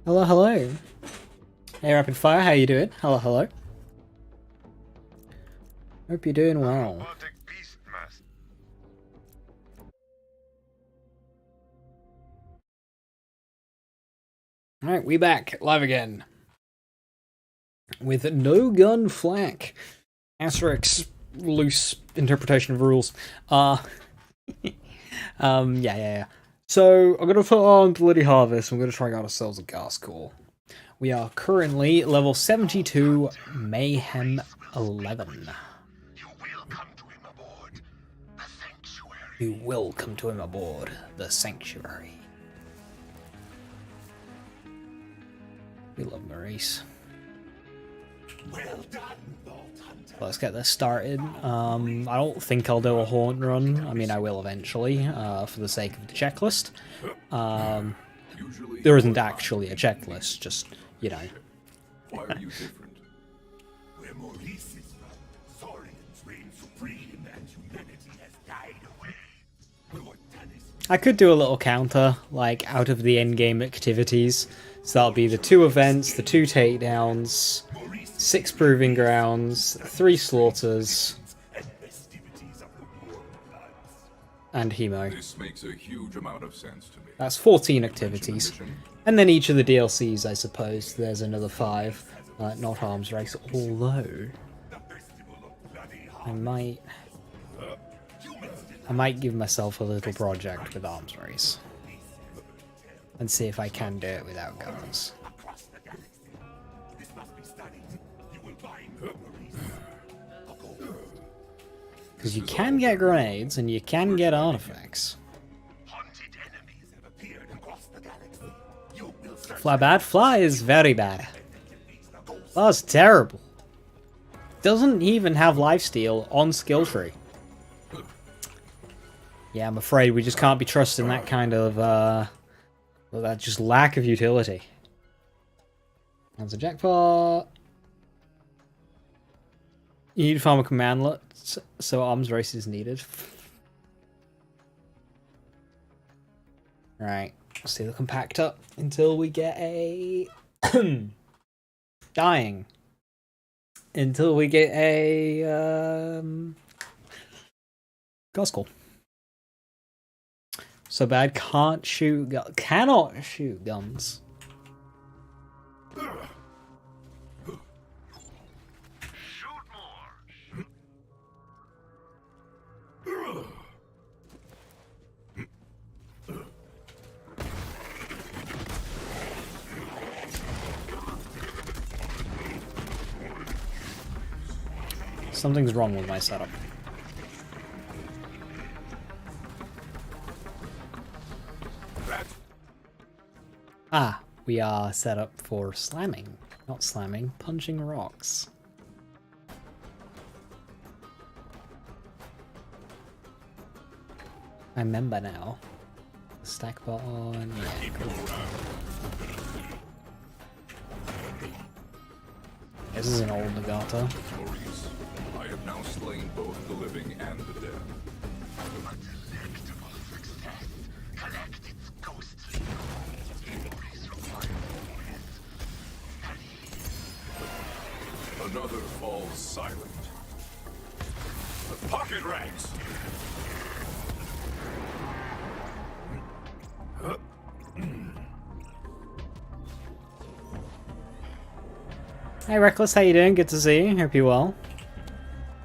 Hello, hello. Hey, Rapid Fire, how you doing? Hello, hello. Hope you're doing well. Alright, we back, live again. With no gun flak. Asterisk loose interpretation of rules. Yeah. So, I'm gonna put on Bloody Harvest, I'm gonna try out ourselves a gas core. We are currently level 72, Mayhem 11. You will come to him aboard the Sanctuary. We love Maurice. Well done, Let's get this started. I don't think I'll do a haunt run. I mean, I will eventually, for the sake of the checklist. There isn't actually a checklist, just, you know. Why are you different? Where Maurice is from, Saurians reign supreme and humanity has died away. I could do a little counter, like, out of the endgame activities. So that'll be the 2 events, the 2 takedowns, 6 proving grounds, 3 slaughters, and hemo. This makes a huge amount of sense to me. That's 14 activities. And then each of the DLCs, I suppose, there's another 5. Not Arms Race, although I might give myself a little project with Arms Race. And see if I can do it without guns. Because you can get grenades and you can get artifacts. Fly bad? Fly is very bad. Fly's terrible. Doesn't even have lifesteal on skill tree. Yeah, I'm afraid we just can't be trusting that kind of, well, that just lack of utility. That's a jackpot. You need to farm a commandlet, so arms race is needed. Right, see the compactor until we get a dying. Until we get a gospel. So bad, cannot shoot guns. Something's wrong with my setup. Ah, we are set up for slamming. Not slamming, punching rocks. I remember now. Stack button, yeah, cool. This is an old Nagata. I have now slain both the living and the dead. Another falls silent. The pocket ranks! Hey Reckless, how you doing? Good to see you. Hope you're well.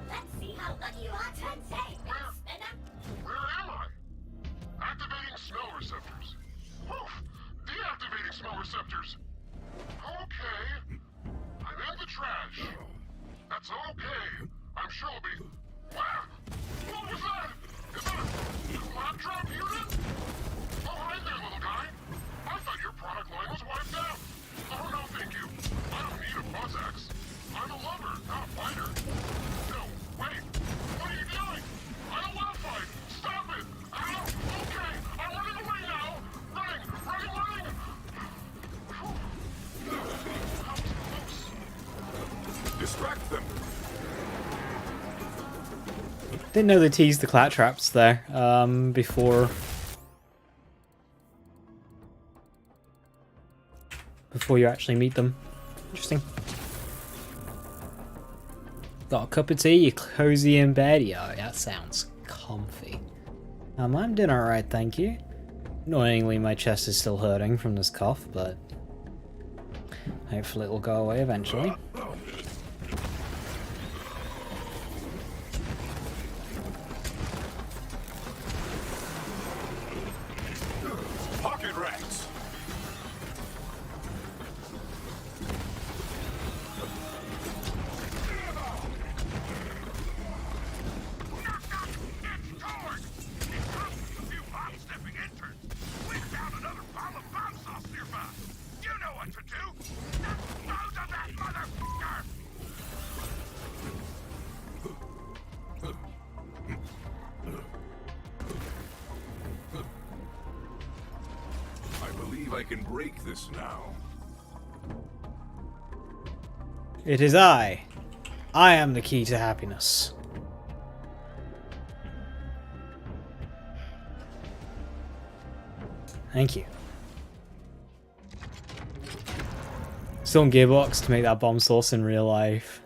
Let's see how lucky you are to say. Where am I? Activating smell receptors. Woof! Deactivating smell receptors. Okay. I'm in the trash. That's okay. I'm sure it'll be... Wow! What was that? Is that a laptop unit? Oh, hi there, little guy. I thought your product line was wiped out. Oh, no, thank you. I don't need a buzz axe. I'm a lover, not a fighter. No, wait. What are you doing? I don't want to fight. Stop it. Ow. Okay. I'm running away now. Running. That was close. Distract them! Didn't know they teased the clat traps there, before. before you actually meet them. Interesting. Got a cup of tea, you're cozy in bed. Yeah, that sounds comfy. I'm doing alright, thank you. Annoyingly, my chest is still hurting from this cough, but hopefully it will go away eventually. Pocket rats. I can break this now. It is I. I am the key to happiness. Thank you. Still on Gearbox to make that bomb sauce in real life.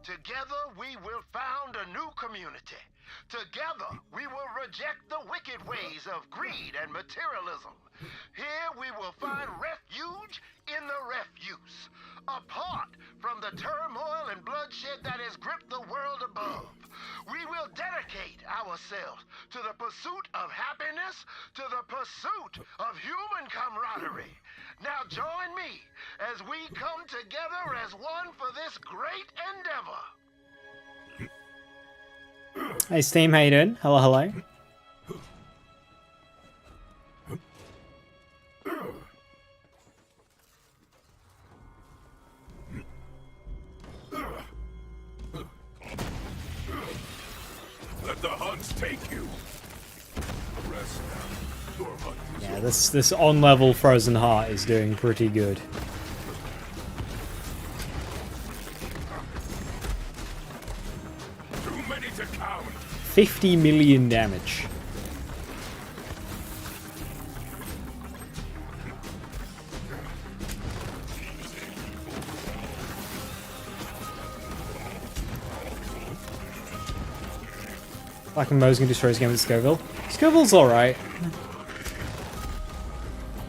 Together we will found a new community. Together we will reject the wicked ways of greed and materialism. Here we will find refuge in the refuse. Apart from the turmoil and bloodshed that has gripped the world above, we will dedicate ourselves to the pursuit of happiness, to the pursuit of human camaraderie. Now join me as we come together as one for this great endeavor. Hey Steam, how you doing? Hello, hello. Let the hunts take you. Rest now. Your hunt is Yeah, this on level Frozen Heart is doing pretty good. too many to count. 50 million damage. Black and Mo's gonna destroy his game with Scoville. Scoville's alright.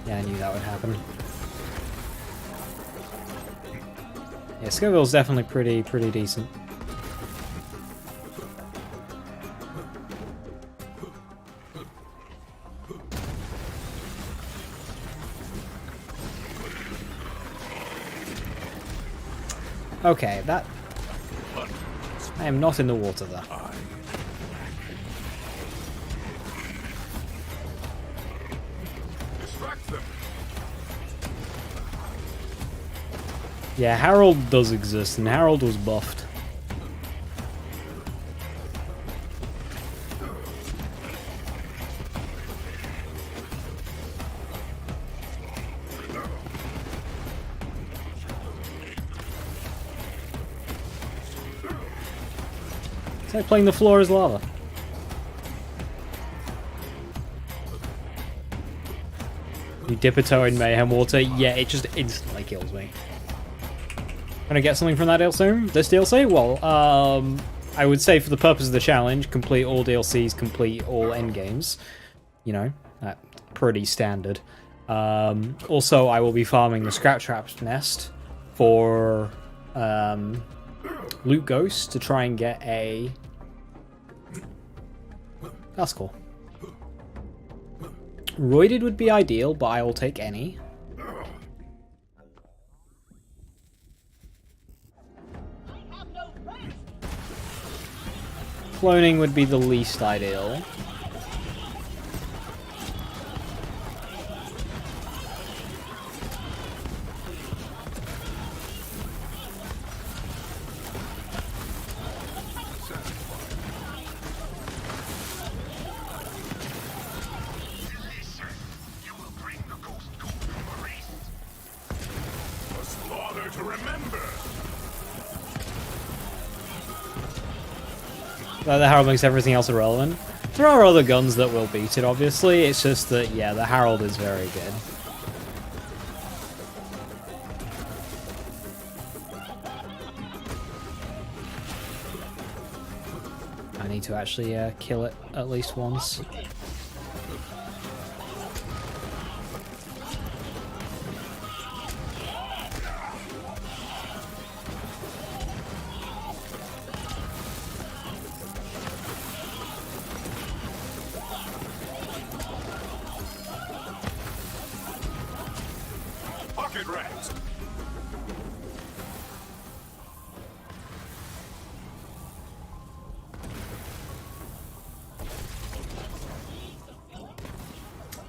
Yeah, I knew that would happen. Yeah, Scoville's definitely pretty decent. Okay, that... I am not in the water there. Distract them. Yeah, Harold does exist, and Harold was buffed. It's like playing the floor as lava. You dip a toe in Mayhem water, yeah, it just instantly kills me. Gonna get something from that DLC? This DLC? Well, I would say for the purpose of the challenge, complete all DLCs, complete all endgames. You know, that's pretty standard. Also, I will be farming the Scrap Trap nest for Loot Ghost to try and get a... That's cool. Roided would be ideal, but I will take any. Cloning would be the least ideal. remember. The Herald makes everything else irrelevant. There are other guns that will beat it, obviously. It's just that, yeah, the Herald is very good. I need to actually kill it at least once. Pocket rats.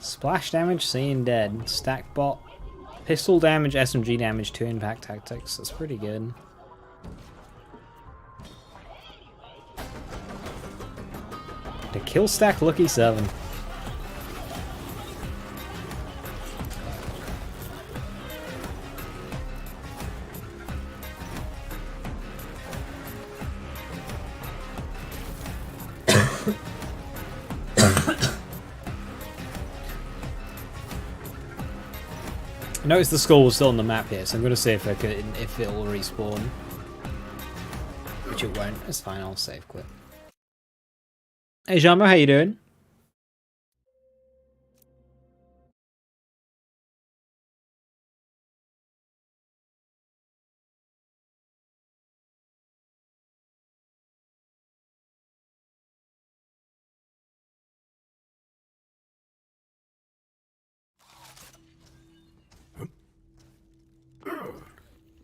Splash damage, seeing dead. Stack bot. Pistol damage, SMG damage, 2 impact tactics. That's pretty good. The kill stack lucky 7. Notice the skull was still on the map here, so I'm going to see if it'll respawn. Which it won't. It's fine, I'll save quit. Hey Jambo, how you doing?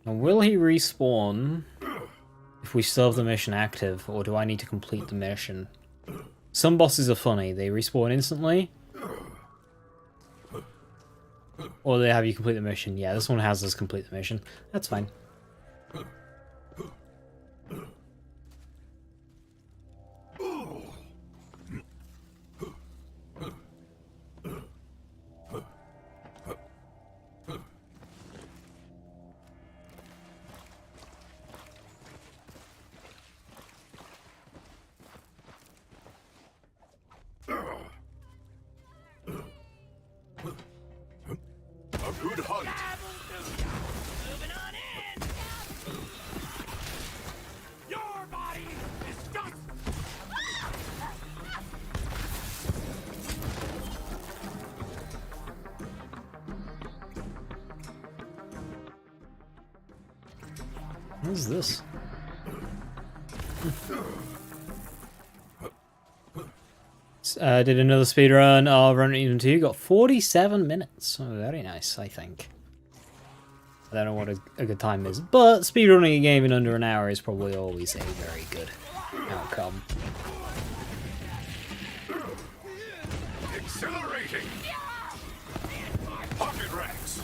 Now, will he respawn if we still have the mission active, or do I need to complete the mission? Some bosses are funny, they respawn instantly. Or they have you complete the mission. Yeah, this one has us complete the mission. That's fine. A good hunt. Moving on in. Your body is done. What is this? Did another speedrun of Run Even 2. Got 47 minutes. Oh, very nice, I think. I don't know what a good time is, but speedrunning a game in under an hour is probably always a very good outcome. Accelerating. Pocket rats.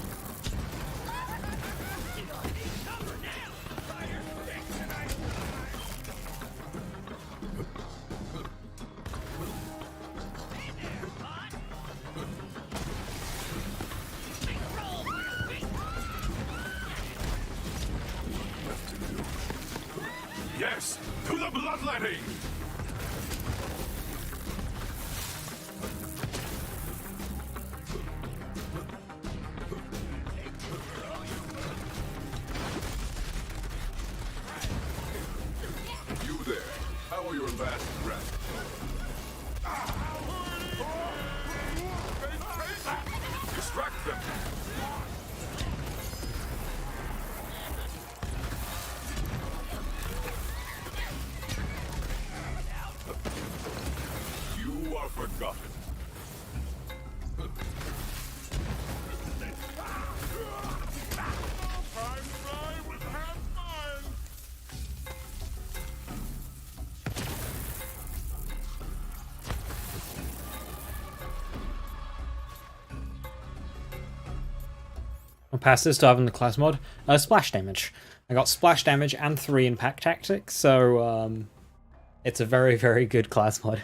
Yes, to the bloodletting! You there, how are your last breath? Distract them! You are forgotten. I'll pass this to having the class mod. Splash damage. I got splash damage and 3 impact tactics, so it's a very, very good class mod.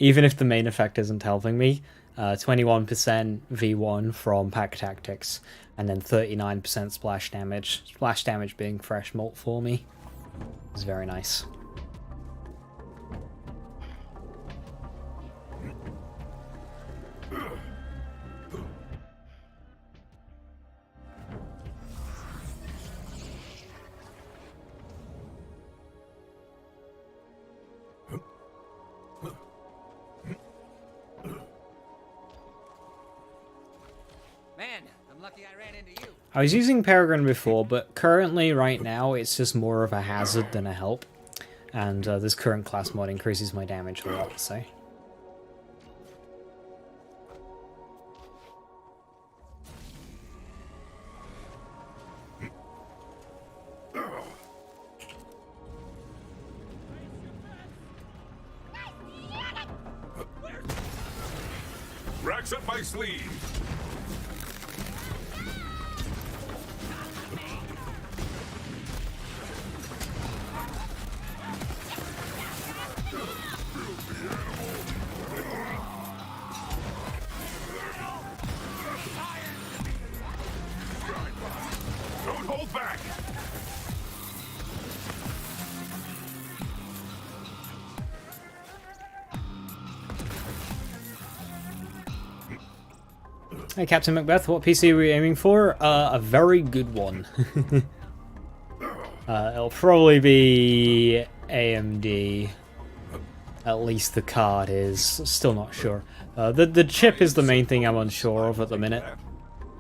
Even if the main effect isn't helping me, 21% V1 from Pack Tactics, and then 39% splash damage. Splash damage being fresh malt for me. It's very nice. Man, I'm lucky I ran into you. I was using Peregrine before, but currently, right now, it's just more of a hazard than a help. And this current class mod increases my damage a lot, so... Racks up my sleeve. Don't hold back. Hey Captain Macbeth, what PC are we aiming for? A very good one. It'll probably be AMD. At least the card is. Still not sure. The chip is the main thing I'm unsure of at the minute.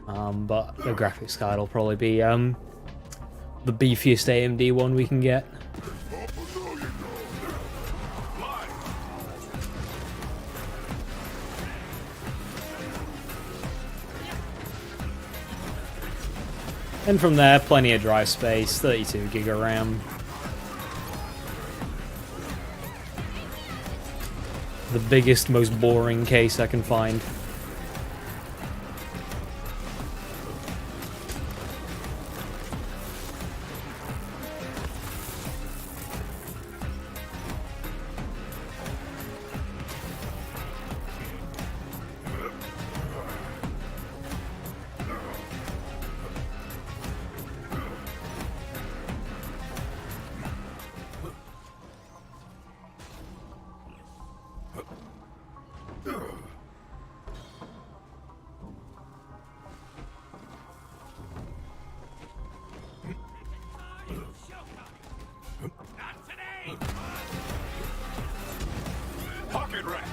But the graphics card will probably be the beefiest AMD one we can get. And from there, plenty of drive space, 32 gig of RAM. The biggest, most boring case I can find. Pocket racks.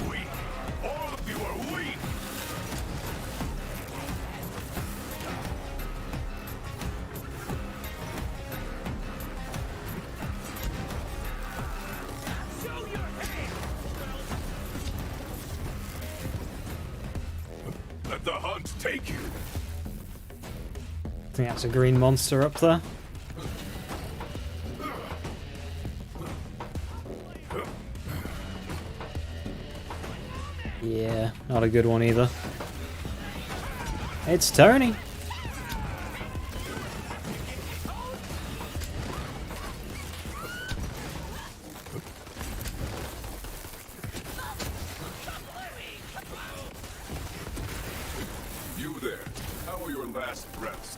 Weak. All of you are weak. Let the hunt take you. I think that's a green monster up there. Yeah, not a good one either. It's Tony. You there. How are your last breaths?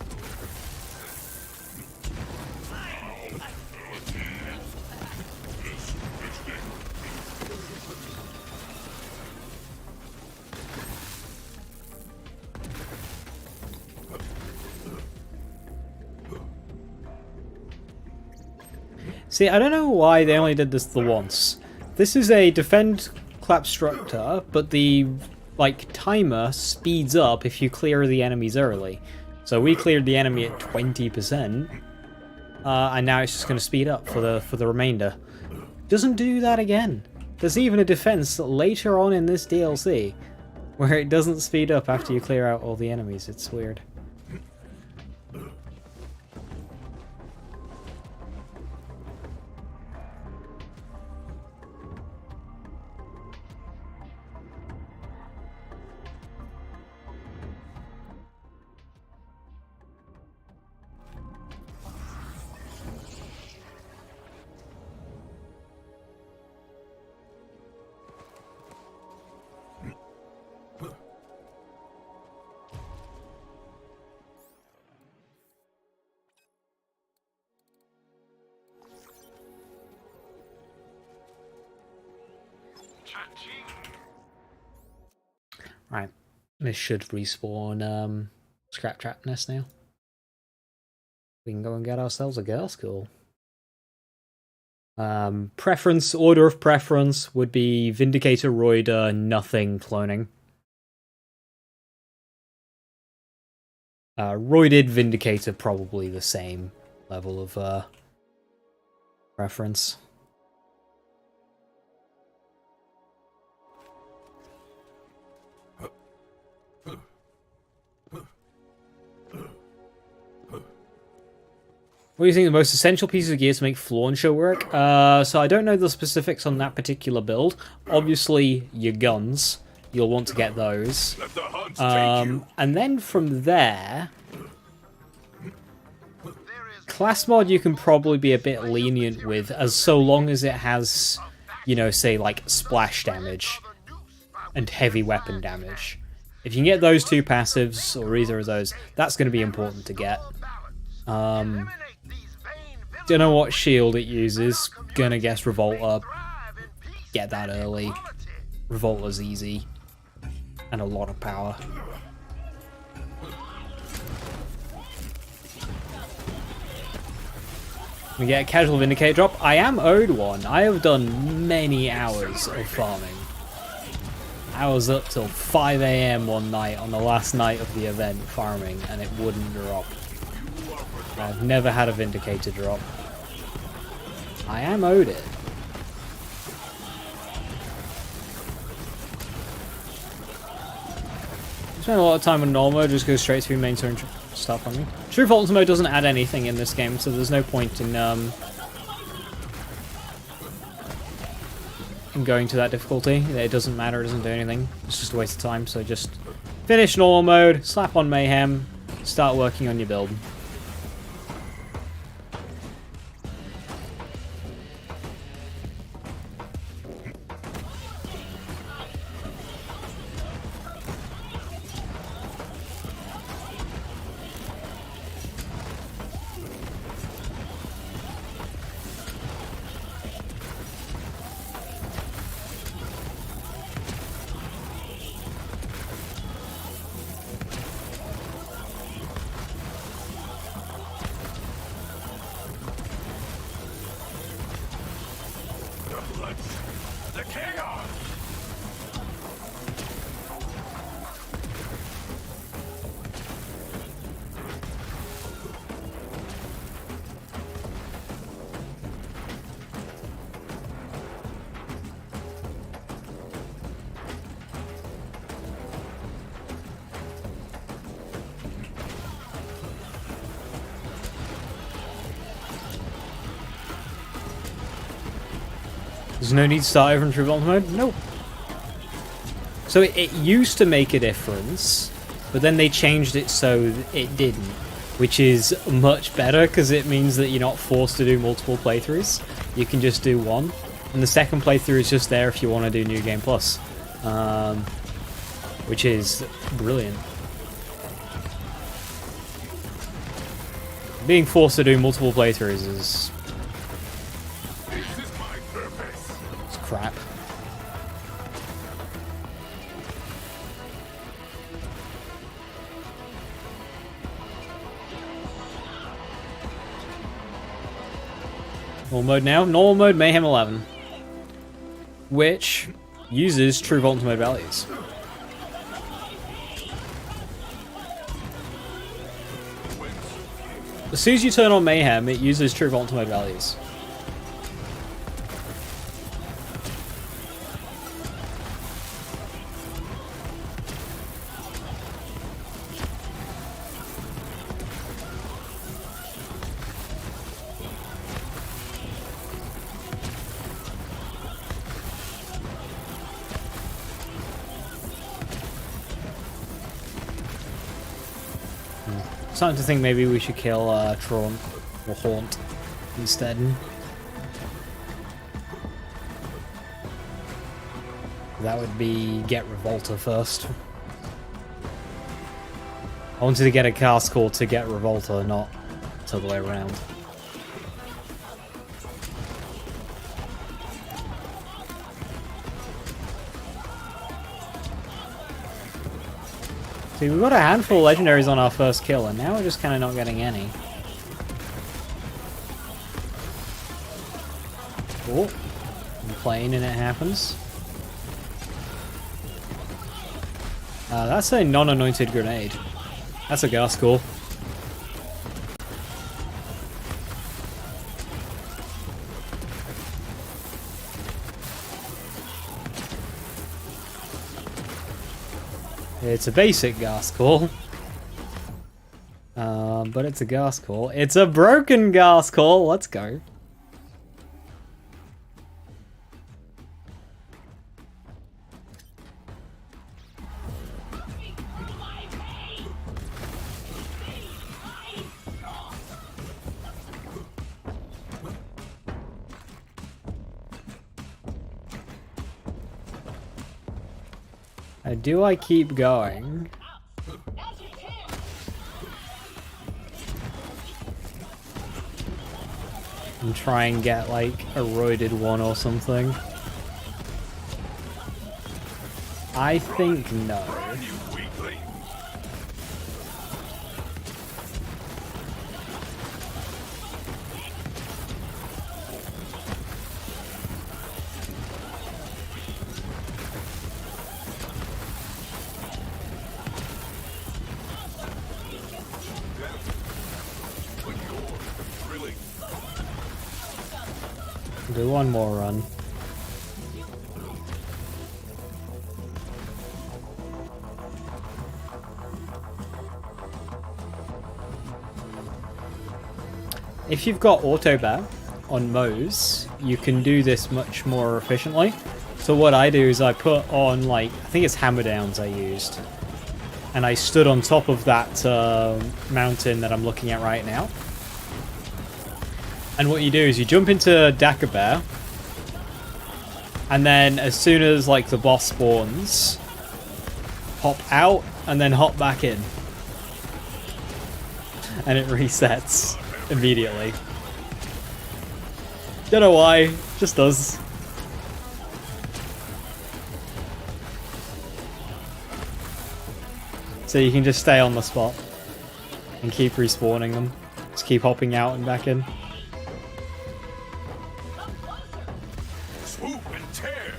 See, I don't know why they only did this the once. This is a defend clapstructor, but the timer speeds up if you clear the enemies early. So we cleared the enemy at 20%, and now it's just going to speed up for the remainder. Doesn't do that again. There's even a defense later on in this DLC where it doesn't speed up after you clear out all the enemies. It's weird. Right, this should respawn Scrap Trap Nest now. We can go and get ourselves a girl school. Preference, order of preference would be Vindicator, Roider, nothing cloning. Roided, Vindicator, probably the same level of preference. What do you think the most essential pieces of gear to make fl4k work? So I don't know the specifics on that particular build. Obviously, your guns. You'll want to get those. And then from there, class mod you can probably be a bit lenient with, as so long as it has, you know, say like splash damage and heavy weapon damage. If you can get those two passives, or either of those, that's going to be important to get. Don't know what shield it uses. Gonna guess Revolta. Get that early. Revolta's easy. And a lot of power. We get a casual Vindicate drop. I am owed one. I have done many hours of farming. I was up till 5 AM one night on the last night of the event farming, and it wouldn't drop. I've never had a Vindicator drop. I am owed it. Spend a lot of time on normal mode, just go straight through main story and start farming. True Volta mode doesn't add anything in this game, so there's no point in going to that difficulty. It doesn't matter, it doesn't do anything. It's just a waste of time, so just finish normal mode, slap on Mayhem, start working on your build. The chaos! There's no need to start over in True Volta mode? Nope. So it used to make a difference, but then they changed it so it didn't, which is much better because it means that you're not forced to do multiple playthroughs. You can just do one, and the second playthrough is just there if you want to do New Game Plus, which is brilliant. Being forced to do multiple playthroughs is crap. Normal mode now. Normal mode Mayhem 11, which uses True Volta mode values. As soon as you turn on Mayhem, it uses True Volta mode values. Starting to think maybe we should kill Tron or Haunt instead. That would be get Revolta first. I wanted to get a cast call to get Revolta, not the other way around. See, we got a handful of legendaries on our first kill, and now we're just kind of not getting any. Oh, I'm playing and it happens. That's a non-anointed grenade. That's a gas call. It's a basic gas call. But it's a gas call. It's a broken gas call. Let's go. Do I keep going? And try and get like a roided one or something? I think no. Do one more run. If you've got auto bat on Moe's, you can do this much more efficiently. So what I do is I put on, like, I think it's hammer downs I used. And I stood on top of that mountain that I'm looking at right now. And what you do is you jump into Dagobah, and then as soon as like the boss spawns, hop out and then hop back in. And it resets immediately. Don't know why, just does. So you can just stay on the spot and keep respawning them. Just keep hopping out and back in. Swoop and tear.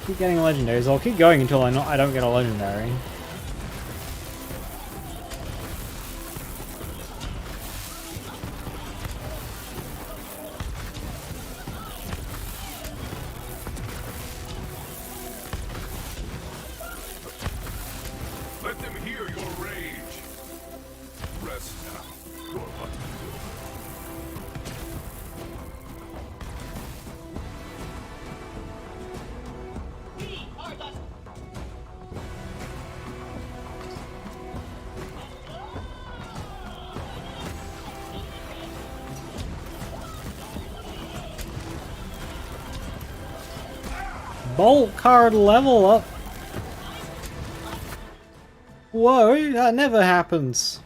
Keep getting legendaries. I'll keep going until I don't get a legendary. Let them hear your rage. Rest now. You're lucky. Bolt card level up. Whoa, that never happens.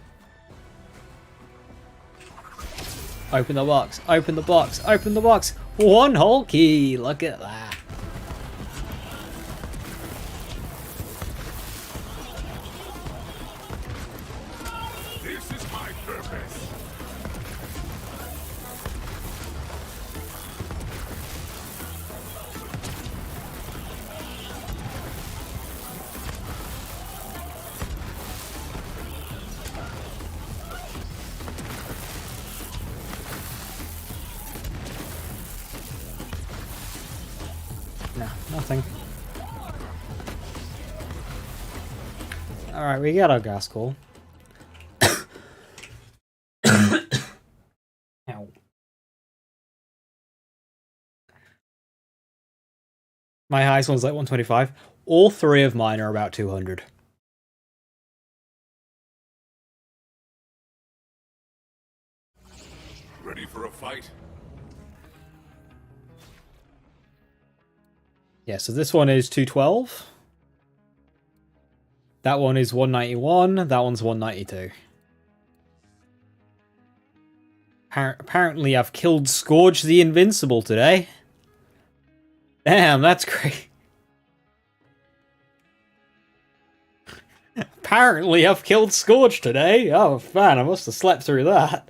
Open the box, open the box, open the box. One whole key, look at that. This is my purpose. No, nothing. Alright, we got our gas call. Ow. My highest one's like 125. All three of mine are about 200. Ready for a fight? Yeah, so this one is 212. That one is 191. That one's 192. Apparently I've killed Scourge the Invincible today. Damn, that's great. Apparently I've killed Scourge today. Oh, man, I must have slept through that.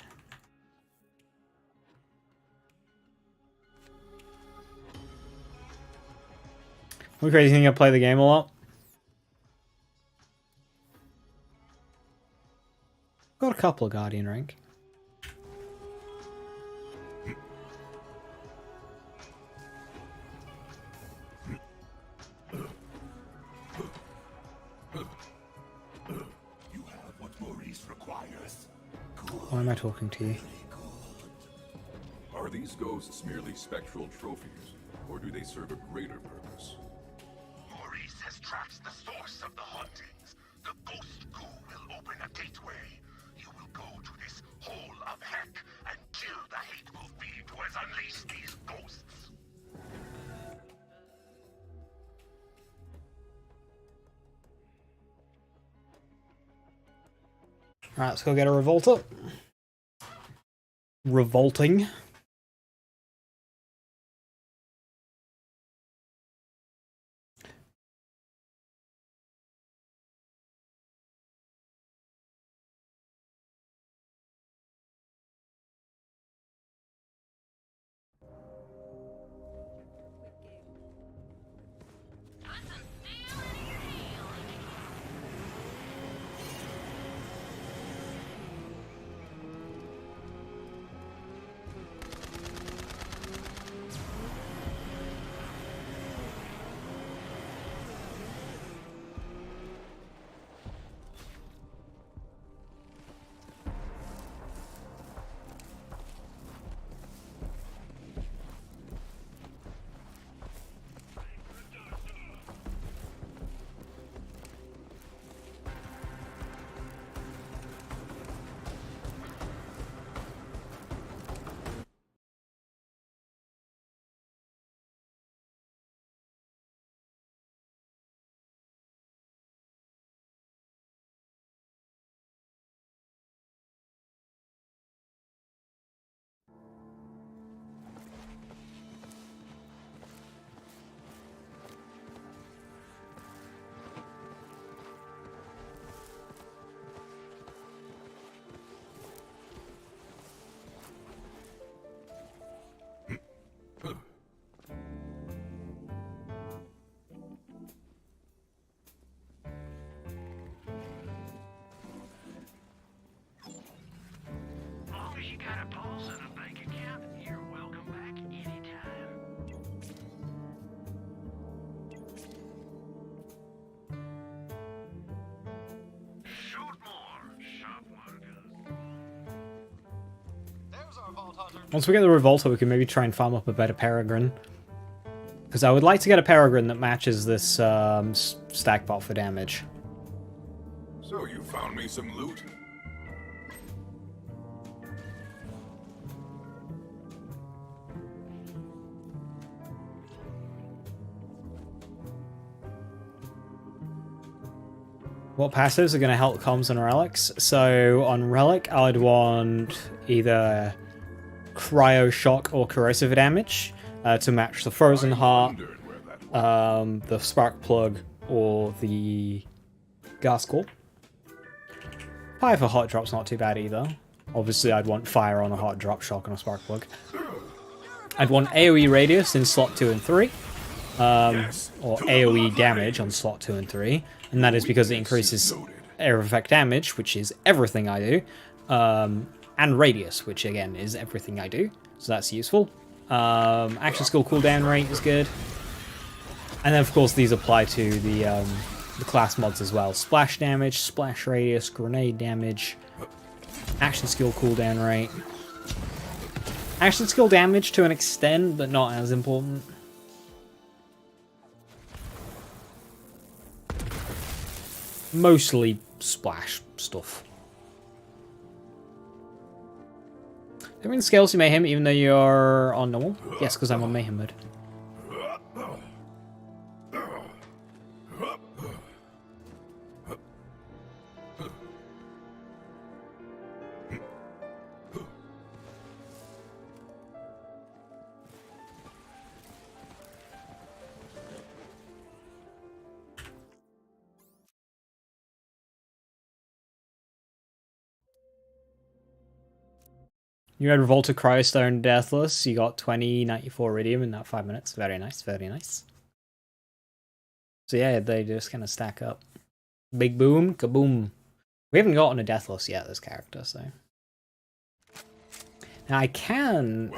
We crazy think I play the game a lot? Got a couple of Guardian rank. You have what Maurice requires. Why am I talking to you? Are these ghosts merely spectral trophies, or do they serve a greater purpose? Maurice has tracked the source of the hauntings. The ghost goo will open a gateway. You will go to this hole of heck and kill the hateful fiend who has unleashed these ghosts. Alright, let's go get a Revolter. Revolting. Long as you got a pulse and a bank account, you're welcome back anytime. Shoot more, shop markers. There's our Vault Hunter. Once we get the Revolter, we can maybe try and farm up a better Peregrine. Because I would like to get a Peregrine that matches this stack bot for damage. So you found me some loot? What passives are going to help comms and relics? So on relic, I'd want either cryo shock or corrosive damage to match the frozen heart, the spark plug, or the gas core. Fire for hot drop's not too bad either. Obviously, I'd want fire on a hot drop, shock on a spark plug. I'd want AoE radius in slot 2 and 3. Or AoE damage on slot 2 and 3, and that is because it increases air effect damage, which is everything I do, and radius, which again is everything I do, so that's useful. Action skill cooldown rate is good, and then of course these apply to the class mods as well. Splash damage, splash radius, grenade damage, action skill cooldown rate. Action skill damage to an extent, but not as important. Mostly splash stuff. Everything scales to Mayhem even though you're on normal? Yes, because I'm on Mayhem mode. You had Revolted Cryostone Deathless. You got 2094 Iridium in that 5 minutes. Very nice, very nice. So yeah, they just kind of stack up. Big boom, kaboom. We haven't gotten a Deathless yet, this character, so. Now I am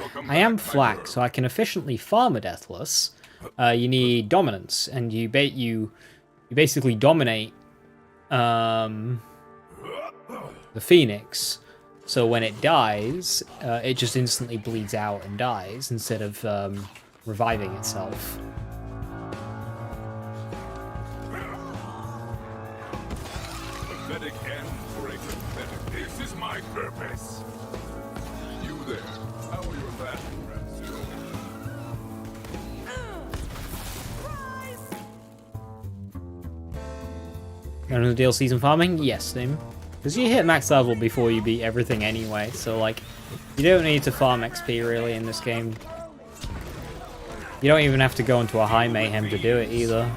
fl4k, so I can efficiently farm a Deathless. You need Dominance, and you basically dominate the Phoenix. So when it dies, it just instantly bleeds out and dies instead of reviving itself. Pathetic end for a pathetic. This is my purpose. You there? How are your last breaths doing? Going to the DLCs and farming? Yes, Tim. Because you hit max level before you beat everything anyway, so like, you don't need to farm XP really in this game. You don't even have to go into a high mayhem to do it either.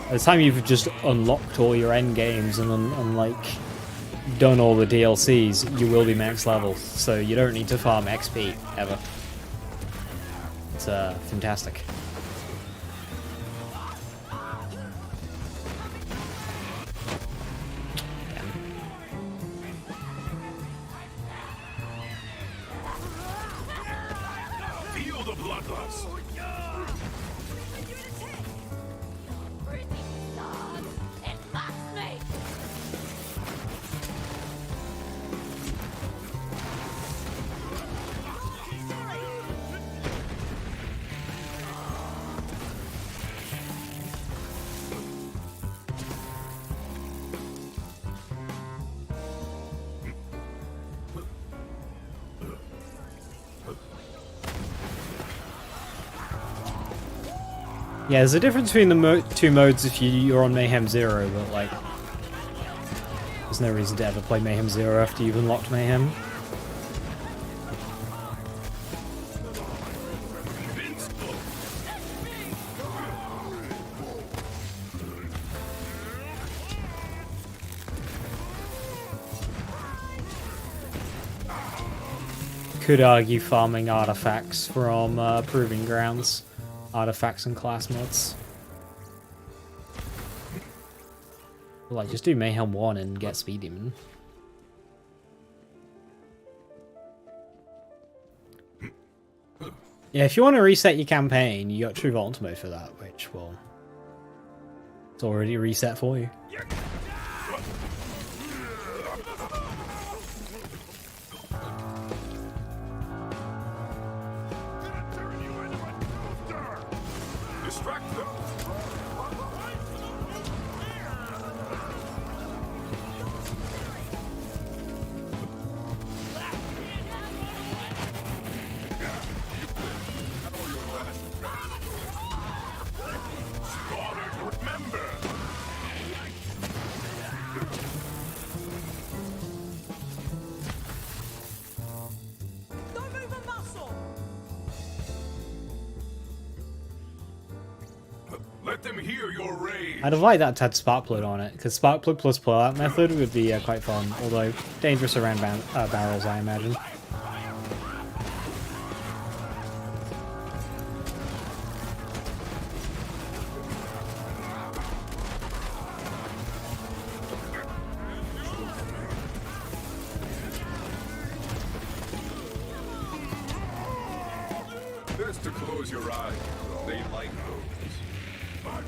By the time you've just unlocked all your end games and like done all the DLCs, you will be max level, so you don't need to farm XP ever. It's fantastic. Feel the bloodlust. It mocks me! Yeah, there's a difference between the two modes if you're on Mayhem 0, but like, there's no reason to ever play Mayhem 0 after you've unlocked Mayhem. Could argue farming artifacts from Proving Grounds. Artifacts and class mods. Like, just do Mayhem 1 and get Speed Demon. Yeah, if you want to reset your campaign, you got True Vault mode for that, which, well, it's already reset for you. Distract them. Remember. Don't move a muscle! Let them hear your rage. I'd have liked that to have Sparkplug on it, because Sparkplug plus pullout method would be quite fun, although dangerous around barrels, I imagine. Best to close your eyes. They like those. But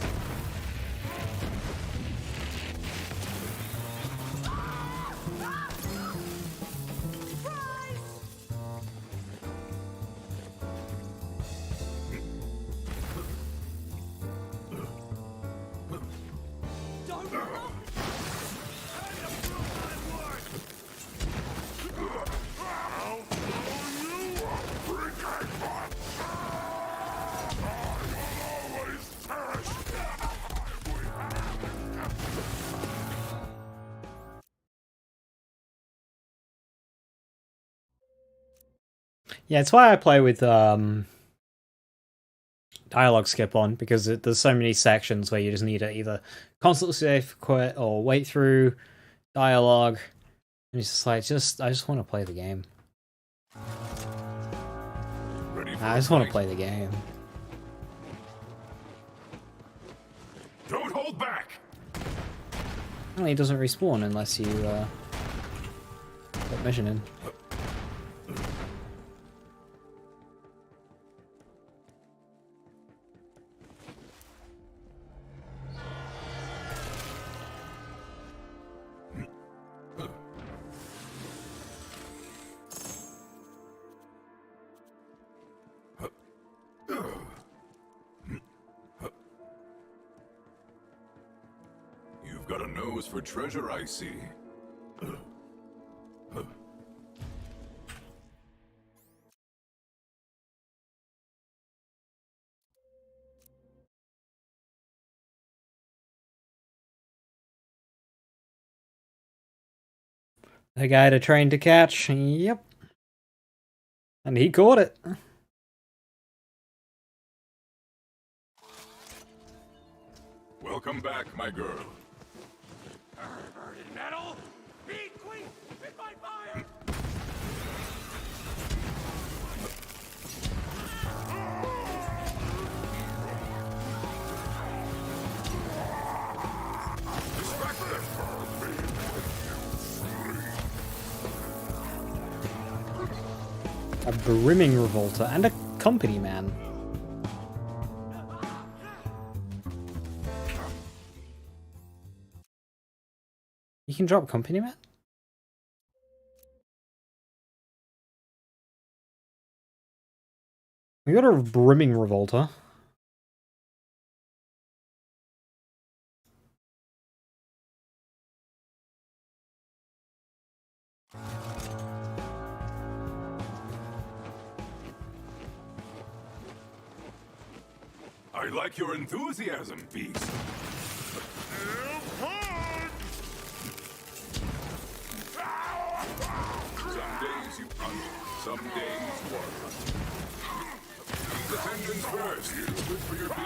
Yeah, it's why I play with dialogue skip on because there's so many sections where you just need to either constantly save, quit, or wait through dialogue. And it's just like, I just want to play the game. Ready for I a just want to fight? play the game. Don't hold back! Apparently, it doesn't respawn unless you put mission in. You've got a nose for treasure, I see. The guy to train to catch. Yep. And he caught it. Welcome back, my girl. Burning metal! Be quick! With my fire! Distract them. A brimming revolter and a company man. You can drop company man? We got a brimming revolter. I like your enthusiasm, beast. Some days you hunt, some days work. Use attendance first. It's good for your beak.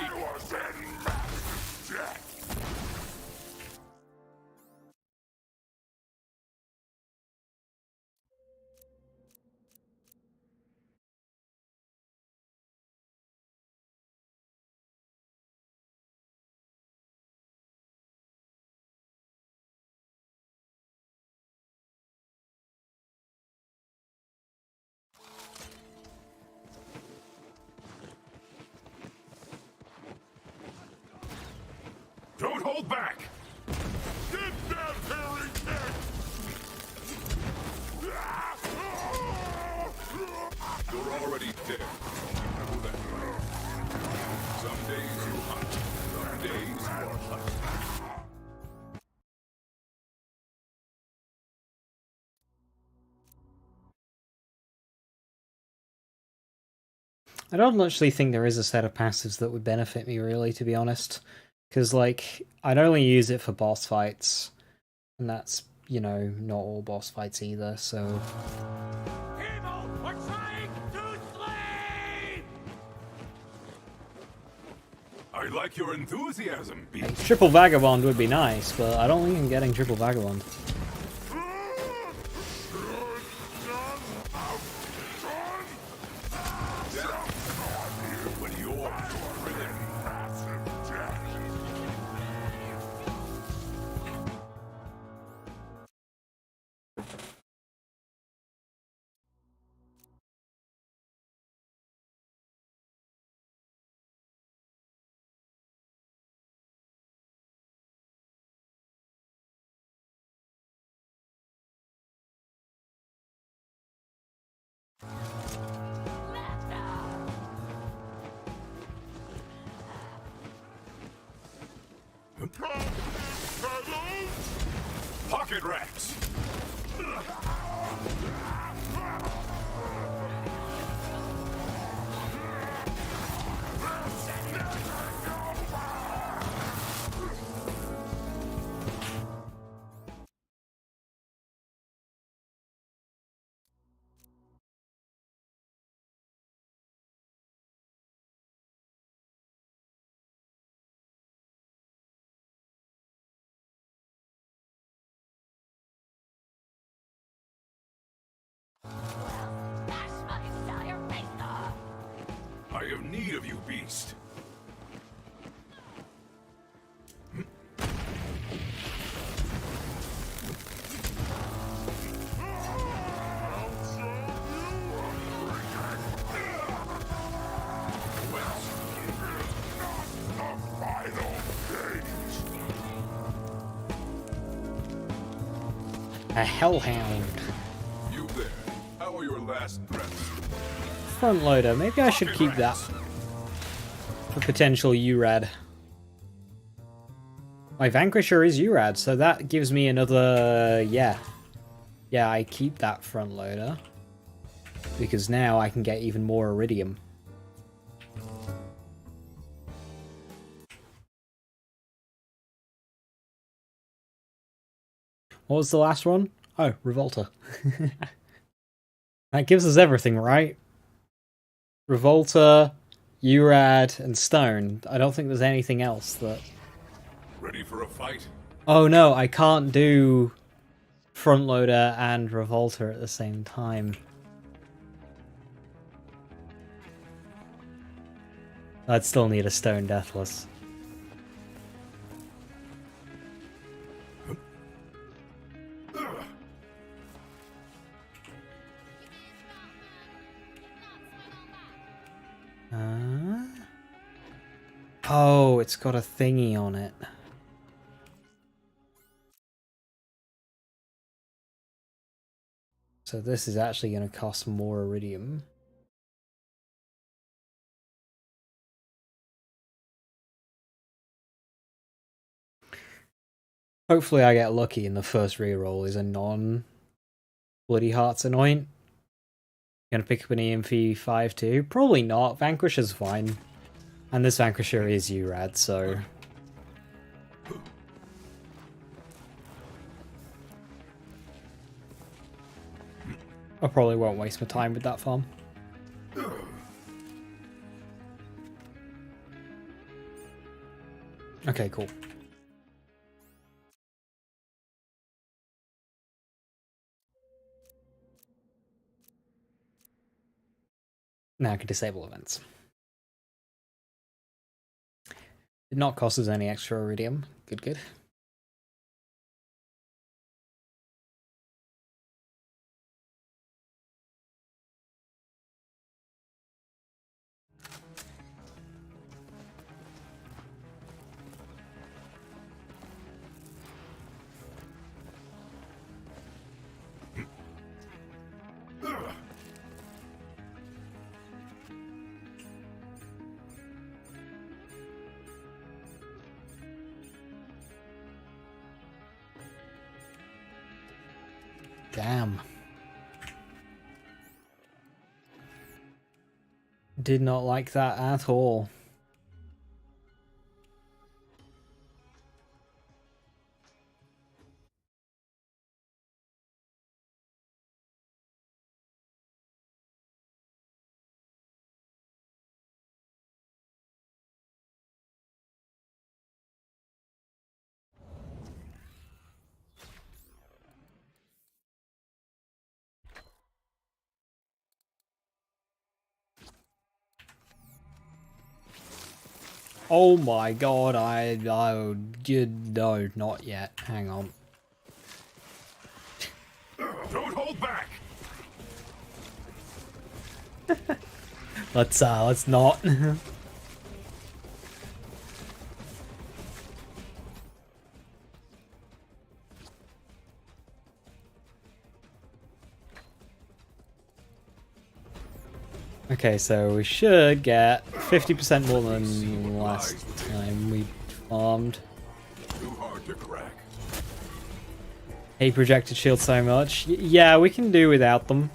Don't hold back! Get that hairy neck! You're already dead. Know that. Some days you hunt, some days you are hunted. I don't actually think there is a set of passives that would benefit me, really, to be honest. Because, like, I'd only use it for boss fights. And that's, you know, not all boss fights either, so... People are trying to slay! I like your enthusiasm, beast. Triple Vagabond would be nice, but I don't think I'm getting Triple Vagabond. When you're really massive death. Pocket rats! of you, beast. A hellhound. You there. How are your last breaths? Front loader. Maybe I should keep that for potential URAD. My Vanquisher is URAD, so that gives me another... Yeah, I keep that front loader. Because now I can get even more Iridium. What was the last one? Oh, Revolter. That gives us everything, right? Revolter, URAD, and Stone. I don't think there's anything else that... Ready for a fight? Oh no, I can't do front loader and Revolter at the same time. I'd still need a Stone Deathless. Oh, it's got a thingy on it. So this is actually going to cost more Iridium. Hopefully I get lucky and the first reroll is a non-Bloody Hearts Anoint. Gonna pick up an EMP 5 too? Probably not. Vanquisher's fine. And this Vanquisher is URAD, so... I probably won't waste my time with that farm. Okay, cool. Now I can disable events. Did not cost us any extra Iridium. Good, good. Damn. Did not like that at all. Oh my god, no, not yet. Hang on. Don't hold back. Let's not. Okay, so we should get 50% more than last time we farmed. Too hard to crack. He projected shield so much. Yeah, we can do without them.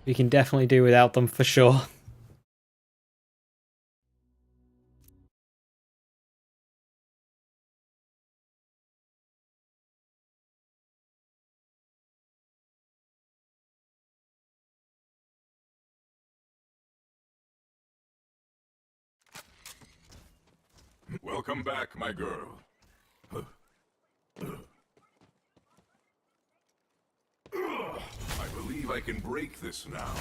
We can definitely do without them for sure. Welcome back, my girl. I believe I can break this now.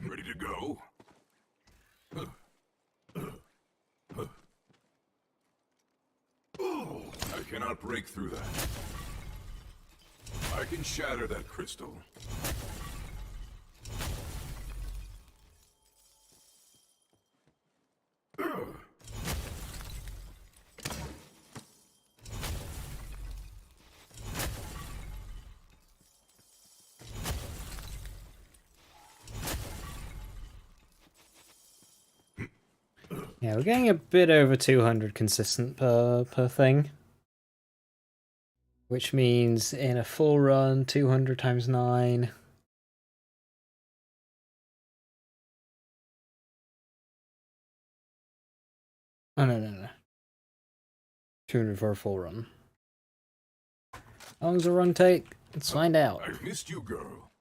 Ready to go? I cannot break through that. I can shatter that crystal. Yeah, we're getting a bit over 200 consistent per thing. Which means in a full run, 200 times 9. Oh, no. 200 for a full run. How long does a run take? Let's find out. I missed you, girl.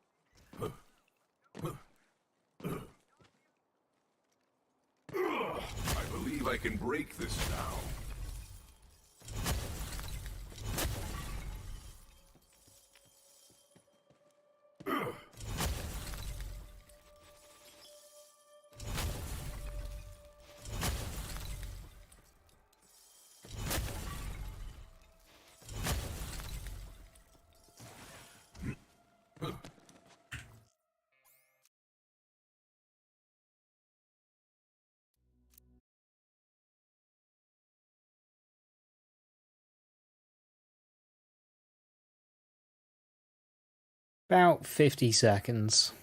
I believe I can break this now. About 50 seconds.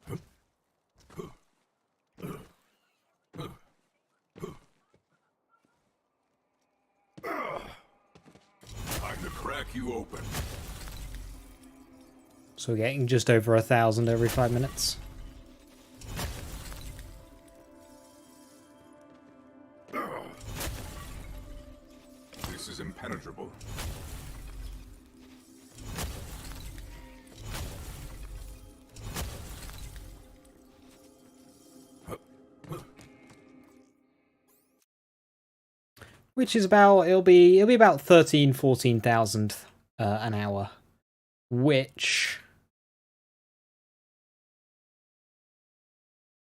Time to crack you open. So we're getting just over 1,000 every 5 minutes. This is impenetrable. Which is about, it'll be about 14,000 an hour. Which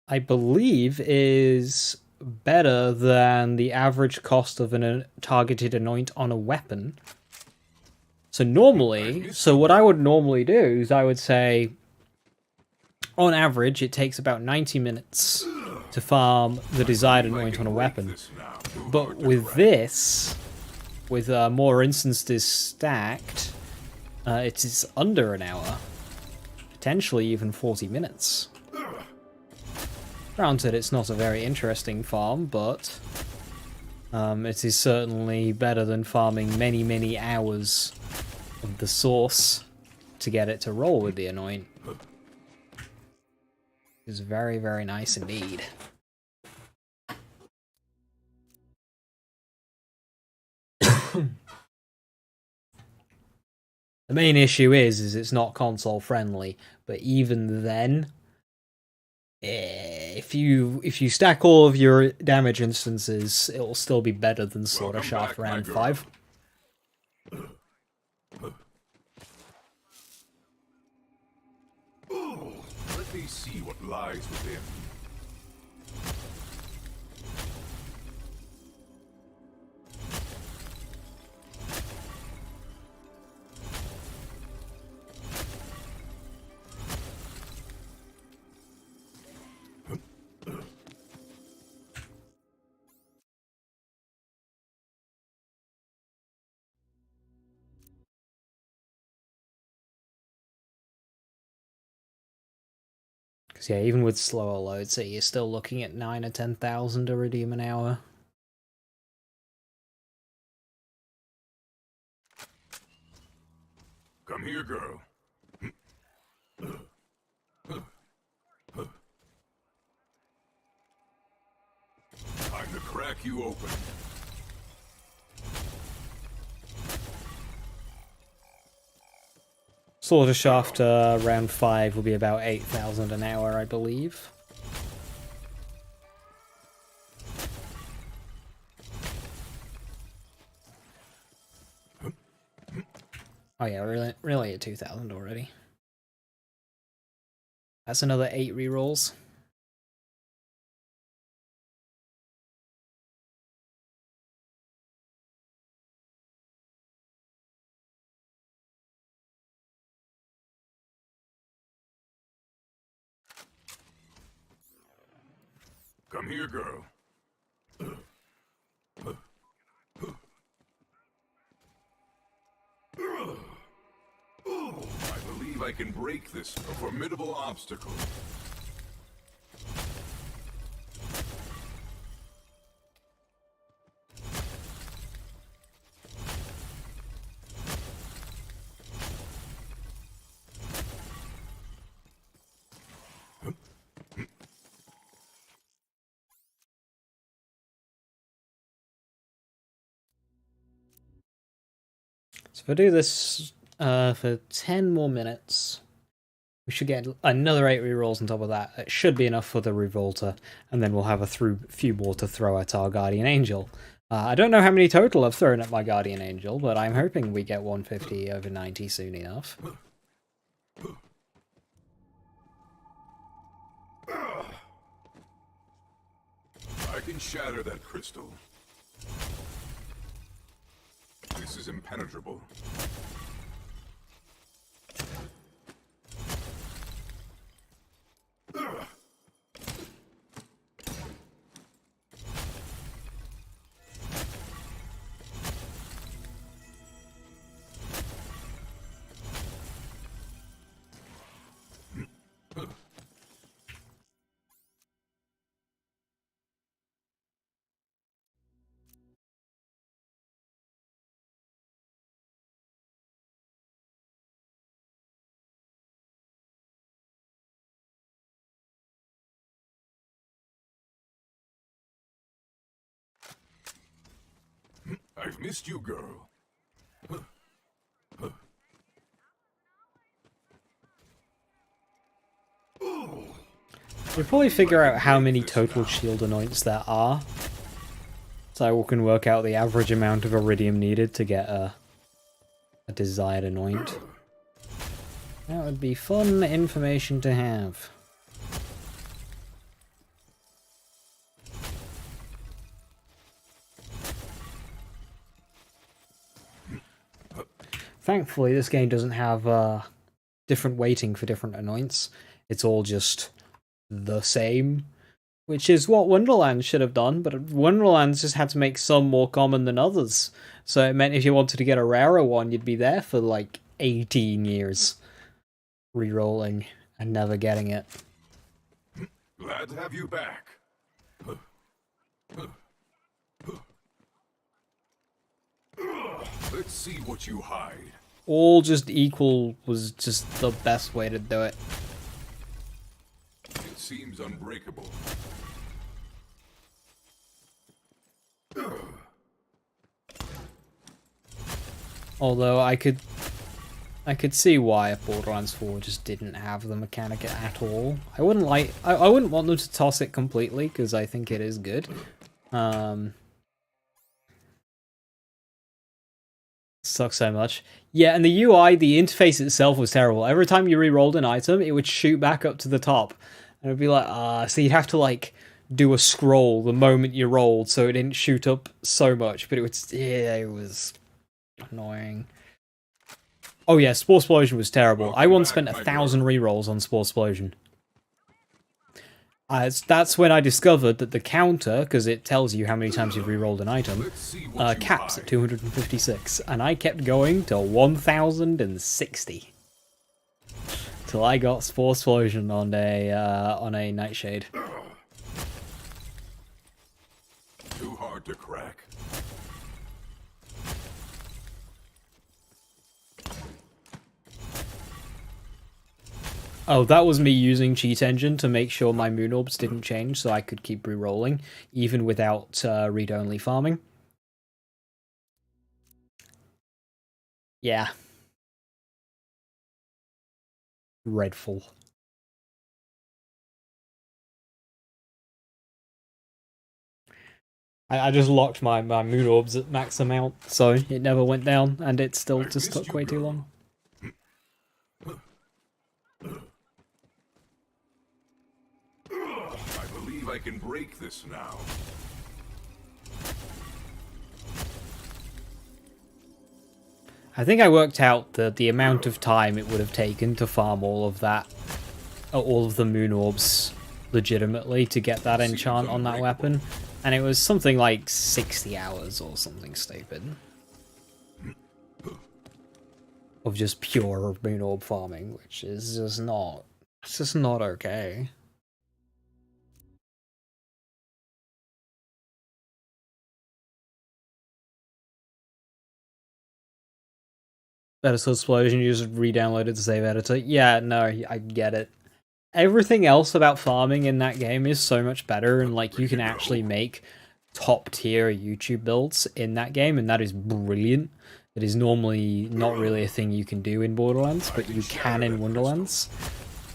I believe is better than the average cost of a targeted anoint on a weapon. So normally, what I would normally do is I would say, on average, it takes about 90 minutes to farm the desired anoint on a weapon. But with this, with more instances stacked, it is under an hour. Potentially even 40 minutes. Granted, it's not a very interesting farm, but it is certainly better than farming many, many hours of the source to get it to roll with the anoint. It's very, very nice indeed. The main issue is it's not console friendly, but even then, if you stack all of your damage instances, it will still be better than Slaughter Shaft round 5. Let me see what lies within. Because yeah, even with slower loads, so you're still looking at 9 or 10,000 iridium an hour. Come here, girl. Time to crack you open. Slaughter shaft round 5 will be about 8,000 an hour, I believe. Oh yeah, we're really at 2,000 already. That's another 8 rerolls. Come here, girl. I believe I can break this formidable obstacle. So if I do this for 10 more minutes, we should get another 8 rerolls on top of that. It should be enough for the Revolter, and then we'll have a few more to throw at our Guardian Angel. I don't know how many total I've thrown at my Guardian Angel, but I'm hoping we get 150 over 90 soon enough. I can shatter that crystal. This is impenetrable. I've missed you, girl. We'll probably figure out how many total shield anoints there are, so we can work out the average amount of iridium needed to get a desired anoint. That would be fun information to have. Thankfully, this game doesn't have different weighting for different anoints. It's all just the same, which is what Wonderland should have done, but Wonderland's just had to make some more common than others. So it meant if you wanted to get a rarer one, you'd be there for like 18 years re-rolling and never getting it. Glad to have you back. Let's see what you hide. All just equal was just the best way to do it. It seems unbreakable. Although I could see why Borderlands 4 just didn't have the mechanic at all. I wouldn't want them to toss it completely because I think it is good. Sucks so much. Yeah, and the UI, the interface itself was terrible. Every time you re-rolled an item, it would shoot back up to the top. And it would be like, so you'd have to like do a scroll the moment you rolled so it didn't shoot up so much. But it was annoying. Oh yeah, Spore Explosion was terrible. I once spent 1,000 re-rolls on Spore Explosion. That's when I discovered that the counter, because it tells you how many times you've re-rolled an item, caps at 256, and I kept going to 1,060. till I got Spore Explosion on a Nightshade. Too hard to crack. Oh, that was me using Cheat Engine to make sure my Moon Orbs didn't change so I could keep re-rolling, even without read-only farming. Yeah. Dreadful. I just locked my Moon Orbs at max amount, so it never went down, and it still just took way too long. I believe I can break this now. I think I worked out the amount of time it would have taken to farm all of the Moon Orbs legitimately to get that enchant on that weapon, and it was something like 60 hours or something stupid. Of just pure Moon Orb farming, which is just not... It's just not okay. Better Explosion, you just re-downloaded the save editor. Yeah, no, I get it. Everything else about farming in that game is so much better, and like you can actually make top tier YouTube builds in that game, and that is brilliant. It is normally not really a thing you can do in Borderlands, but you can in Wonderlands.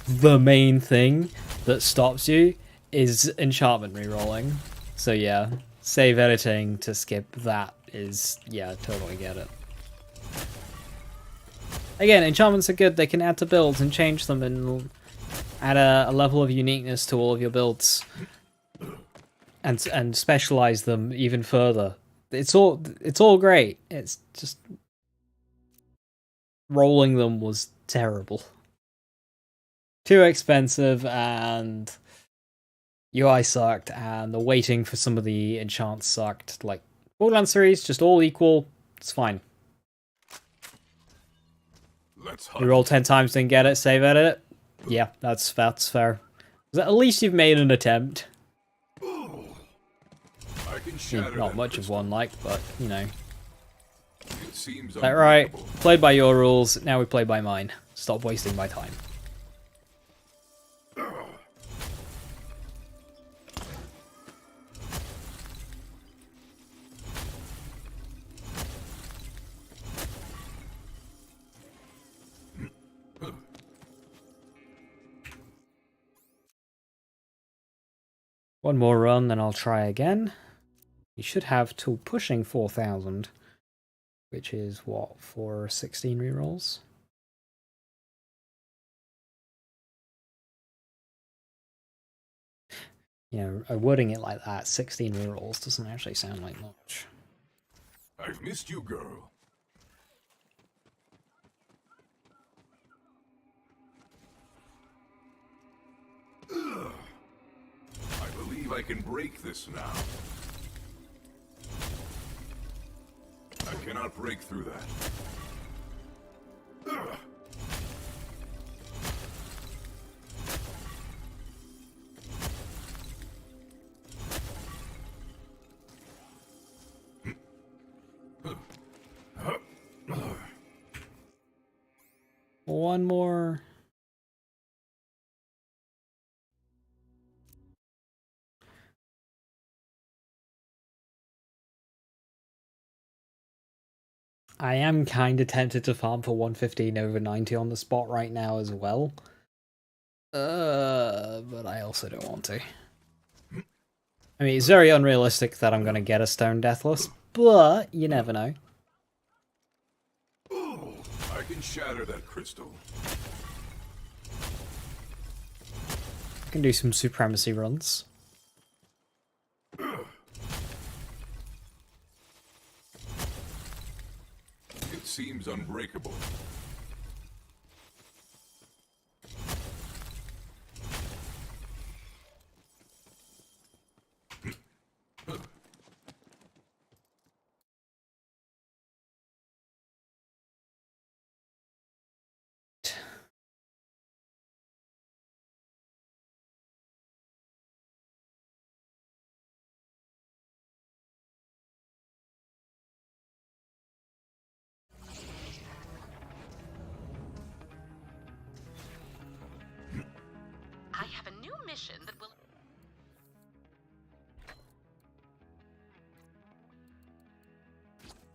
The main thing that stops you is enchantment rerolling. So yeah, save editing to skip that is, yeah, totally get it. Again, enchantments are good, they can add to builds and change them and add a level of uniqueness to all of your builds. And specialize them even further. It's all great. It's just rolling them was terrible. Too expensive, and UI sucked, and the waiting for some of the enchants sucked. Like, Borderlands series, just all equal, it's fine. You roll 10 times, didn't get it, save edit it? Yeah, that's fair. At least you've made an attempt. Not much of one, like, but, you know. Is that right? Played by your rules, now we play by mine. Stop wasting my time. One more run, then I'll try again. You should have till pushing 4,000, which is what, for 16 rerolls? You know, wording it like that, 16 rerolls doesn't actually sound like much. I've missed you, girl. I believe I can break this now. I cannot break through that. One more. I am kind of tempted to farm for 115 over 90 on the spot right now as well. But I also don't want to. I mean, it's very unrealistic that I'm going to get a Stone Deathless, but you never know. I can shatter that crystal. I can do some Supremacy runs. It seems unbreakable. mission that will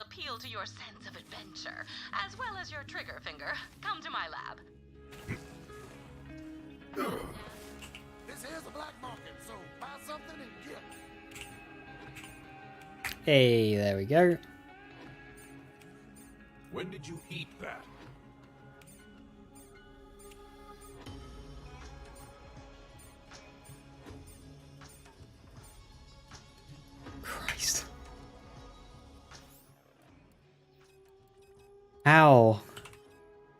appeal to your sense of adventure, as well as your trigger finger. Come to my lab. This here's a black market, so buy something and get. Hey, there we go. When did you eat that? Christ. How?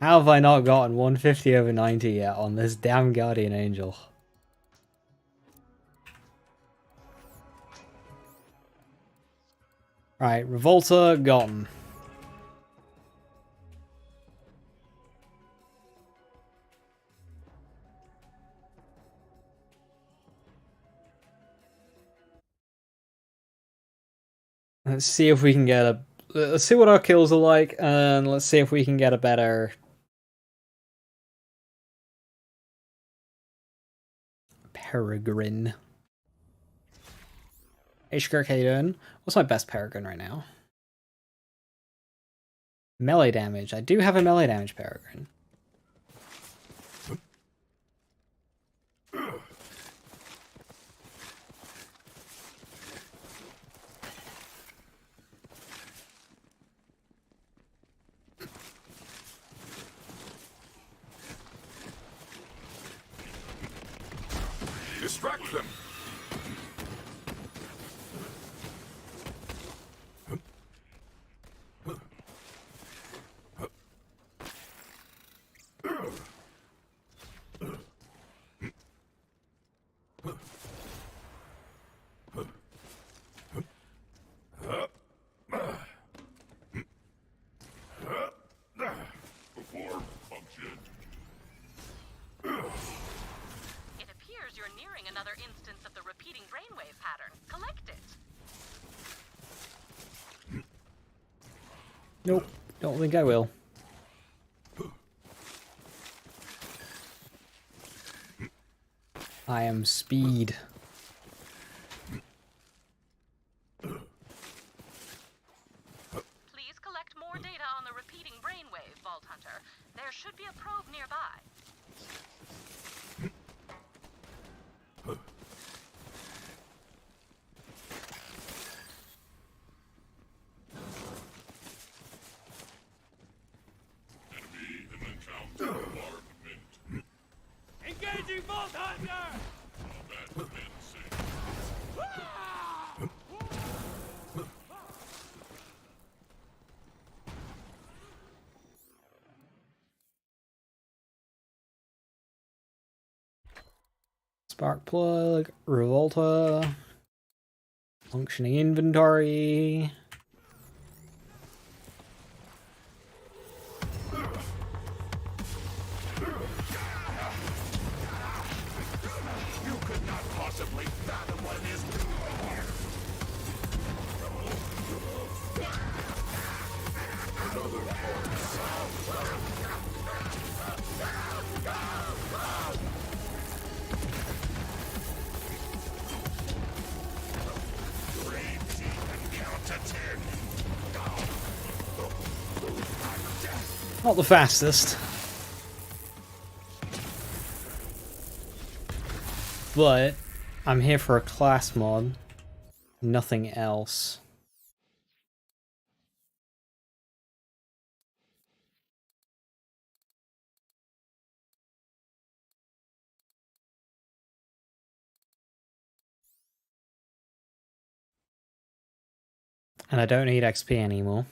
How have I not gotten 150 over 90 yet on this damn Guardian Angel? Right, Revolta gone. Let's see if we can get a... Let's see what our kills are like, and let's see if we can get a better... Peregrine. H-Kirk, how you doing? What's my best Peregrine right now? Melee damage. I do have a melee damage Peregrine. Distract them! Before function. It appears you're nearing another instance of the repeating brainwave pattern. Collect it. Nope, don't think I will. I am speed. Please collect more data on the repeating brainwave, Vault Hunter. There should be a probe nearby. Enemy in encounter alarmament. Engaging Vault Hunter! Combat commencing. Spark plug, Revolta, functioning inventory. You could not possibly fathom what it is. Not the fastest. But I'm here for a class mod. Nothing else. And I don't need XP anymore.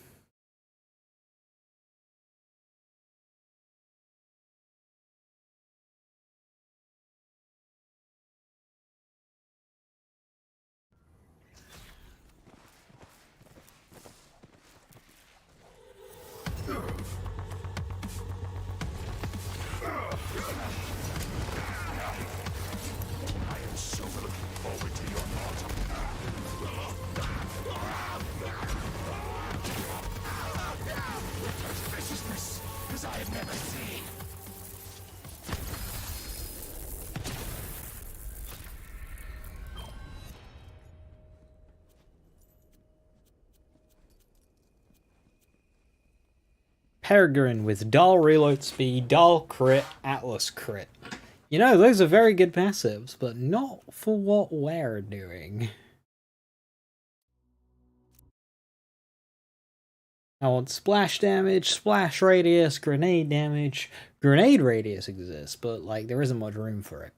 So looking forward to your autumn. Peregrine with dull reload speed, dull crit, Atlas crit. You know, those are very good passives, but not for what we're doing. I want splash damage, splash radius, grenade damage. Grenade radius exists, but like there isn't much room for it.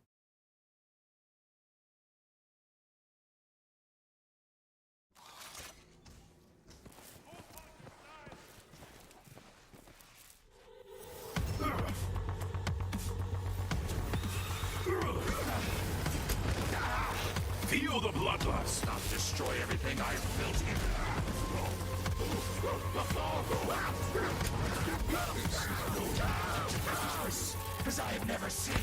Feel the bloodlust. Not destroy everything I've built here. As I have never seen.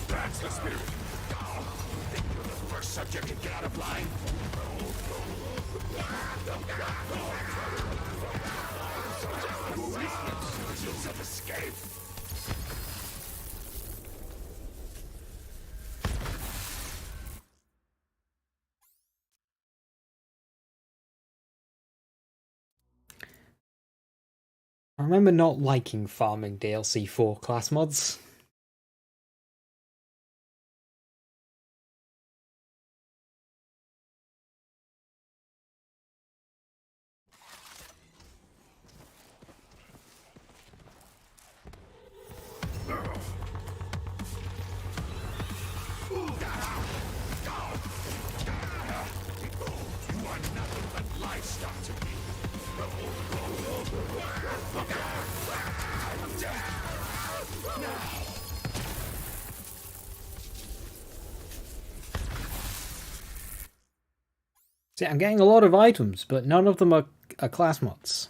That's the spirit. Think you're the first subject to get out of line? Means of escape. I remember not liking farming DLC for class mods. See, I'm getting a lot of items, but none of them are class mods.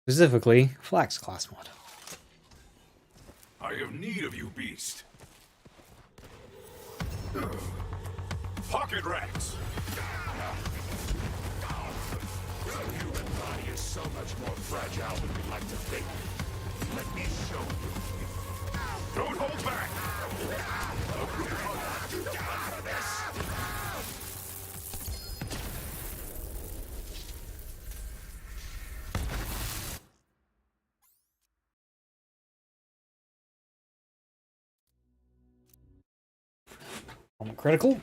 Specifically, Flax class mod. I have need of you, beast. Pocket rats. The human body is so much more fragile than we like to think. Let me show you. Don't hold back. Critical.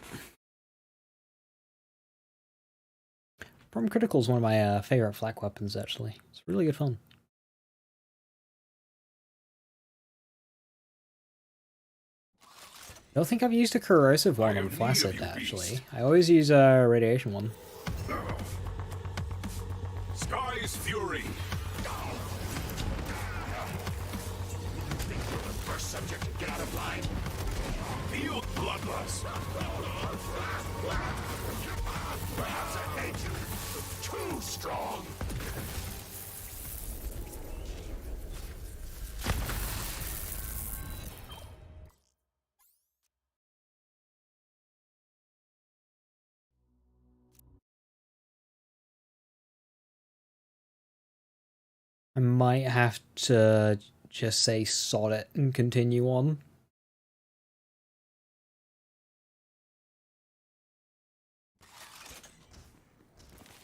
Critical is one of my favorite flak weapons, actually. It's really good fun. I don't think I've used a corrosive one on Flaccid, actually. I always use a radiation one. Sky's fury. Think you're the first subject to get out of line? Feel bloodlust. Perhaps I made you too strong. I might have to just say sod it and continue on.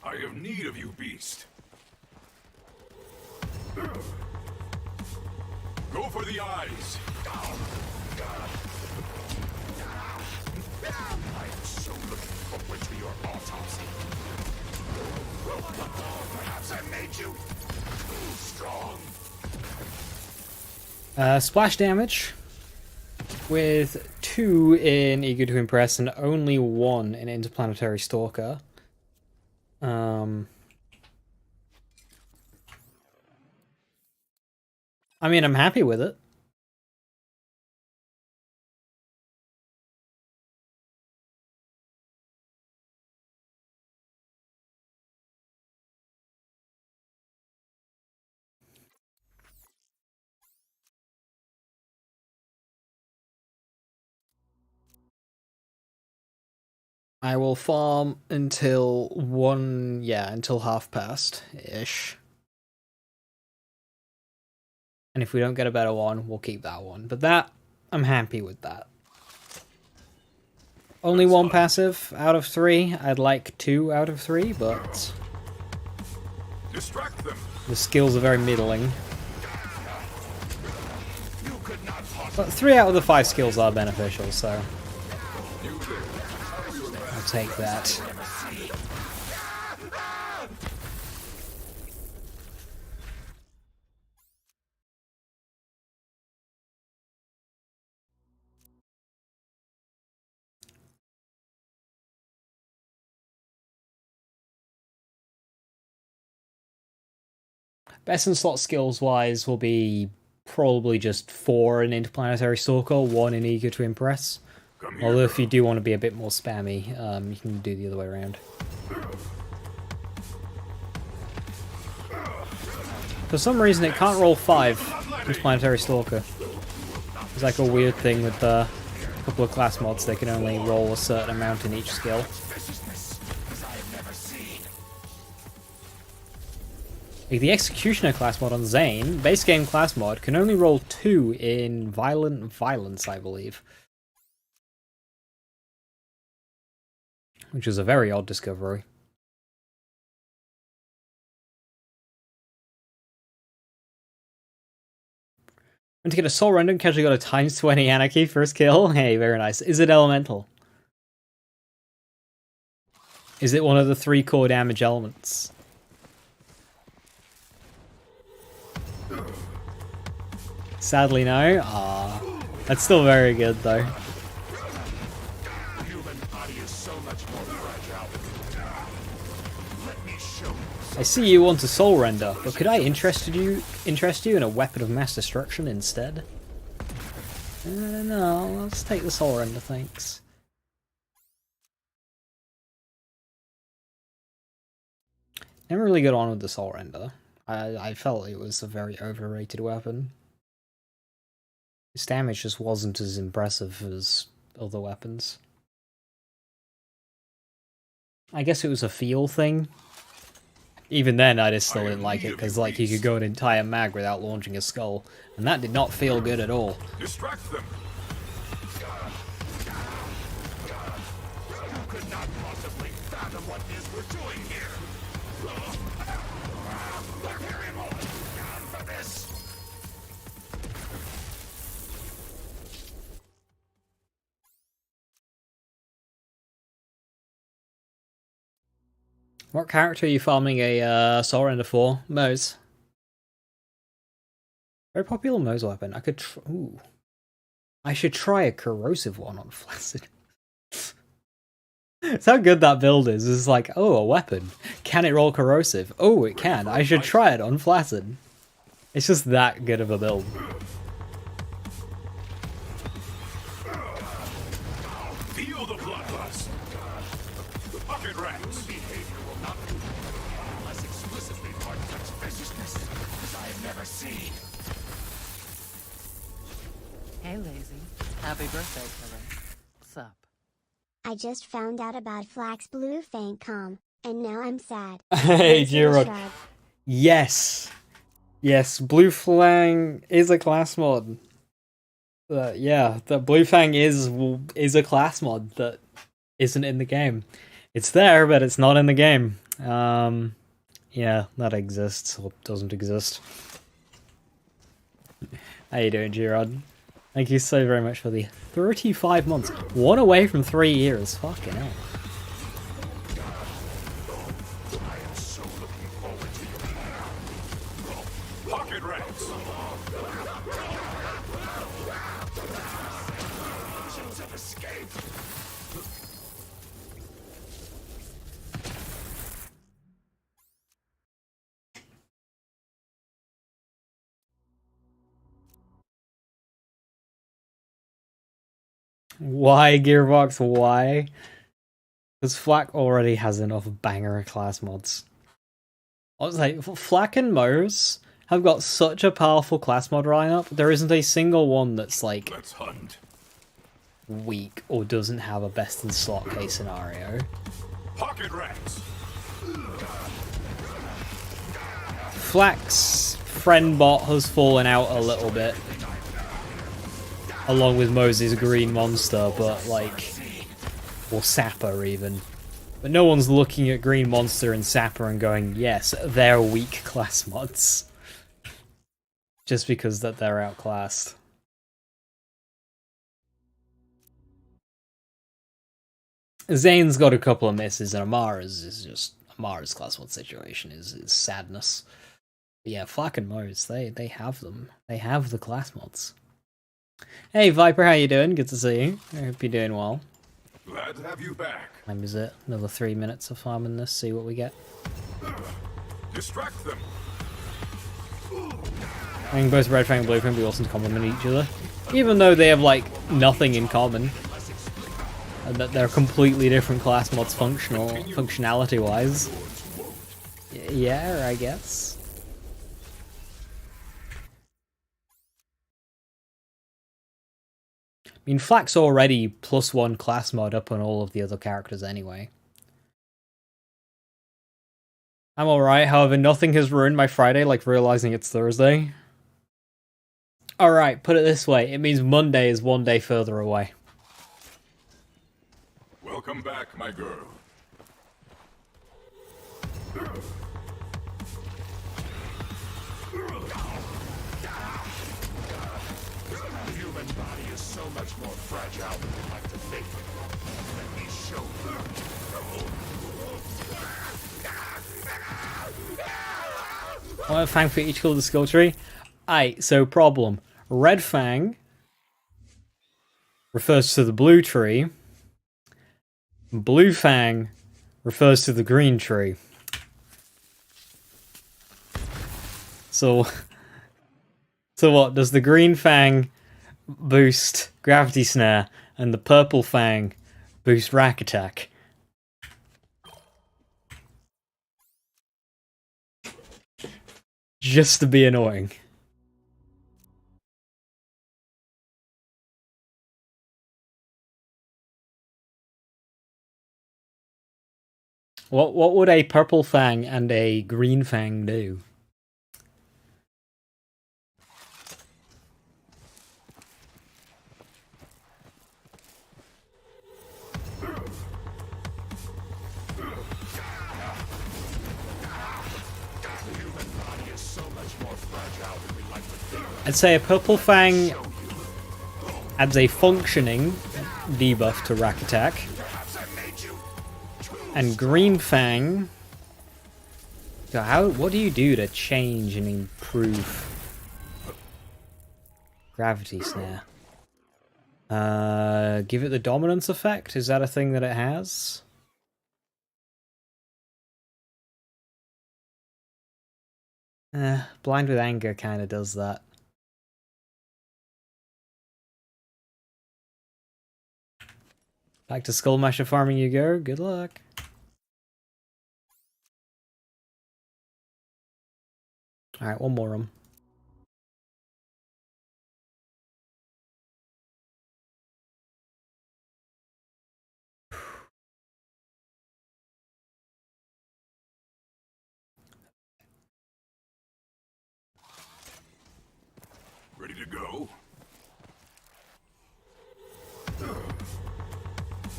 I have need of you, beast. Go for the eyes. I am so looking forward to your autopsy. Perhaps I made you too strong. Splash damage with 2 in Eager to Impress and only 1 in Interplanetary Stalker. I mean, I'm happy with it. I will farm until until half past ish. And if we don't get a better one, we'll keep that one. But that, I'm happy with that. Only one passive out of 3. I'd like 2 out of 3, but Distract them. the skills are very middling. But 3 out of the 5 skills are beneficial, so I'll take that. Best in slot skills wise will be probably just 4 in Interplanetary Stalker, 1 in Eager to Impress. Although if you do want to be a bit more spammy, you can do the other way around. For some reason it can't roll 5 Interplanetary Stalker. It's like a weird thing with a couple of class mods, they can only roll a certain amount in each skill. Like the Executioner class mod on Zane, base game class mod, can only roll 2 in Violent Violence, I believe. Which is a very odd discovery. And to get a Soul Render, casually got a ×20 Anarchy first kill. Hey, very nice. Is it elemental? Is it one of the 3 core damage elements? Sadly, no. Ah, that's still very good, though. I see you want a Soul Render, but could I interest you in a weapon of mass destruction instead? No, let's take the Soul Render, thanks. Never really got on with the Soul Render. I felt it was a very overrated weapon. Its damage just wasn't as impressive as other weapons. I guess it was a feel thing. Even then, I just still didn't like it, because like you could go an entire mag without launching a skull, and that did not feel good at all. Distract them. You could not possibly fathom what it is we're doing here. Down for this. What character are you farming a Soul Render for? Mose. Very popular Mose weapon. I could ooh. I should try a corrosive one on Flaccid. That's how good that build is. It's like, oh, a weapon. Can it roll corrosive? Oh, it can. I should try it on Flaccid. It's just that good of a build. Feel the bloodlust. Bucket rats. Behavior will not be unless explicitly part of such viciousness as I have never seen. Hey, Lazy. Happy birthday, killer. What's up? I just found out about Flax Blue Fancom, and now I'm sad. Hey, Thanks for the Jirod. shrug. Yes. Yes, Blue Fang is a class mod. Yeah, the Blue Fang is a class mod that isn't in the game. It's there, but it's not in the game. Yeah, that exists or doesn't exist. How you doing, Jirod? Thank you so very much for the 35 months. 1 away from 3 years. Fucking hell. Pocket rats. Have escaped. Why, Gearbox? Why? Because Flak already has enough banger class mods. I was like, Flak and Mose have got such a powerful class mod lineup. There isn't a single one that's like Let's hunt. weak or doesn't have a best in slot case scenario. Pocket rats. Flak's friend bot has fallen out a little bit, along with Mose's green monster, but like, or Sapper even. But no one's looking at Green Monster and Sapper and going, yes, they're weak class mods. Just because that they're outclassed. Zane's got a couple of misses, and Amara's is just... Amara's class mod situation is sadness. But yeah, Flak and Mose, they have them. They have the class mods. Hey Viper, how you doing? Good to see you. I hope you're doing well. Glad to have you back. Time is it? Another 3 minutes of farming this, see what we get. Distract them. I think both Red Fang and Blue Fang be awesome to complement each other. Even though they have, like, nothing in common. And that they're completely different class mods functionality-wise. Yeah, I guess. I mean, Flak's already +1 class mod up on all of the other characters anyway. I'm alright, however, nothing has ruined my Friday like realizing it's Thursday. Alright, put it this way, it means Monday is 1 day further away. Welcome back, my girl. The human body is so much more fragile than we like to think. Let me show you. One Fang for each colour of the skill tree. Aight, so problem. Red Fang refers to the blue tree. Blue Fang refers to the green tree. So what? Does the green Fang boost Gravity Snare and the purple Fang boost Rack Attack? Just to be annoying. What would a purple Fang and a green Fang do? I'd say a purple Fang adds a functioning debuff to Rack Attack. And Green Fang... what do you do to change and improve Gravity Snare? Give it the dominance effect? Is that a thing that it has? Blind with Anger kind of does that. Back to Skullmasher farming you go. Good luck. Alright, one more room. Ready to go?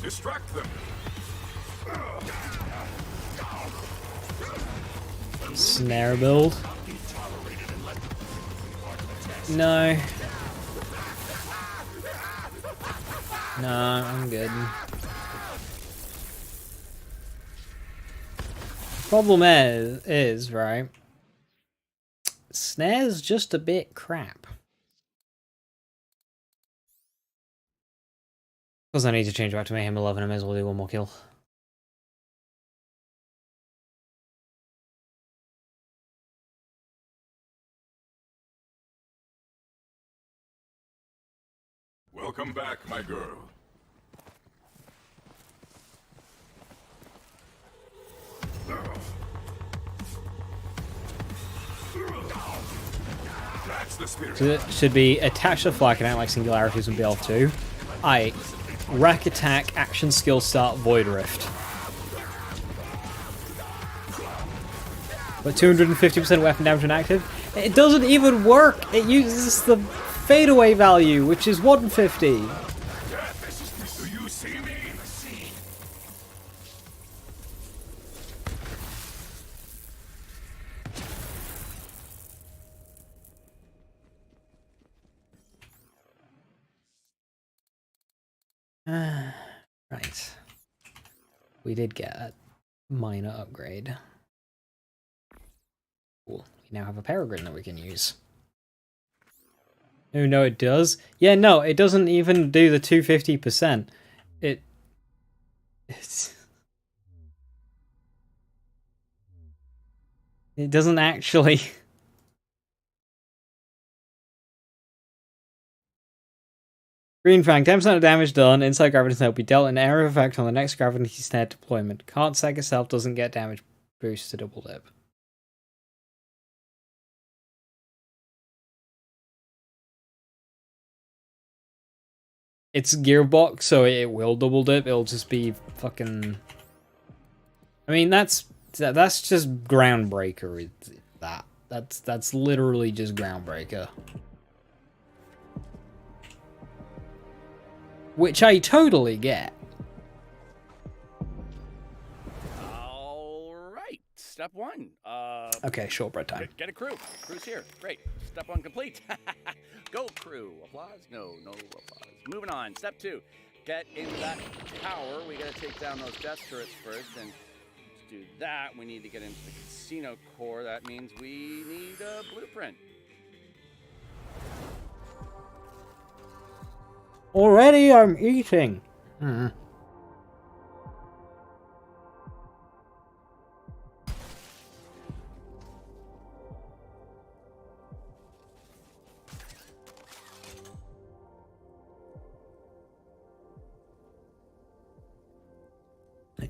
Distract them. Snare build. No. No, I'm good. Problem is, right? Snare's just a bit crap. Because I need to change back to Mayhem 11, I may as well do one more kill. Welcome back, my girl. the spirit. So it should be attach the flag and act like singularities and BL2. Rack attack, action skill start, void rift. But 250% weapon damage when active. It doesn't even work. It uses the fadeaway value, which is 150. Do you see me? Right. We did get a minor upgrade. Cool. We now have a peregrine that we can use. Oh, no, it does? Yeah, no, it doesn't even do the 250%. It doesn't actually... Green Fang, 10% of damage done inside gravity snare will be dealt an area effect on the next gravity snare deployment. Can't sack itself, doesn't get damage boost to double dip. It's gearbox, so it will double dip. It'll just be fucking... I mean, that's just groundbreaker. That's literally just groundbreaker. Which I totally get. All right, step one. Okay, shortbread time. Get a crew. Crew's here. Great. Step one complete. Go crew. Applause? No applause. Moving on. Step two. Get into that tower. We gotta take down those death turrets first, and to do that, we need to get into the casino core. That means we need a blueprint. Already I'm eating.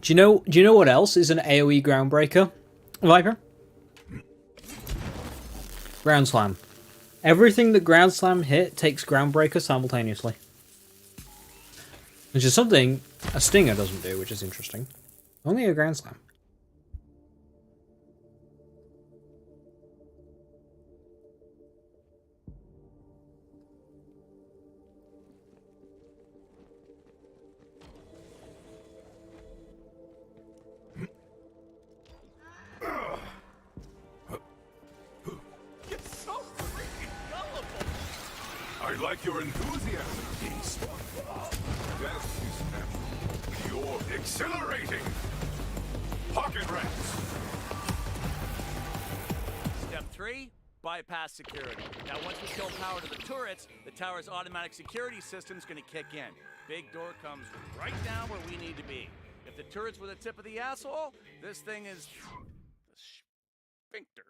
Do you know what else is an AoE groundbreaker, Viper? Ground Slam. Everything that Ground Slam hit takes Groundbreaker simultaneously. Which is something a Stinger doesn't do, which is interesting. Only a Ground Slam. I like your enthusiasm, Beast. That is pure exhilarating. Pocket rats. Step 3, bypass security. Now, once we kill power to the turrets, the tower's automatic security system's gonna kick in. Big door comes right down where we need to be. If the turrets were the tip of the asshole, this thing is the sphincter.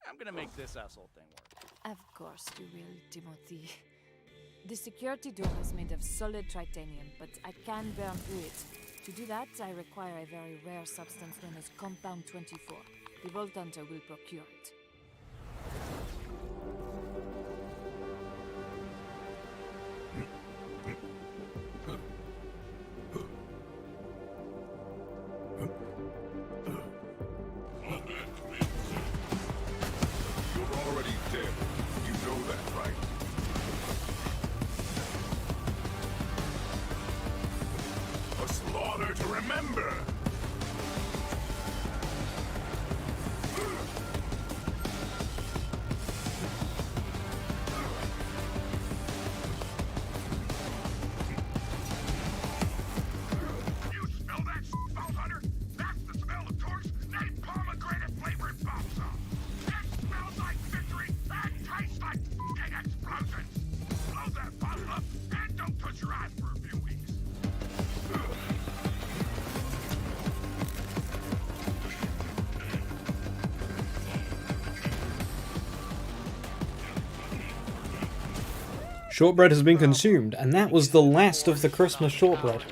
I'm gonna make this asshole thing work. Of course you will, Timothy. The security door is made of solid titanium, but I can burn through it. To do that, I require a very rare substance known as Compound 24. The Vault Hunter will procure it. You're already dead. You know that, right? A slaughter to remember. You smell that, Vault Hunter? That's the smell of torch named pomegranate flavored balsam. It smells like victory and tastes like f***ing explosions. Blow that bottle up and don't touch your eyes for a few weeks. Shortbread has been consumed, and that was the last of the Christmas shortbread.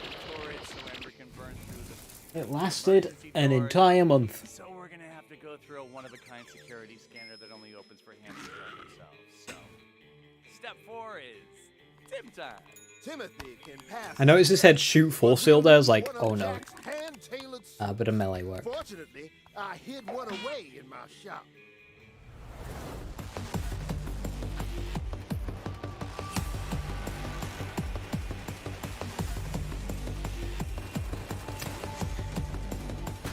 It lasted an entire month. So we're gonna have to go through a one-of-a-kind security scanner that only opens for hand securities. step 4 is Tim time. Timothy can pass. I noticed it said shoot force field there. I was like, oh no. Hand-tailored A bit of melee work. Fortunately, I hid one away in my shop.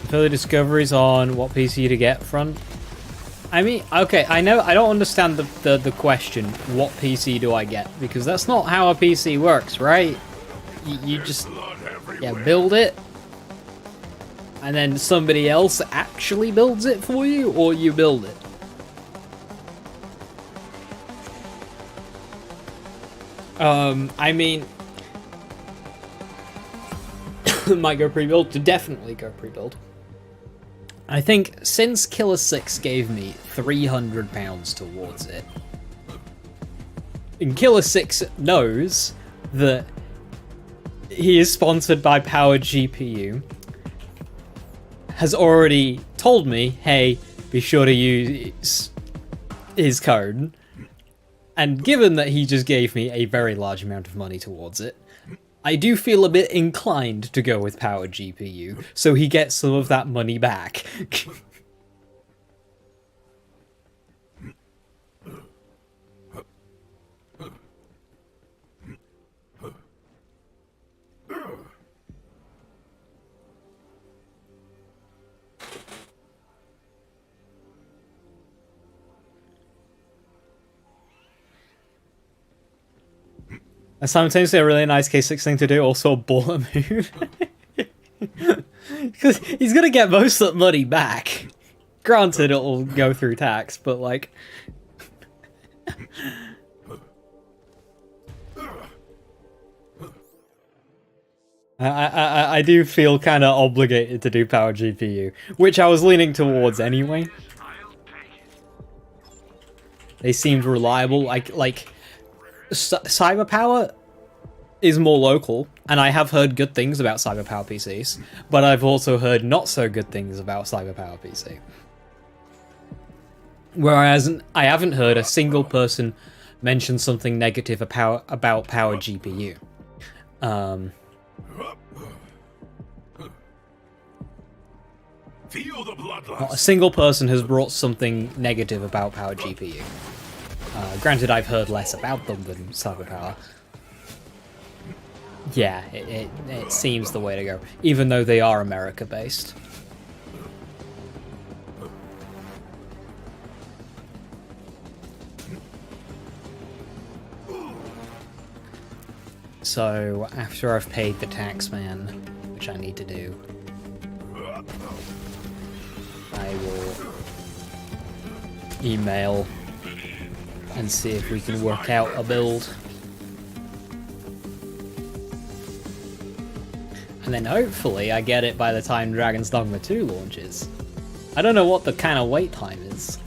Further discoveries on what PC to get front. I mean, okay, I know I don't understand the question, what PC do I get? Because that's not how a PC works, right? You just build it, and then somebody else actually builds it for you, or you build it. I mean, might go pre-build, definitely go pre-build. I think since Killer 6 gave me £300 towards it, and Killer 6 knows that he is sponsored by Powered GPU, has already told me, hey, be sure to use his code, and given that he just gave me a very large amount of money towards it, I do feel a bit inclined to go with Powered GPU, so he gets some of that money back. And simultaneously a really nice K6 thing to do, also a baller move. Because he's gonna get most of the money back. Granted, it'll go through tax, but like... I do feel kind of obligated to do Power GPU, which I was leaning towards anyway. They seemed reliable, like Cyberpower is more local, and I have heard good things about Cyberpower PCs, but I've also heard not so good things about Cyberpower PC. Whereas I haven't heard a single person mention something negative about Power GPU. Feel the bloodlust. Not a single person has brought something negative about Power GPU. Granted, I've heard less about them than Cyberpower. Yeah, it seems the way to go, even though they are America-based. So, after I've paid the tax man, which I need to do, I will email and see if we can work out a build. And then hopefully I get it by the time Dragon's Dogma 2 launches. I don't know what the kind of wait time is.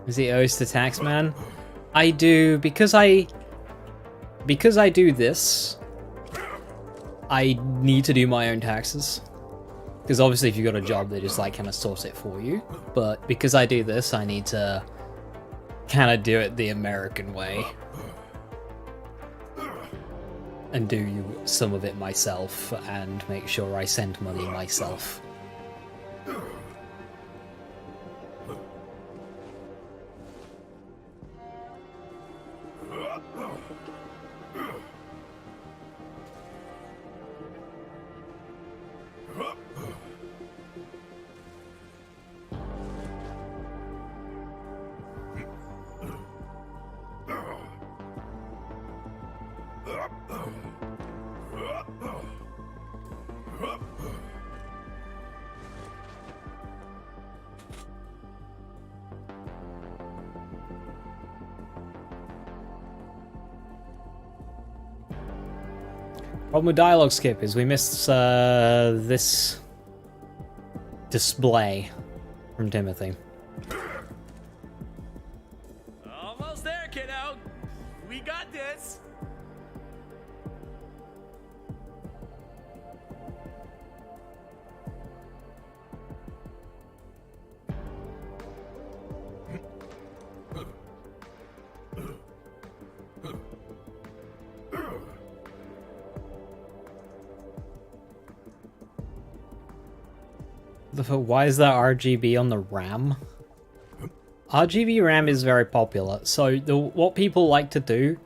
Is he owes to Taxman? I do, because I do this, I need to do my own taxes. Because obviously if you've got a job, they just like kind of source it for you. But because I do this, I need to kind of do it the American way. And do some of it myself, and make sure I send money myself. Problem with dialogue skip is we missed this display from Timothy. Almost there, kiddo. We got this. Why is there RGB on the RAM? RGB RAM is very popular. So what people like to do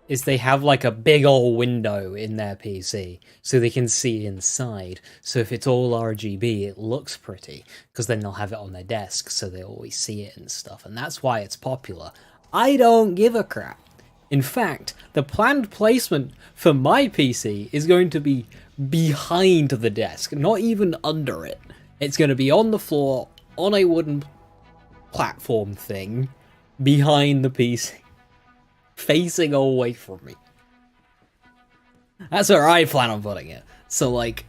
is they have like a big old window in their PC so they can see inside. So if it's all RGB, it looks pretty because then they'll have it on their desk so they always see it and stuff. And that's why it's popular. I don't give a crap. In fact, the planned placement for my PC is going to be behind the desk, not even under it. It's going to be on the floor, on a wooden platform thing, behind the PC, facing away from me. That's where I plan on putting it. So, like,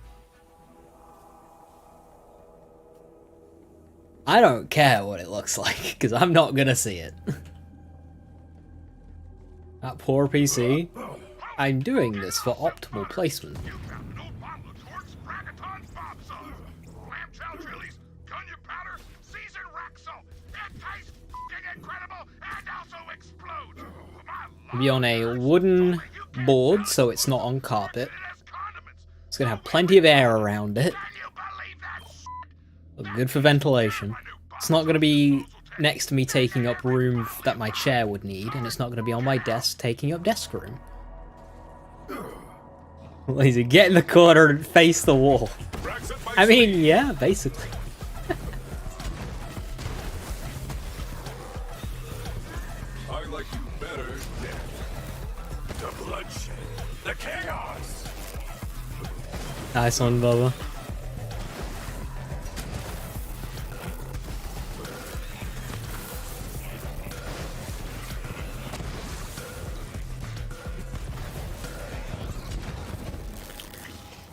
I don't care what it looks like, because I'm not going to see it. That poor PC. I'm doing this for optimal placement. Be on a wooden board, so it's not on carpet. It's gonna have plenty of air around it. Good for ventilation. It's not gonna be next to me taking up room that my chair would need, and it's not gonna be on my desk taking up desk room. Lazy, get in the corner and face the wall. I mean, yeah, basically. I like you better dead. The bloodshed, the chaos. Nice one, Bubba.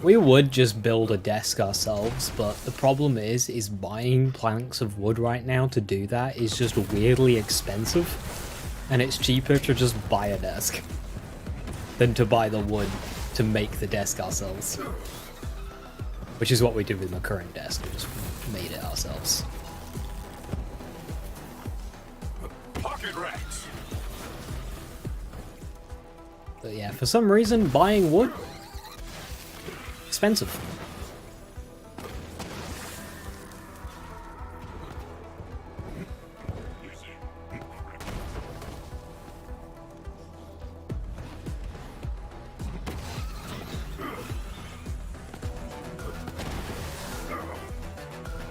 We would just build a desk ourselves, but the problem is buying planks of wood right now to do that is just weirdly expensive, and it's cheaper to just buy a desk than to buy the wood to make the desk ourselves. Which is what we did with my current desk, we just made it ourselves. Pocket rats. But yeah, for some reason, buying wood, expensive.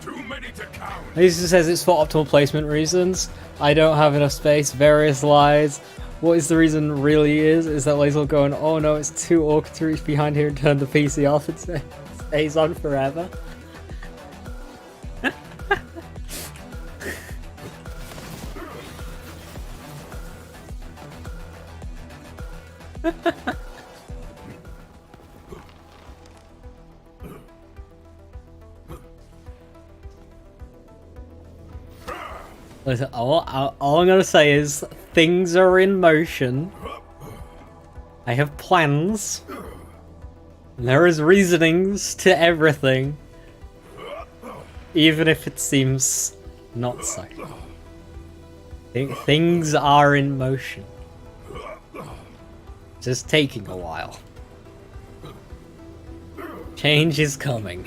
Too many to count. Lisa says it's for optimal placement reasons. I don't have enough space, various lies. What is the reason really is that Laser going, oh no, it's too awkward to reach behind here and turn the PC off and stays on forever. Listen, all I'm gonna say is things are in motion. I have plans. And there is reasonings to everything. Even if it seems not so. Things are in motion. Just taking a while. Change is coming.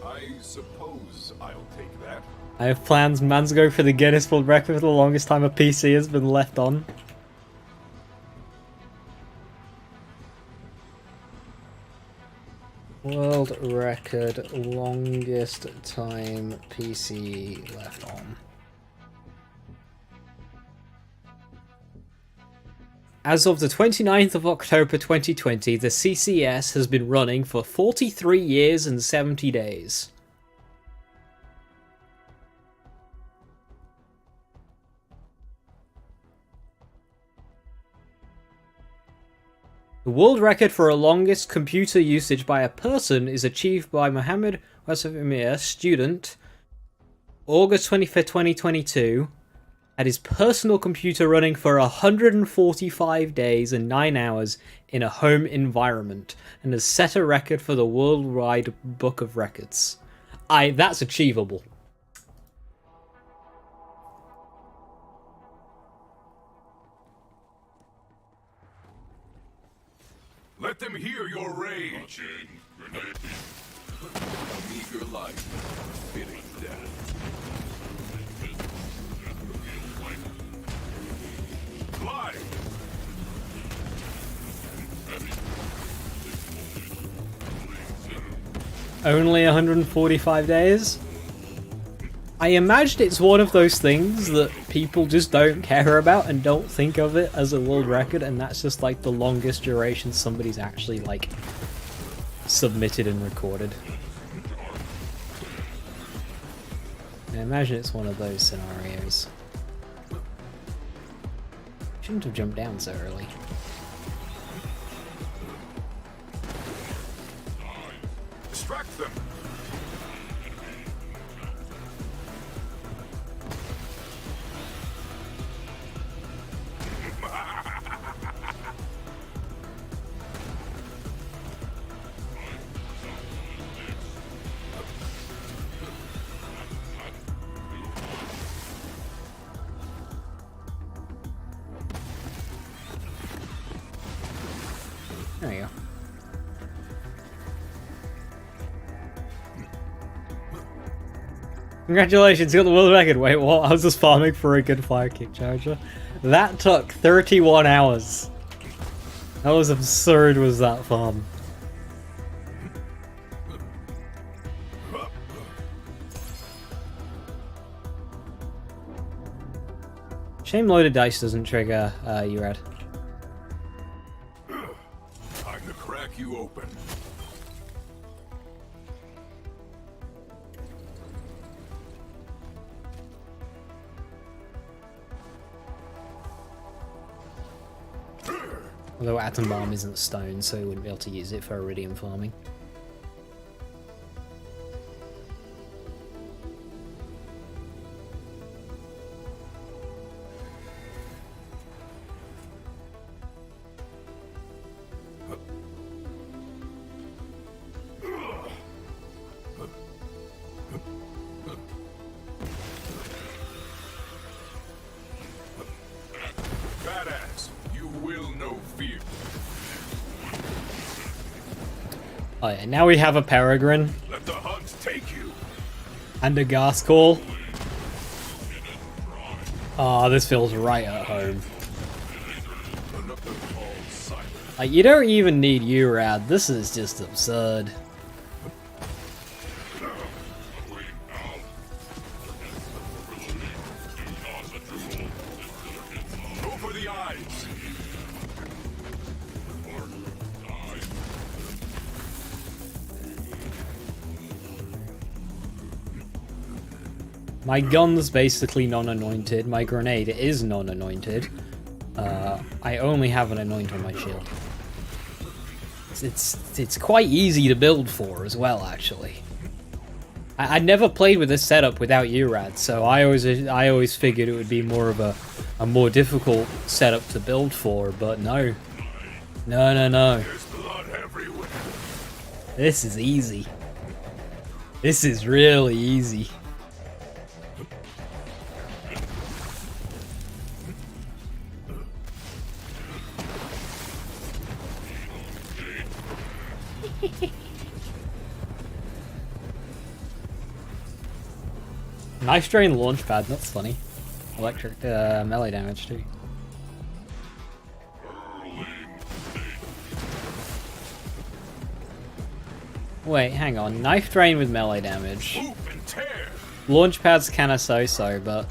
I suppose I'll take that. I have plans. Man's going for the Guinness World Record for the longest time a PC has been left on. World record, longest time PC left on. As of the 29th of October 2020, the CCS has been running for 43 years and 70 days. The world record for a longest computer usage by a person is achieved by Mohammed Wasif student, August 25th, 2022, had his personal computer running for 145 days and 9 hours in a home environment, and has set a record for the Worldwide Book of Records. That's achievable. Let them hear your rage. A meager life, fitting death. Fly! Only 145 days? I imagine it's one of those things that people just don't care about and don't think of it as a world record, and that's just like the longest duration somebody's actually like submitted and recorded. I imagine it's one of those scenarios. Shouldn't have jumped down so early. Distract them! There you go. Congratulations, you got the world record. Wait, what? I was just farming for a good fire kick charger. That took 31 hours. That was absurd, was that farm. Shame loaded dice doesn't trigger URAD. Time to crack you open. Although Atom Bomb isn't stone, so we wouldn't be able to use it for iridium farming. Badass, you will know fear. Oh yeah, now we have a Peregrine. Let the hunt take you. And a gas call. Oh, this feels right at home. Like, you don't even need URAD. This is just absurd. Go for the eyes. My gun's basically non-anointed. My grenade is non-anointed. I only have an anoint on my shield. It's quite easy to build for as well, actually. I never played with this setup without URAD, so I always figured it would be more of a more difficult setup to build for, but no. No. There's blood everywhere. This is easy. This is really easy. Knife drain launch pad, that's funny. Electric melee damage too. Wait, hang on. Knife drain with melee damage. Launch pad's kinda so-so, but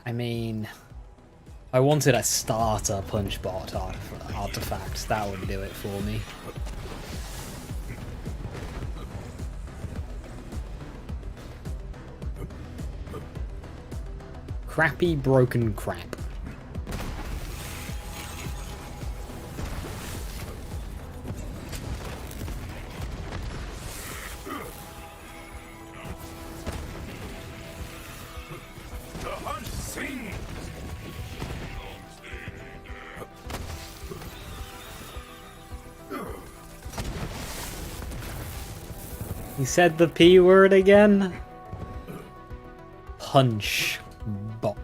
I mean, I wanted a starter punch bot artifact. That would do it for me. Crappy broken crap. The hunt sings. He said the P word again? Punch bot.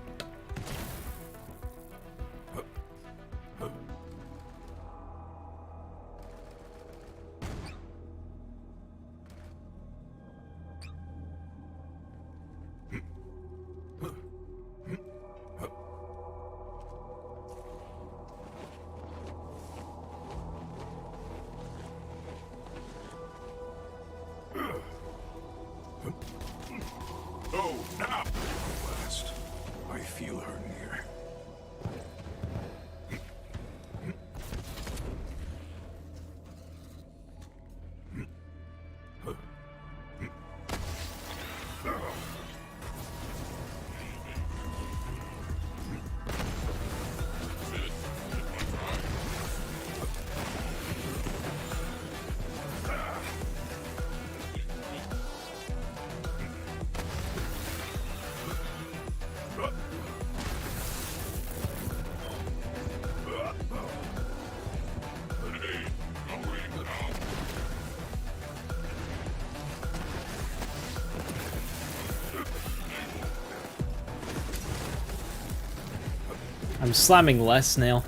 I'm slamming less now.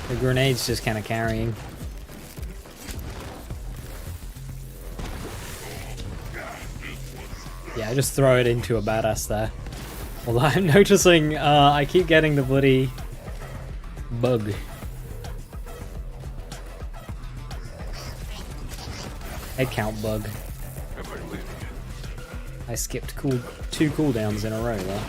The grenade's just kind of carrying. Yeah, I just throw it into a badass there. Although I'm noticing I keep getting the bloody bug. Head count bug. I skipped two cooldowns in a row there.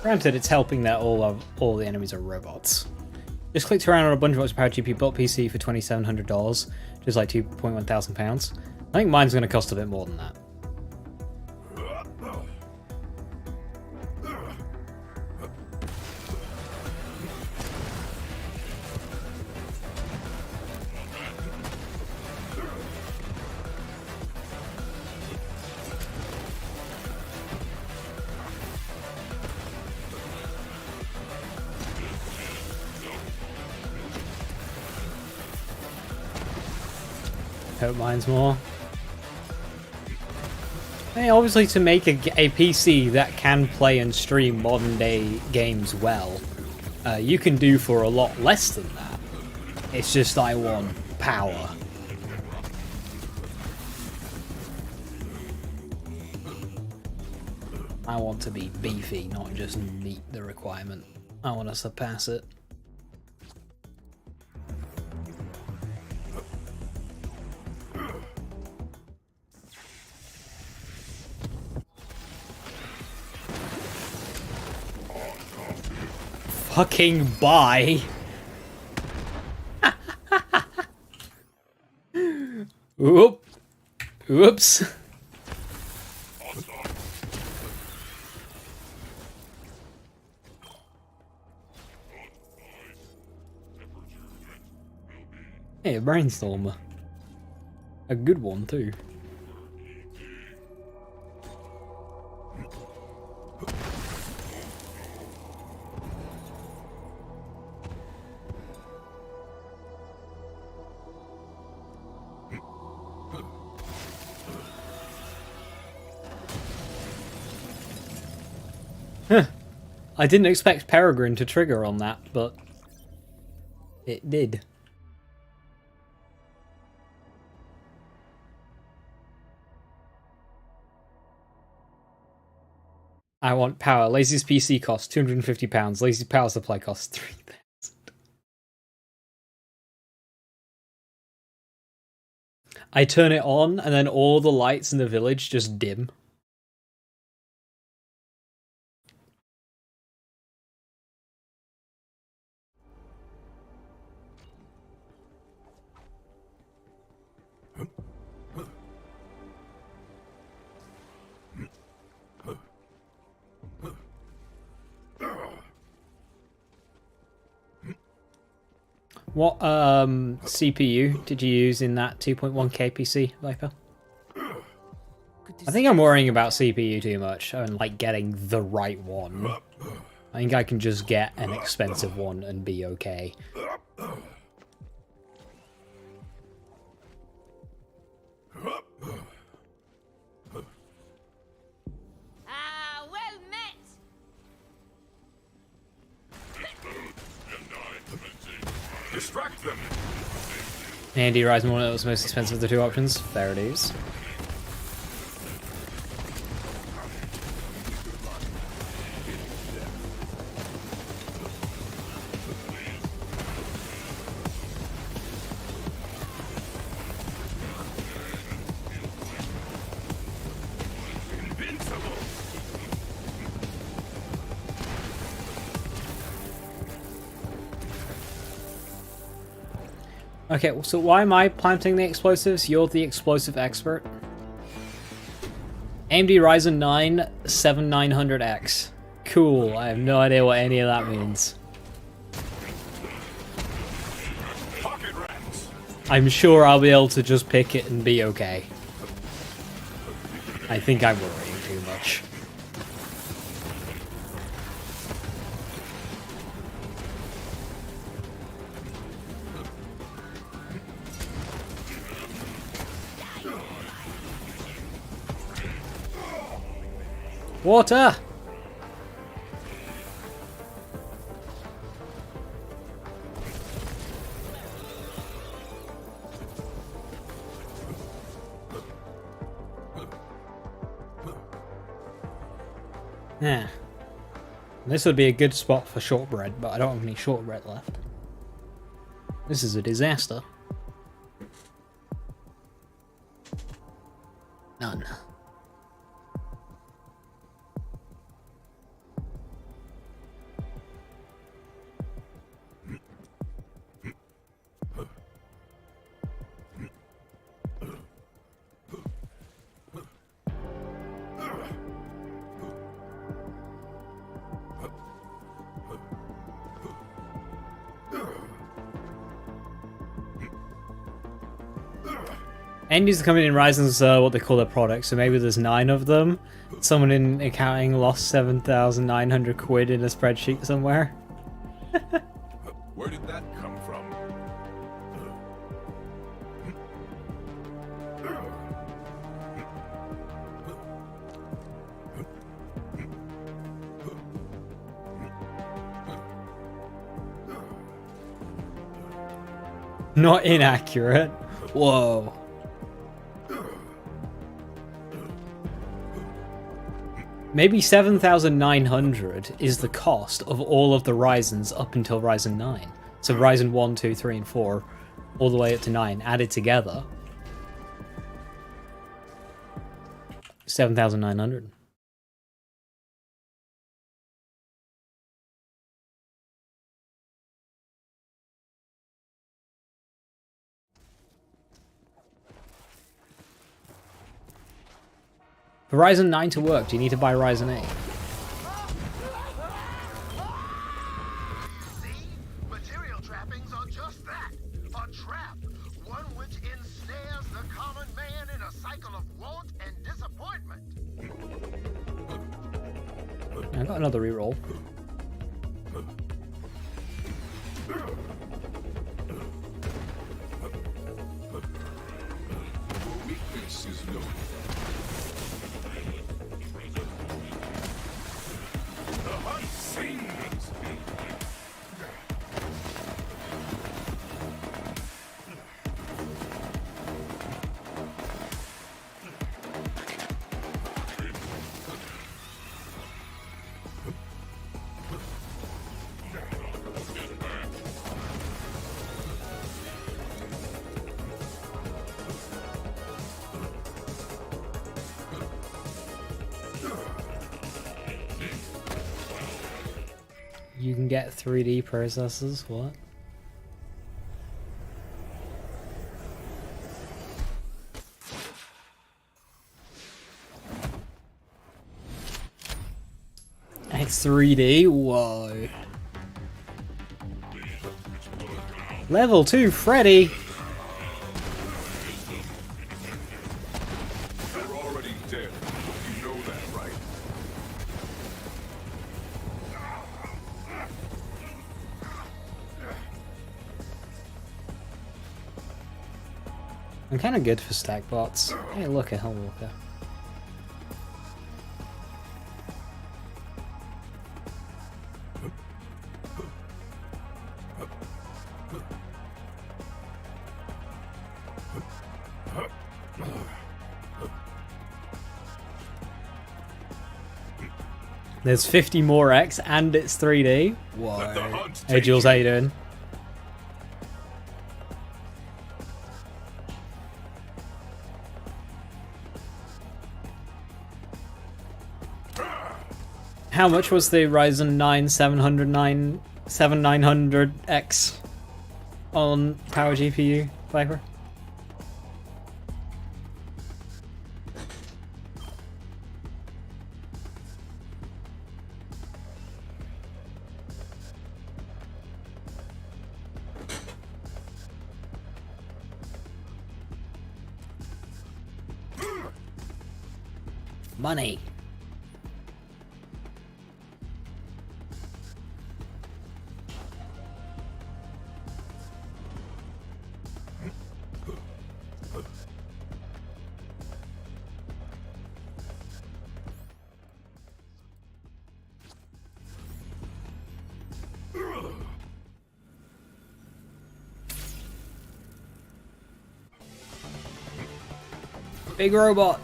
Granted, it's helping that all the enemies are robots. Just clicked around on a bunch of what's powered GPU built PC for $2,700, just like £2.1 thousand. I think mine's going to cost a bit more than that. Hope mine's more. Hey, obviously to make a PC that can play and stream modern day games well, you can do for a lot less than that. It's just I want power. I want to be beefy, not just meet the requirement. I want to surpass it. Fucking bye. Oop. Oops. Hey, a brainstormer. A good one too. I didn't expect Peregrine to trigger on that, but it did. I want power. Laziest PC costs £250. Lazy power supply costs 3,000. I turn it on, and then all the lights in the village just dim. What CPU did you use in that 2.1K PC, Viper? Good to I think I'm worrying about CPU too much and like getting the right one. I think I can just get an expensive one and be okay. Well met! Distract them. AMD Ryzen 1 was most expensive of the two options. There it is. Okay, so why am I planting the explosives? You're the explosive expert. AMD Ryzen 9 7900X. Cool, I have no idea what any of that means. I'm sure I'll be able to just pick it and be okay. I think I'm worrying too much. Water! Yeah. This would be a good spot for shortbread, but I don't have any shortbread left. This is a disaster. None. AMD's coming in Ryzen's what they call their products, so maybe there's 9 of them. Someone in accounting lost 7,900 quid in a spreadsheet somewhere. Where did that come from? Not inaccurate. Whoa. Maybe 7,900 is the cost of all of the Ryzens up until Ryzen 9. So Ryzen 1, 2, 3, and 4, all the way up to 9, added together. 7,900. For Ryzen 9 to work, do you need to buy Ryzen 8? See? Material trappings are just that. A trap. One which ensnares the common man in a cycle of want and disappointment. I got another reroll. Weakness is known. The hunt sings. You can get 3D processors, what? X3D? Whoa. Level 2 Freddy! They're already dead. I'm kind of good for stack bots. Hey, look, a Hellwalker. There's 50 more X and it's 3D. Whoa. Hey Jules, how you doing? How much was the Ryzen 9 7900X on Power GPU, Viper? Money. Big robot.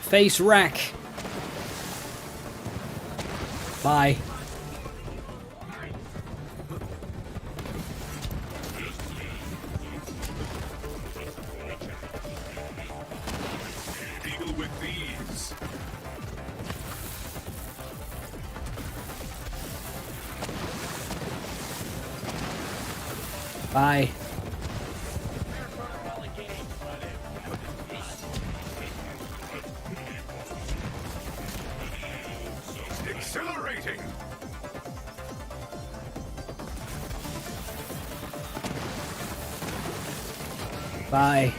Face rack. Bye. Deal with these. Bye. Accelerating. Bye.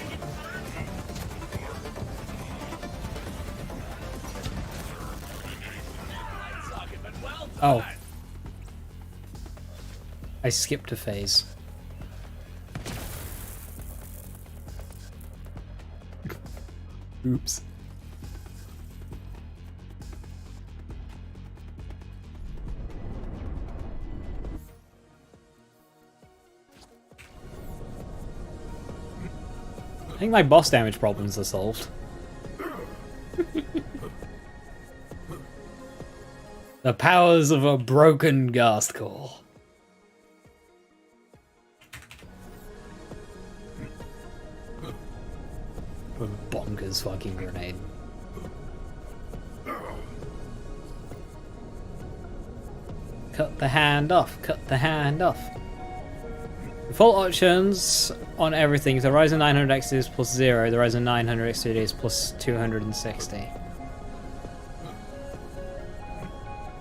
Oh. I skipped a phase. Oops. I think my boss damage problems are solved. The powers of a broken ghast core. A bonkers fucking grenade. Cut the hand off, cut the hand off. Default options on everything. The Ryzen 900X is plus 0, the Ryzen 900X is plus 260.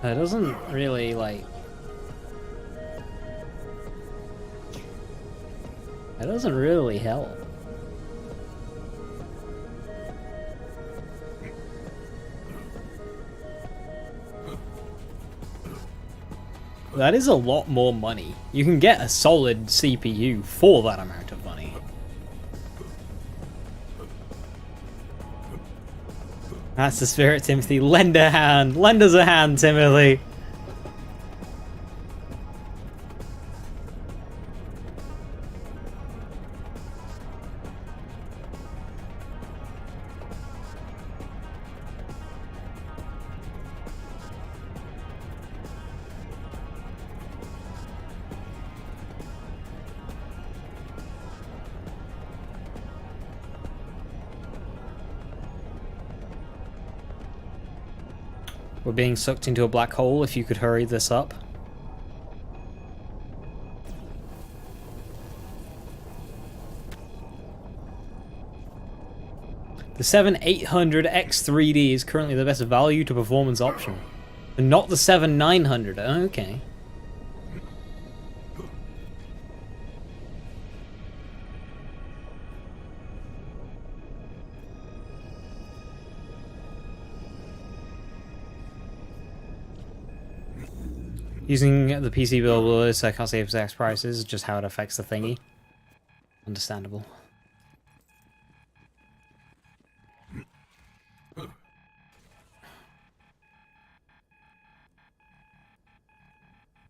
It doesn't really, like... It doesn't really help. That is a lot more money. You can get a solid CPU for that amount of money. That's the spirit, Timothy. Lend a hand. Lend us a hand, Timothy. We're being sucked into a black hole. If you could hurry this up. The 7800X3D is currently the best value to performance option. And not the 7900. Okay. Using the PC build list, I can't say exact prices, just how it affects the thingy. Understandable.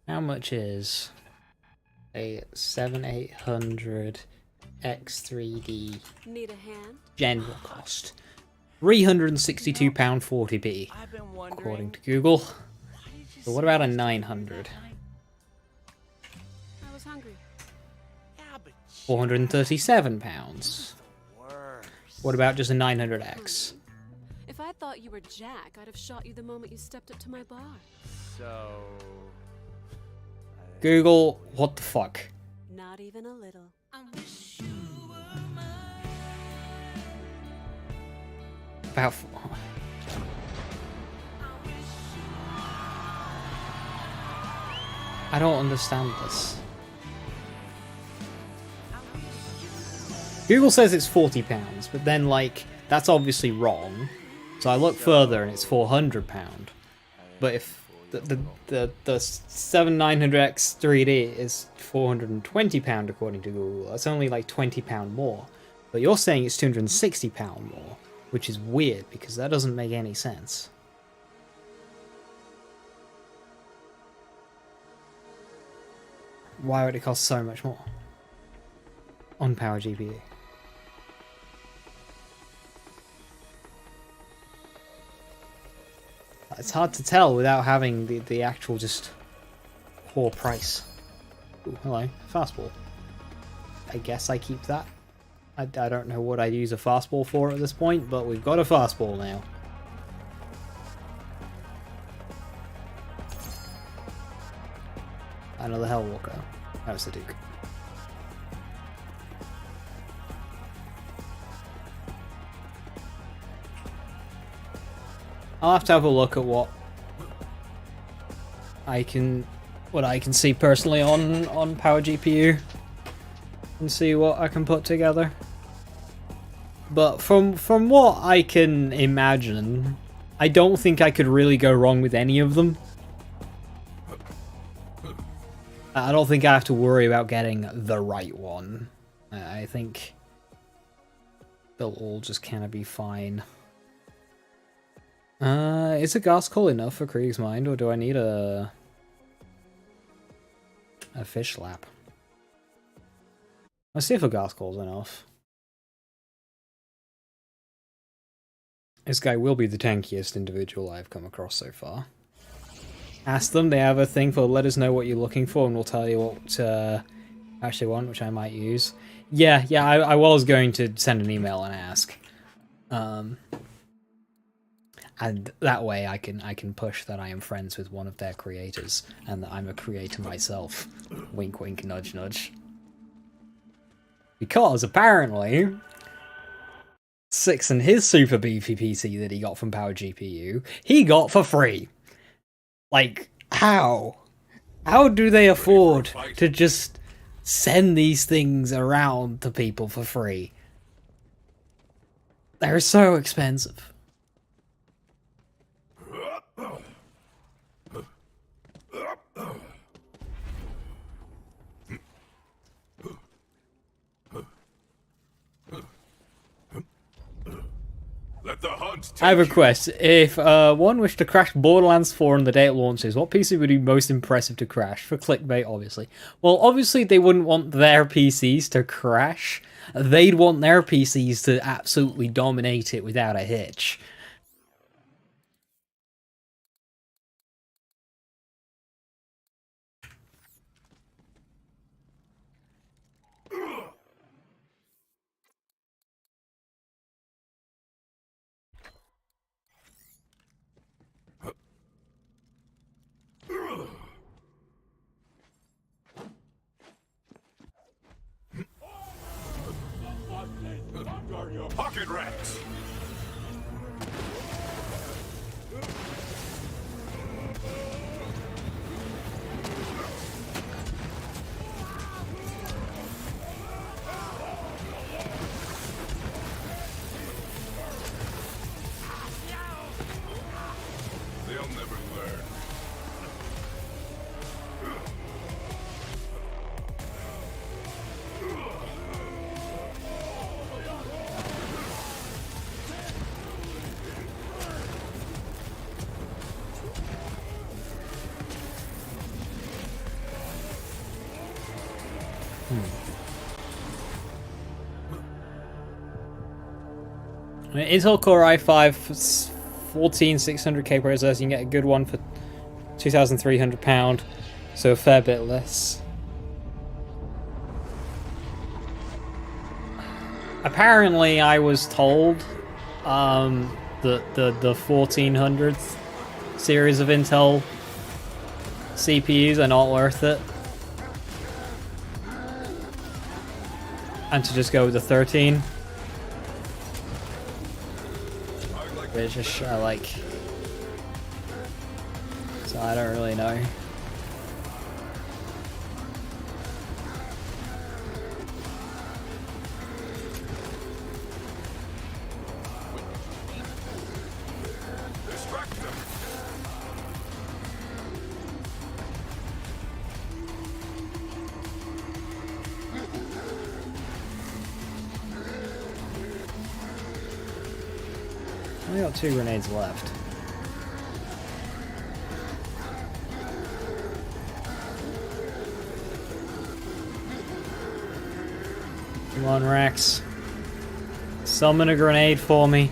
How much is a 7800 X3D Need a hand? general cost? £362.40p, according to Google. So what about a 900? I was hungry. £437. What about just a 900X? If I thought you were Jack, I'd have shot you the moment you stepped up to my bar. So... Google, what the fuck? Not even a little. About... I don't understand this. Google says it's £40, but then, like, that's obviously wrong. So I look further and it's £400. But if the 7900X 3D is £420 according to Google, that's only like £20 more. But you're saying it's £260 more, which is weird because that doesn't make any sense. Why would it cost so much more on Power GPU? It's hard to tell without having the actual just poor price. Ooh, hello, fastball. I guess I keep that. I don't know what I'd use a fastball for at this point, but we've got a fastball now. Another Hellwalker. That was the Duke. I'll have to have a look at what I can see personally on Power GPU and see what I can put together. But from what I can imagine, I don't think I could really go wrong with any of them. I don't think I have to worry about getting the right one. I think they'll all just kind of be fine. Is a gas call enough for Krieg's Mind, or do I need a fish lap? Let's see if a gas call's enough. This guy will be the tankiest individual I've come across so far. Ask them, they have a thing for let us know what you're looking for and we'll tell you what you actually want, which I might use. Yeah, I was going to send an email and ask. And that way I can push that I am friends with one of their creators and that I'm a creator myself. Wink wink, nudge nudge. Because apparently Six and his super beefy PC that he got from Power GPU, he got for free. Like, how? How do they afford to just send these things around to people for free? They're so expensive. Let the hunt I have a request. If one wished to crash Borderlands 4 on the day it launches, what PC would be most impressive to crash? For clickbait, obviously. Well, obviously they wouldn't want their PCs to crash. They'd want their PCs to absolutely dominate it without a hitch. Pocket rats! They'll never learn. Intel Core i5 14600K processor, you can get a good one for £2,300, so a fair bit less. Apparently, I was told that the 1400th series of Intel CPUs are not worth it, and to just go with the 13. Which is like, so I don't really know. Distract them. We got 2 grenades left. Come on, Rex. Summon a grenade for me.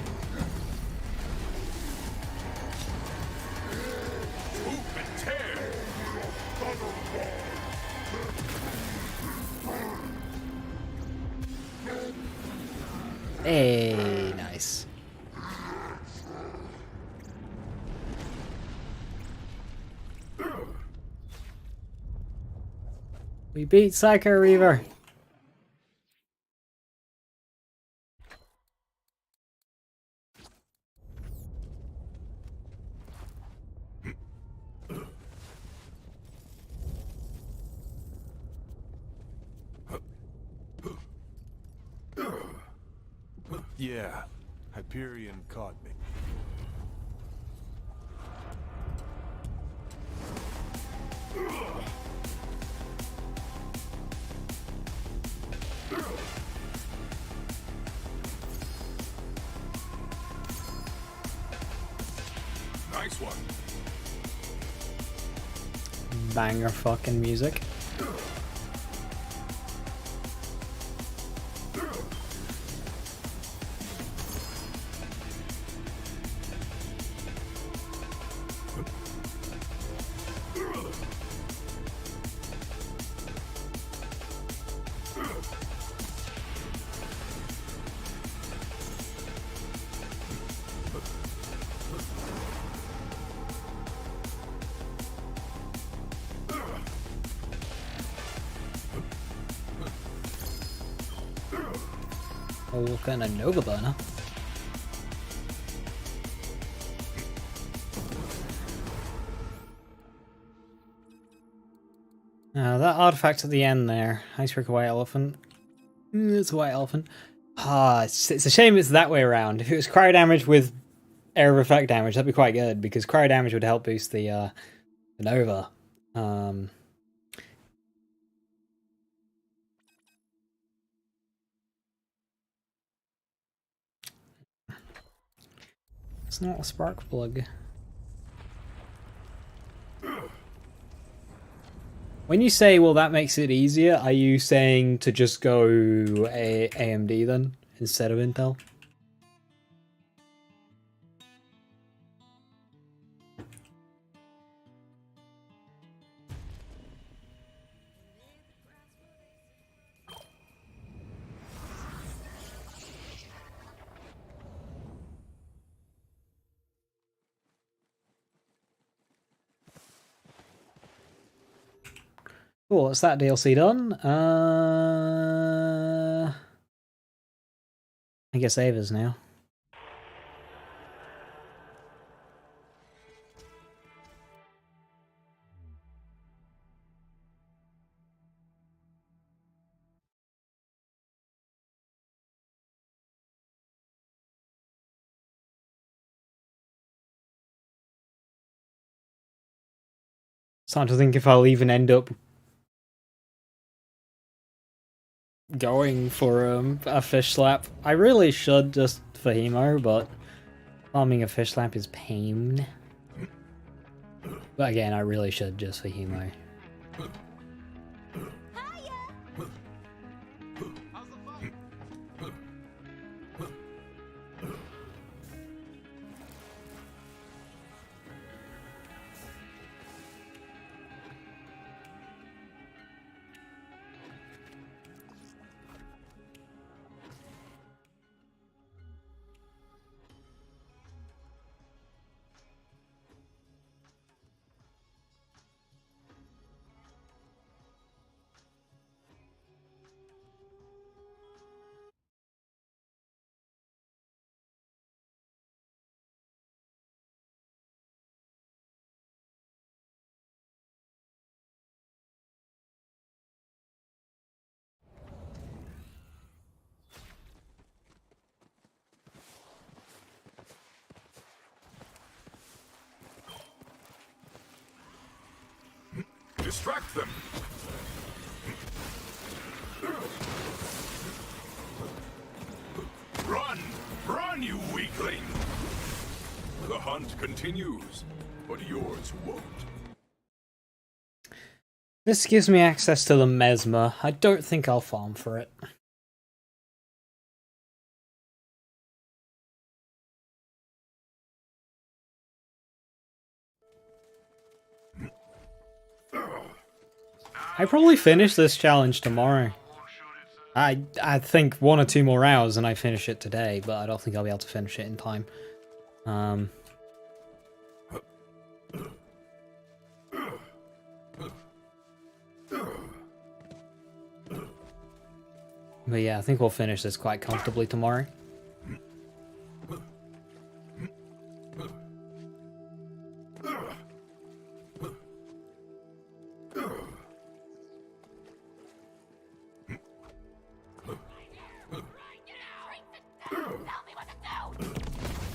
Hey, nice. We beat Psycho Reaver. Yeah, Hyperion caught me. Nice one. Banger fucking music. Oh, what kind of Nova burner? Now that artifact at the end there, Icebreaker White Elephant. It's a white elephant. Ah, it's a shame it's that way around. If it was cryo damage with area of effect damage, that'd be quite good because cryo damage would help boost the Nova. It's not a spark plug. When you say, well, that makes it easier, are you saying to just go AMD then, instead of Intel? Cool, that's that DLC done. I guess Ava's now. Starting to think if I'll even end up going for a fish slap. I really should just for Hemo, but farming a fish slap is pain. But again, I really should just for Hemo. Distract them. Run! Run, you weakling! The hunt continues, but yours won't. This gives me access to the Mesmer. I don't think I'll farm for it. I probably finish this challenge tomorrow. I think 1 or 2 more hours and I finish it today, but I don't think I'll be able to finish it in time. But yeah, I think we'll finish this quite comfortably tomorrow.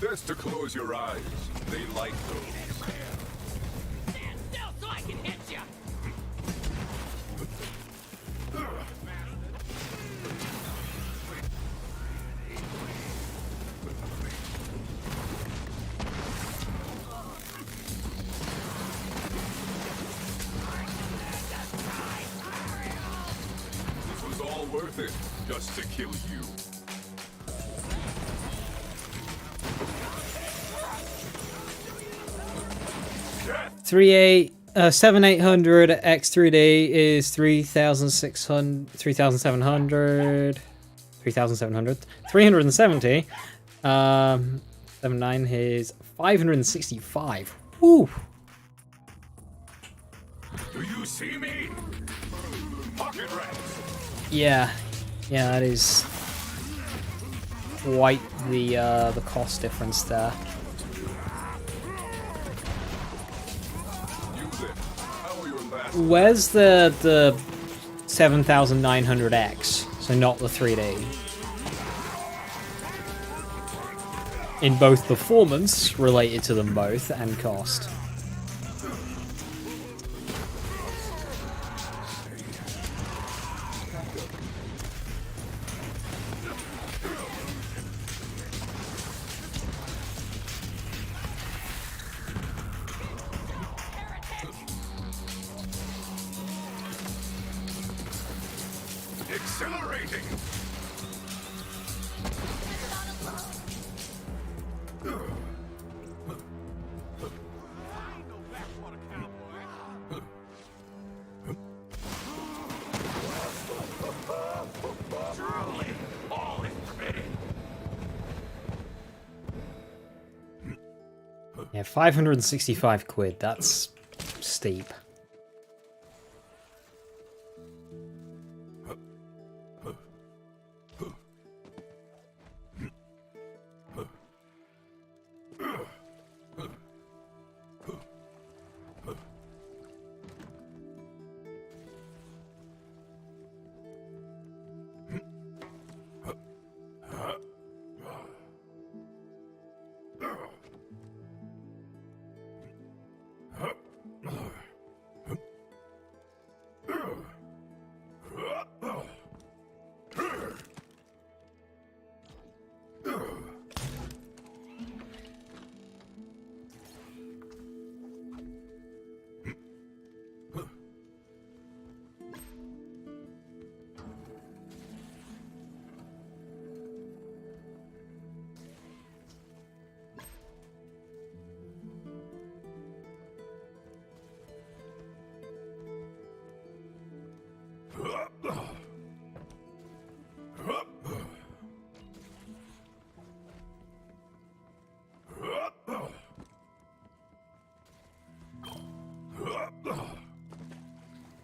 Best to close your eyes. They like those. Stand still so I can hit you! This was all worth it, just to kill you. 7800 x 3D is 3600, 3700, 3700, 370. 79 is 565. Woo! Do you see me? Pocket rats. Yeah, that is quite the cost difference there. Where's the 7900X? So not the 3D. In both performance related to them both and cost. Accelerating. Truly, all is permitted. Yeah, 565 quid. That's steep.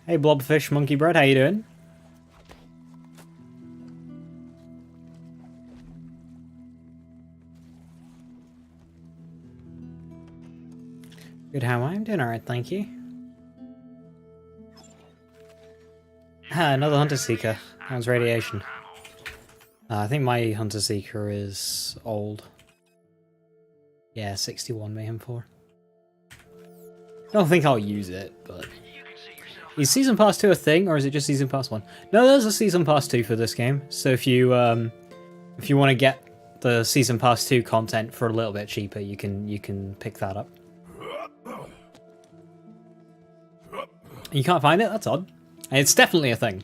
Hey Blobfish Monkey Bread, how you doing? Good, how am I? I'm doing alright, thank you. Another Hunter Seeker. How's radiation? I think my Hunter Seeker is old. Yeah, 61 Mayhem 4. I don't think I'll use it, but Is Season Pass 2 a thing, or is it just Season Pass 1? No, there's a Season Pass 2 for this game. So if you want to get the Season Pass 2 content for a little bit cheaper, you can pick that up. You can't find it? That's odd. It's definitely a thing.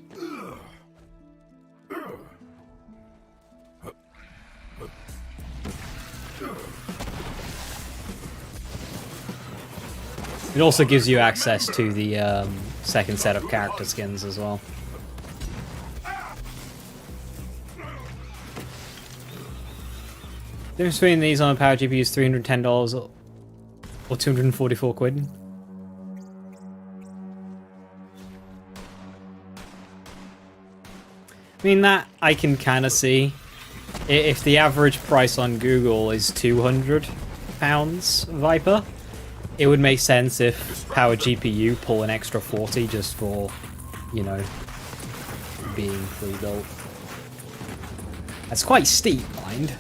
It also gives you access to the second set of character skins as well. The difference between these on a power GPU is $310 or 244 quid. I mean, that I can kind of see. If the average price on Google is £200 Viper, it would make sense if Power GPU pull an extra 40 just for, you know, being pre-built. That's quite steep, mind.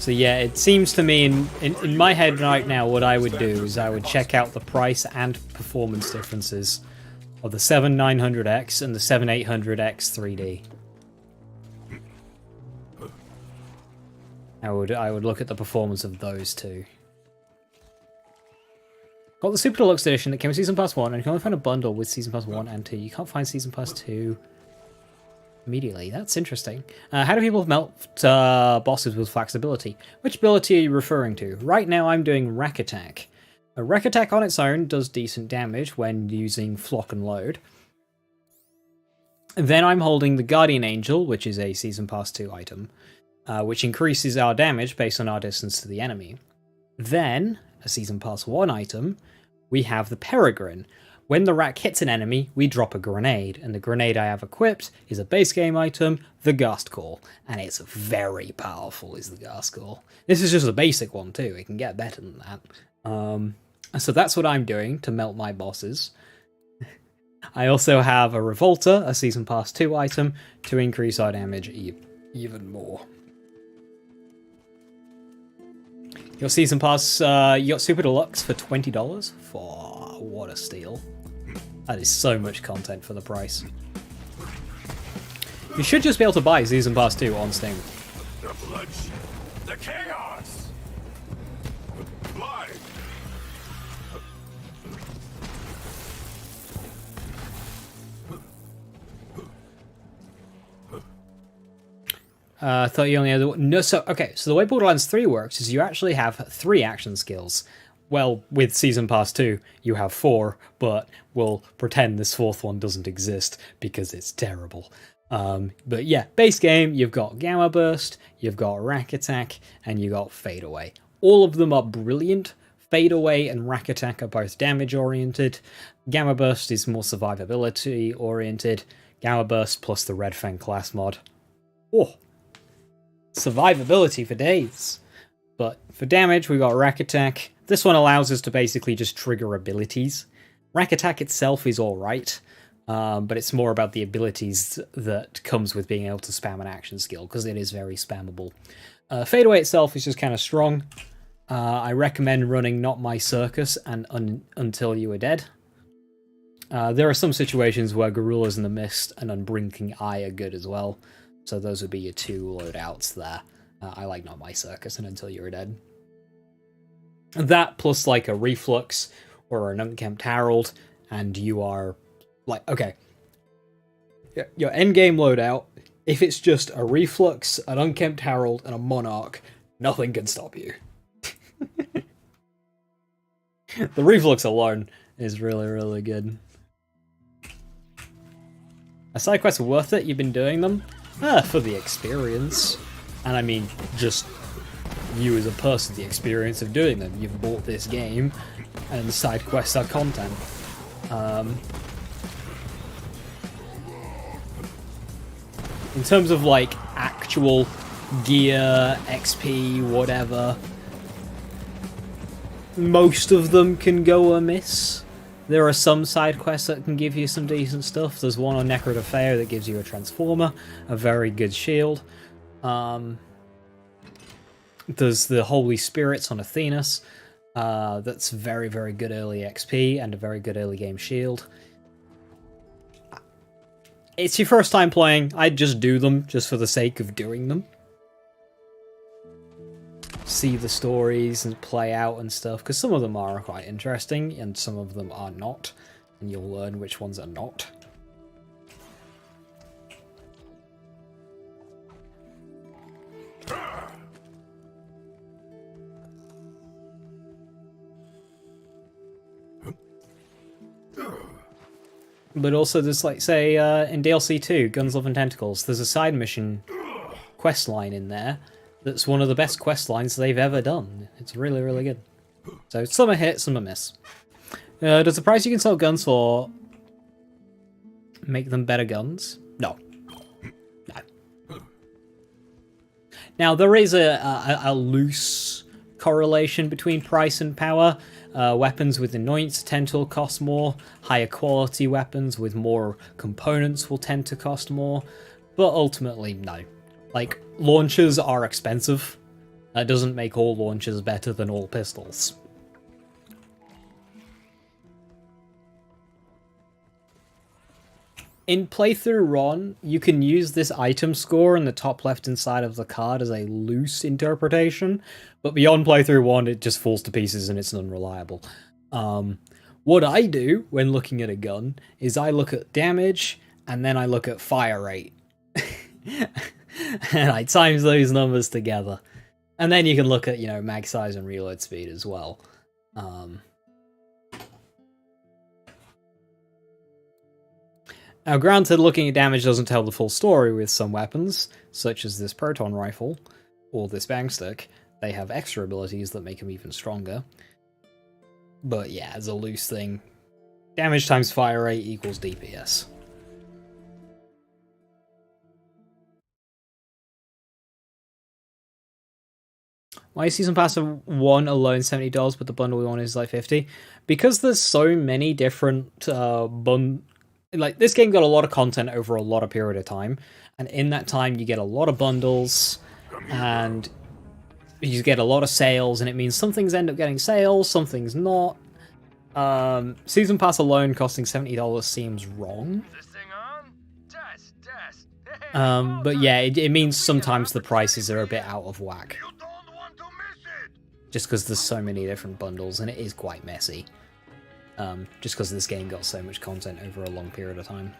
So yeah, it seems to me in my head right now, what I would do is I would check out the price and performance differences of the 7900X and the 7800X 3D. I would look at the performance of those two. Got the Super Deluxe Edition that came with Season Pass 1, and you can only find a bundle with Season Pass 1 and 2. You can't find Season Pass 2 immediately. That's interesting. How do people melt bosses with flexibility? Which ability are you referring to? Right now I'm doing Rack Attack. A Rack Attack on its own does decent damage when using Flock and Load. Then I'm holding the Guardian Angel, which is a Season Pass 2 item, which increases our damage based on our distance to the enemy. Then, a Season Pass 1 item, we have the Peregrine. When the rack hits an enemy, we drop a grenade, and the grenade I have equipped is a base game item, the Ghast Call, and it's very powerful, is the Ghast Call. This is just a basic one too, it can get better than that. So that's what I'm doing to melt my bosses. I also have a Revolter, a Season Pass 2 item, to increase our damage even more. Your Season Pass, you got Super Deluxe for $20? For what a steal. That is so much content for the price. You should just be able to buy Season Pass 2 on Steam. The bloodshed, the chaos, blood. I thought you only had no. So okay, so the way Borderlands 3 works is you actually have 3 action skills. Well, with Season Pass 2, you have 4, but we'll pretend this 4th one doesn't exist because it's terrible. But yeah, base game, you've got Gamma Burst, you've got Rack Attack, and you've got Fade Away. All of them are brilliant. Fade Away and Rack Attack are both damage-oriented. Gamma Burst is more survivability-oriented. Gamma Burst plus the Red Fang class mod. Oh! Survivability for days. But for damage, we've got Rack Attack. This one allows us to basically just trigger abilities. Rack Attack itself is alright, but it's more about the abilities that comes with being able to spam an action skill, because it is very spammable. Fade Away itself is just kind of strong. I recommend running Not My Circus and Until You Are Dead. There are some situations where Gorillas in the Mist and Unblinking Eye are good as well, so those would be your 2 loadouts there. I like Not My Circus and Until You Are Dead. That plus like a Reflux or an Unkempt Herald, and you are like, okay, your endgame loadout, if it's just a Reflux, an Unkempt Herald, and a Monarch, nothing can stop you. The Reflux alone is really, really good. Are side quests worth it? You've been doing them? For the experience. And I mean, just you as a person, the experience of doing them. You've bought this game, and the side quests are content. In terms of like actual gear, XP, whatever, most of them can go amiss. There are some side quests that can give you some decent stuff. There's one on Necrodefeo that gives you a Transformer, a very good shield. There's the Holy Spirits on Athenas. That's very, very good early XP and a very good early game shield. It's your first time playing, I'd just do them just for the sake of doing them. See the stories and play out and stuff, because some of them are quite interesting and some of them are not, and you'll learn which ones are not. But also there's, like, say, in DLC 2, Guns, Love and Tentacles, there's a side mission quest line in there that's one of the best quest lines they've ever done. It's really, really good. So some are hit, some are miss. Does the price you can sell guns for make them better guns? No. No. Now, there is a loose correlation between price and power. Weapons with annoyance tend to cost more. Higher quality weapons with more components will tend to cost more. But ultimately, no. Like, launchers are expensive. That doesn't make all launchers better than all pistols. In playthrough 1, you can use this item score in the top left-hand side of the card as a loose interpretation, but beyond playthrough 1, it just falls to pieces and it's unreliable. What I do when looking at a gun is I look at damage, and then I look at fire rate. And I times those numbers together. And then you can look at, you know, mag size and reload speed as well. Now, granted, looking at damage doesn't tell the full story with some weapons, such as this proton rifle, or this bang stick. They have extra abilities that make them even stronger. But yeah, as a loose thing, damage times fire rate equals DPS. Why is Season Pass of 1 alone $70, but the bundle we want is like $50? Because there's so many different like, this game got a lot of content over a lot of period of time, and in that time you get a lot of bundles, and you get a lot of sales, and it means some things end up getting sales, some things not. Season Pass alone costing $70 seems wrong. But yeah, it means sometimes the prices are a bit out of whack. Just because there's so many different bundles, and it is quite messy. Just because this game got so much content over a long period of time.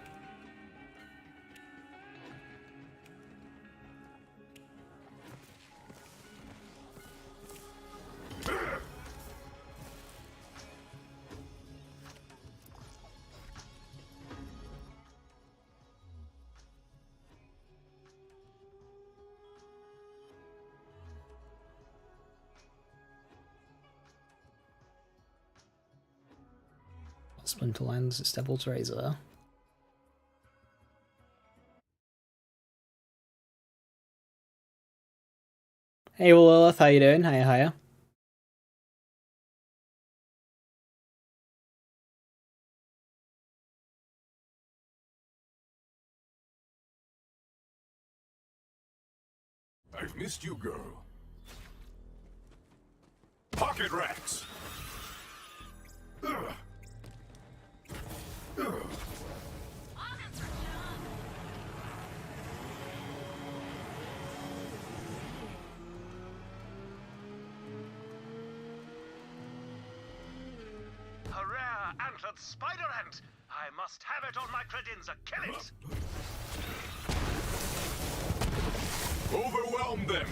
Splinterlands, it's Devil's Razor. Hey Lilith, how you doing? Hiya, hiya. I've missed you, girl. Pocket rats! A rare antlered spider ant! I must have it on my credenza. Kill it! Overwhelm them!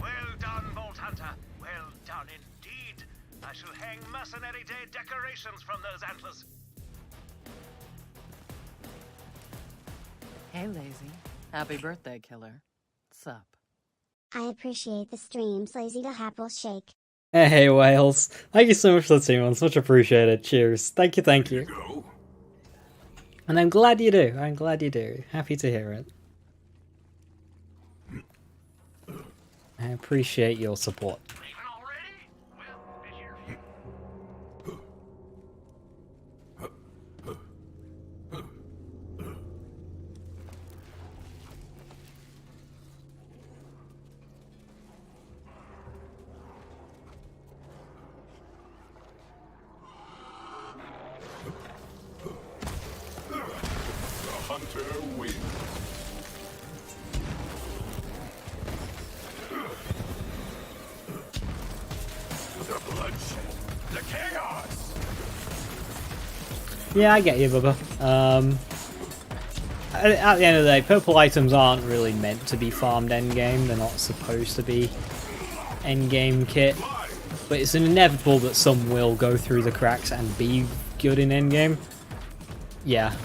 Well done, Bolt Hunter. Well done indeed. I shall hang Mercenary Day decorations from those antlers. Hey, Lazy. Happy birthday, killer. Sup? I appreciate the streams, Lazy to Apple Shake. Hey, Wales. Thank you so much for the 2 months. Much appreciated. Cheers. Thank you, thank you. And I'm glad you do. I'm glad you do. Happy to hear it. I appreciate your support. Hunter wins. The bloodshed, the chaos. Yeah, I get you, Bubba. At the end of the day, purple items aren't really meant to be farmed endgame. They're not supposed to be endgame kit. But it's inevitable that some will go through the cracks and be good in endgame. Yeah.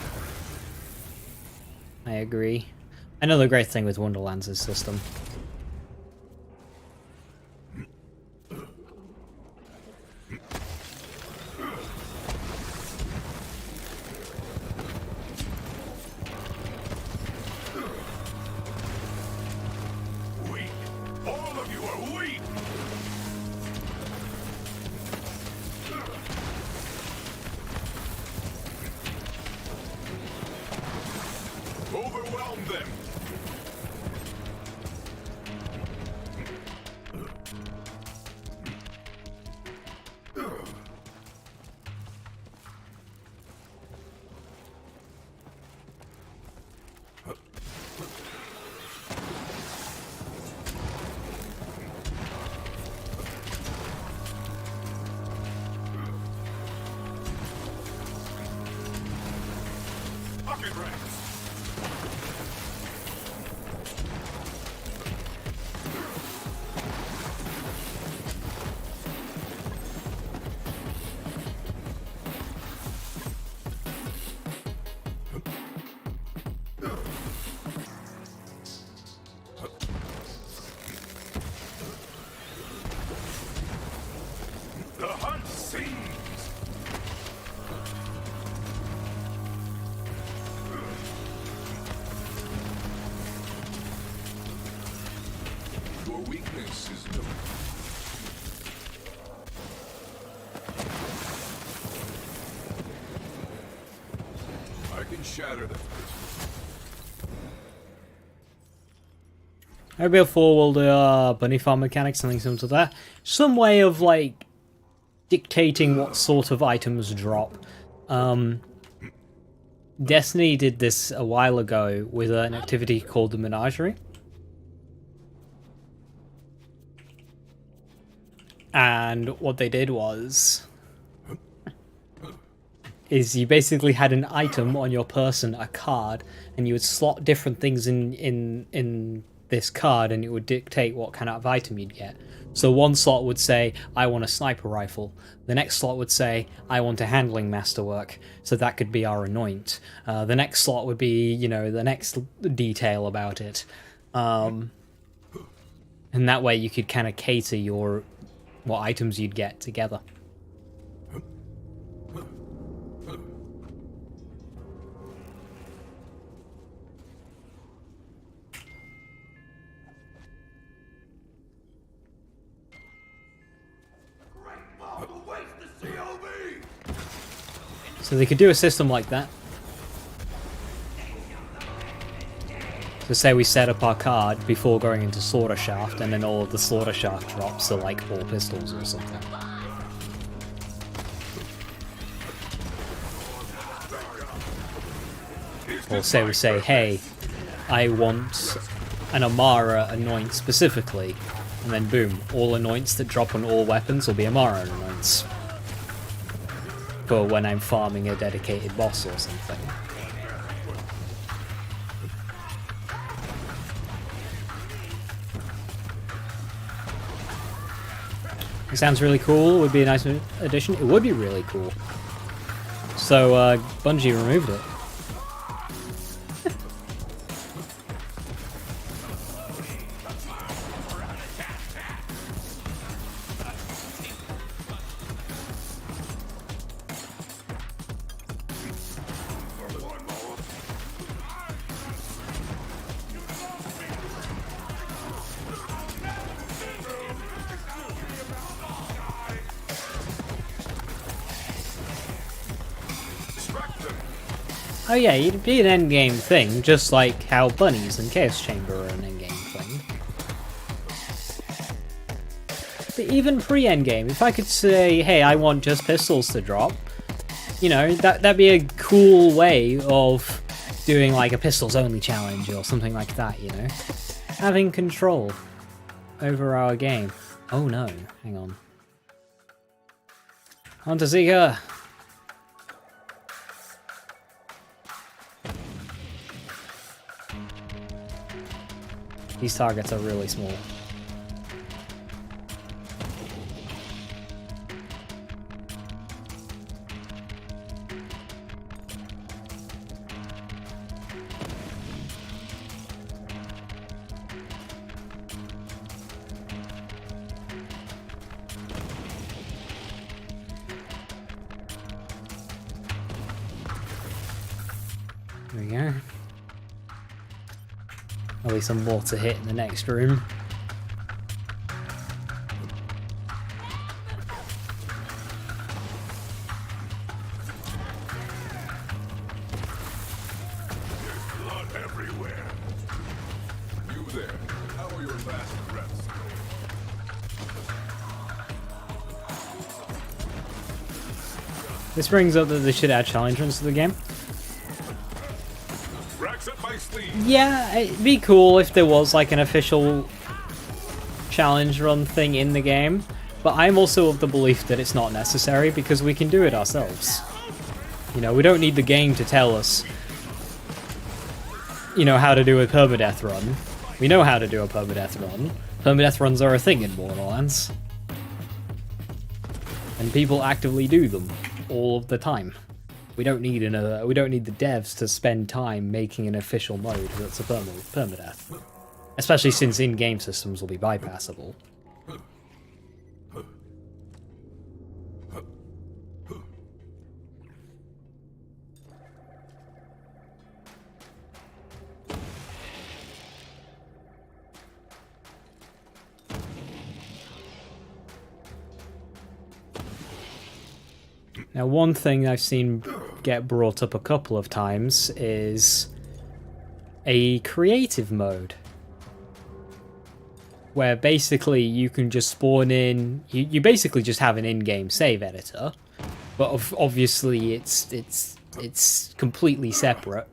I agree. Another great thing with Wonderland's system. Weak. All of you are weak. Overwhelm them. Bucket rats. The hunt sings. Your weakness is known. I can shatter them. Maybe a 4 will do bunny farm mechanics, something similar to that. Some way of like dictating what sort of items drop. Destiny did this a while ago with an activity called the Menagerie. And what they did was you basically had an item on your person, a card, and you would slot different things in this card, and it would dictate what kind of item you'd get. So one slot would say, I want a sniper rifle. The next slot would say, I want a handling masterwork. So that could be our anoint. The next slot would be, you know, the next detail about it. And that way you could kind of cater what items you'd get together. So they could do a system like that. So say we set up our card before going into Slaughter Shaft, and then all of the Slaughter Shaft drops are like 4 pistols or something. Or say we say, hey, I want an Amara anoint specifically, and then boom, all anoints that drop on all weapons will be Amara anoints. For when I'm farming a dedicated boss or something. It sounds really cool, would be a nice addition. It would be really cool. So, Bungie removed it. Oh yeah, it'd be an endgame thing, just like how bunnies and Chaos Chamber are an endgame thing. But even pre-endgame, if I could say, hey, I want just pistols to drop, you know, that'd be a cool way of doing like a pistols only challenge or something like that, you know? Having control over our game. Oh no, hang on. Hunter Seeker! These targets are really small. There we go. There'll be some more to hit in the next room. Blood everywhere. You there? How are your last breaths? This brings up that they should add challenge runs to the game. Racks up my sleeve. Yeah, it'd be cool if there was like an official challenge run thing in the game, but I'm also of the belief that it's not necessary because we can do it ourselves. You know, we don't need the game to tell us, you know, how to do a permadeath run. We know how to do a permadeath run. Permadeath runs are a thing in Borderlands. And people actively do them all of the time. We don't need another. We don't need the devs to spend time making an official mode that's a permadeath, especially since in-game systems will be bypassable. Now, one thing I've seen get brought up a couple of times is a creative mode, where basically you can just spawn in. You basically just have an in-game save editor, but obviously it's completely separate.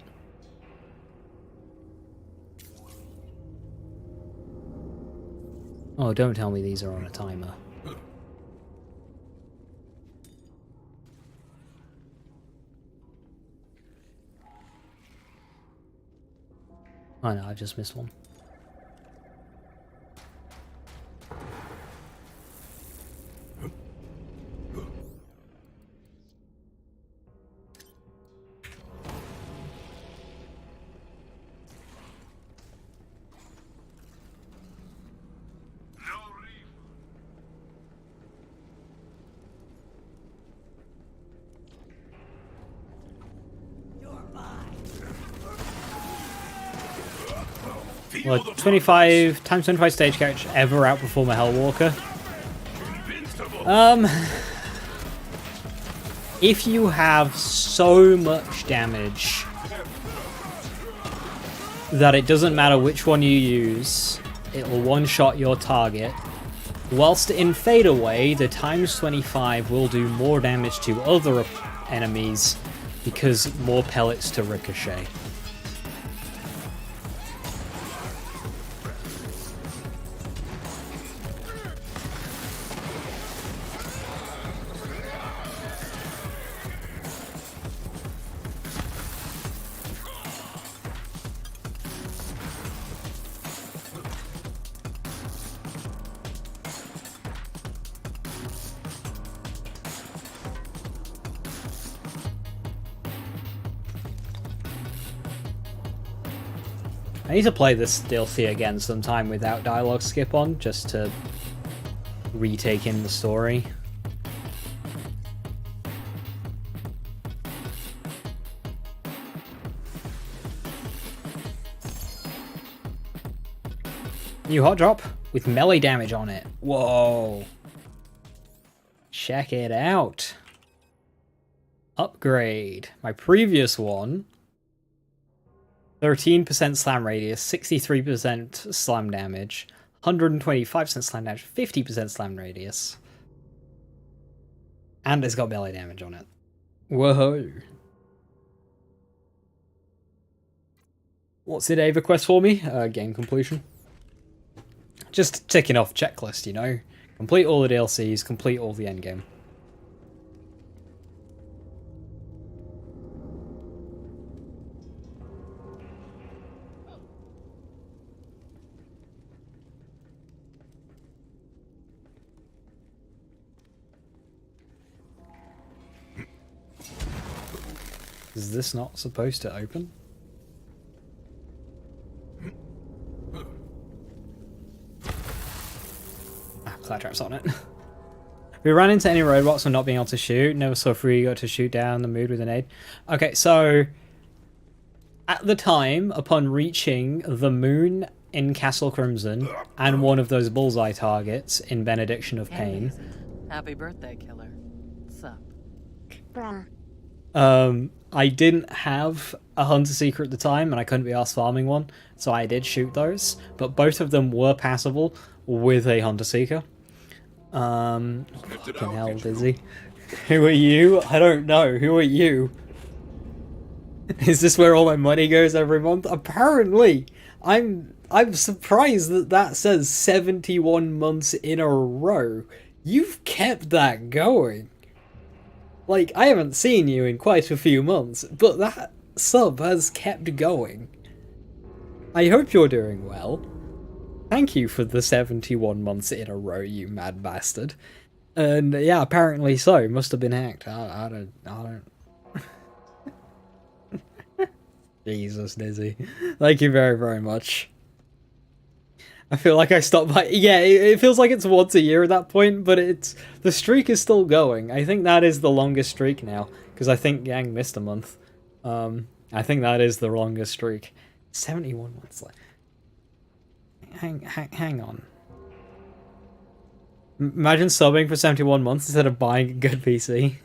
Oh, don't tell me these are on a timer. Oh no, I just missed one. Well, 25 times 25 stagecoach ever outperform a Hellwalker? If you have so much damage that it doesn't matter which one you use, it will one-shot your target. Whilst in Fadeaway, the times 25 will do more damage to other enemies because more pellets to ricochet. I need to play this DLC again sometime without dialogue skip on, just to retake in the story. New hot drop with melee damage on it. Whoa. Check it out. Upgrade. My previous one, 13% slam radius, 63% slam damage, 125% slam damage, 50% slam radius. And it's got melee damage on it. Whoa. What's the Ava quest for me? Game completion. Just ticking off checklist, you know? Complete all the DLCs, complete all the endgame. Is this not supposed to open? Ah, Claptrap's on it. We ran into any roadblocks for not being able to shoot. Never saw free got to shoot down the mood with an aid. Okay, so at the time, upon reaching the moon in Castle Crimson and one of those bullseye targets in Benediction of Pain. Happy birthday, killer. What's up? Bruh. I didn't have a Hunter Seeker at the time, and I couldn't be asked farming one, so I did shoot those. But both of them were passable with a Hunter Seeker. Fucking hell, Dizzy. Who are you? I don't know. Who are you? Is this where all my money goes every month? Apparently! I'm surprised that that says 71 months in a row. You've kept that going. Like, I haven't seen you in quite a few months, but that sub has kept going. I hope you're doing well. Thank you for the 71 months in a row, you mad bastard. And yeah, apparently so. Must have been hacked. I don't... Jesus, Dizzy. Thank you very, very much. I feel like I stopped by... Yeah, it feels like it's once a year at that point, but it's... The streak is still going. I think that is the longest streak now, because I think Yang missed a month. I think that is the longest streak. 71 months left. Hang on. Imagine subbing for 71 months instead of buying a good PC.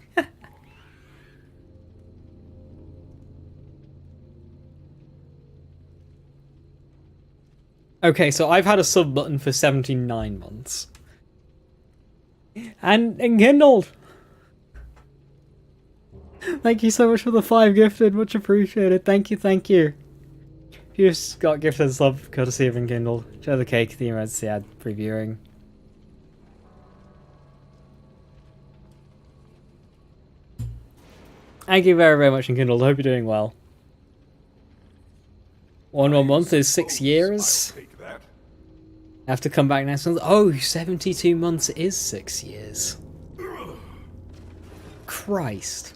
Okay, so I've had a sub button for 79 months. And kindled! Thank you so much for the 5 gifted, much appreciated. Thank you, thank you. If you just got gifted a sub courtesy of Enkindled, share the cake, the emergency ad previewing. Thank you very, very much, Enkindled. Hope you're doing well. 1 more month is 6 years. I have to come back next month. Oh, 72 months is 6 years. Christ.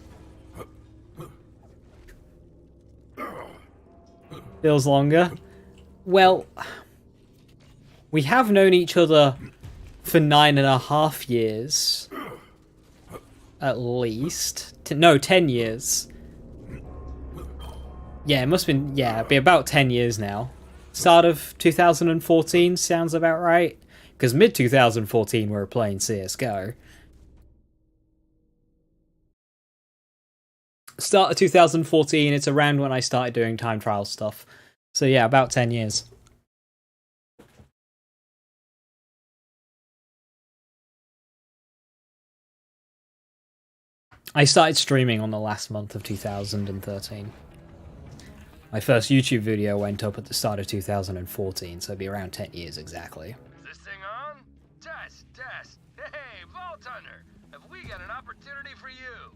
Feels longer. Well, we have known each other for 9.5 years. At least. No, 10 years. Yeah, it must have been, yeah, it'd be about 10 years now. Start of 2014 sounds about right. Because mid-2014 we were playing CSGO. Start of 2014, it's around when I started doing time trial stuff. So yeah, about 10 years. I started streaming on the last month of 2013. My first YouTube video went up at the start of 2014, so it'd be around 10 years exactly. Is this thing on? Test, test. Hey, Vault Hunter, have we got an opportunity for you?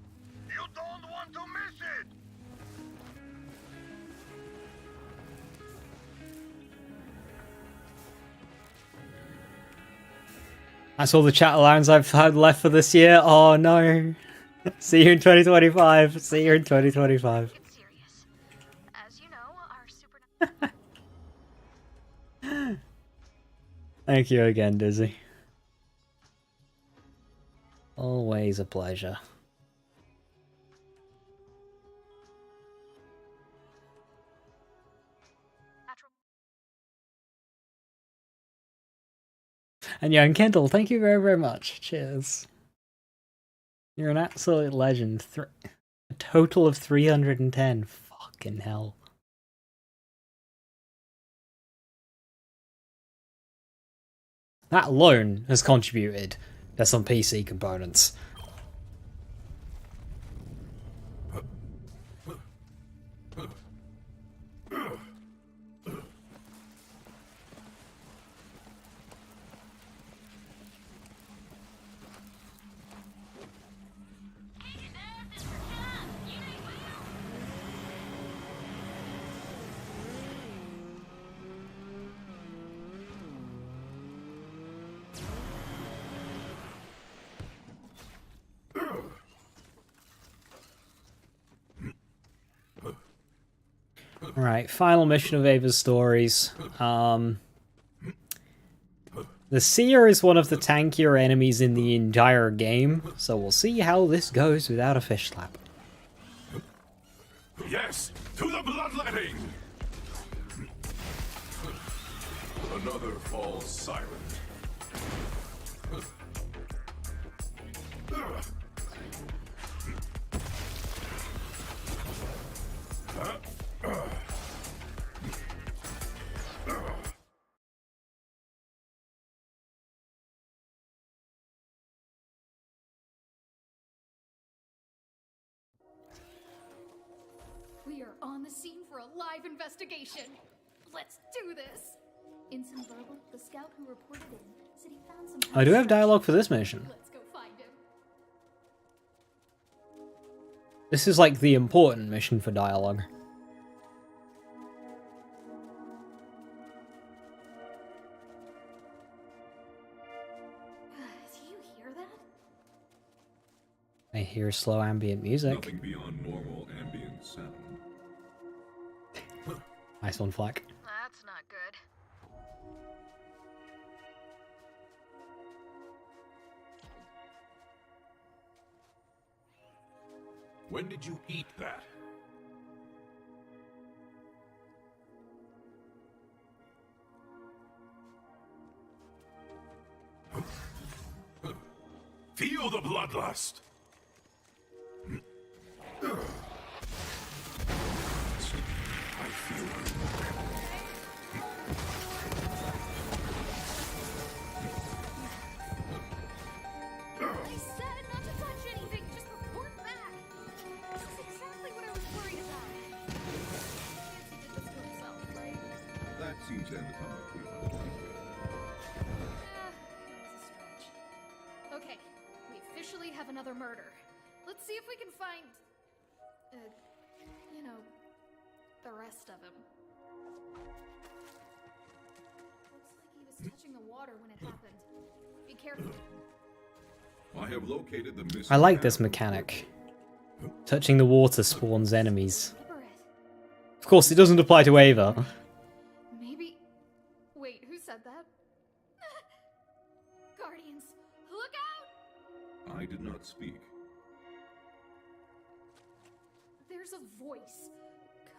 You don't want to miss it! That's all the chat allowance I've had left for this year. Oh no. See you in 2025. See you in 2025. Thank you again, Dizzy. Always a pleasure. And Young Kendall, thank you very, very much. Cheers. You're an absolute legend. A total of 310. Fucking hell. That alone has contributed to some PC components. Alright, final mission of Ava's stories. The Seer is one of the tankier enemies in the entire game, so we'll see how this goes without a fish slap. Yes, to the bloodletting! Another falls silent. We are on the scene for a live investigation. Let's do this. Ensign Verbal, the scout who reported in, said he found some. I do have dialogue for this mission. Let's go find him. This is like the important mission for dialogue. Do you hear that? I hear slow ambient music. Nothing beyond normal ambient sound. Nice one, Flack. That's not good. When did you eat that? Feel the bloodlust! I feel I said not to touch anything. Just report back. This is exactly what I was worried about. Nancy did this to himself, right? That seems anatomically unlikely. It's a stretch. Okay, we officially have another murder. Let's see if we can find, you know, the rest of him. Looks like he was touching the water when it happened. Be careful. I have located the missing. I like this mechanic. Touching the water spawns enemies. Of course, it doesn't apply to Ava. Maybe. Wait, who said that? Guardians, look out! I did not speak. There's a voice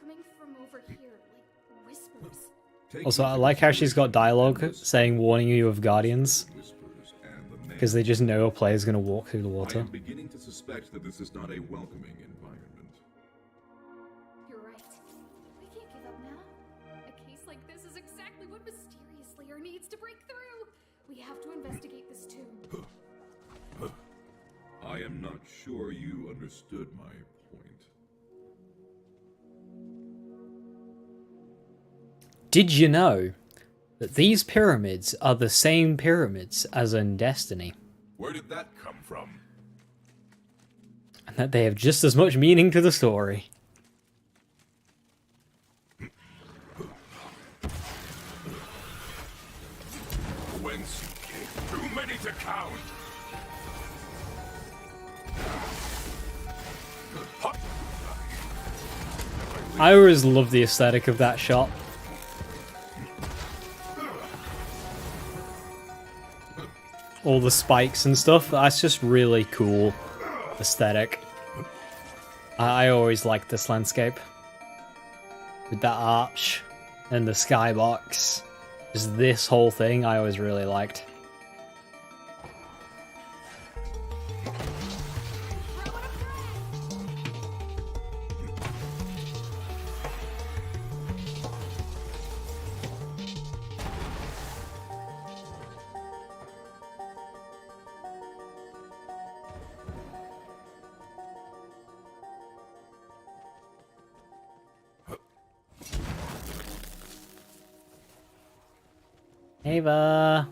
coming from over here, like whispers. Also, I like how she's got dialogue saying warning you of guardians. Because they just know a player's going to walk through the I water. am beginning to suspect that this is not a welcoming environment. You're right. We can't give up now. A case like this is exactly what Mysterious Slayer needs to break through. We have to investigate this too. I am not sure you understood my point. Did you know that these pyramids are the same pyramids as in Destiny? Where did that come from? And that they have just as much meaning to the story. Whence you came? Too many to count! I always love the aesthetic of that shot. All the spikes and stuff, that's just really cool aesthetic. I always liked this landscape. With that arch and the skybox. Just this whole thing I always really liked. Ava.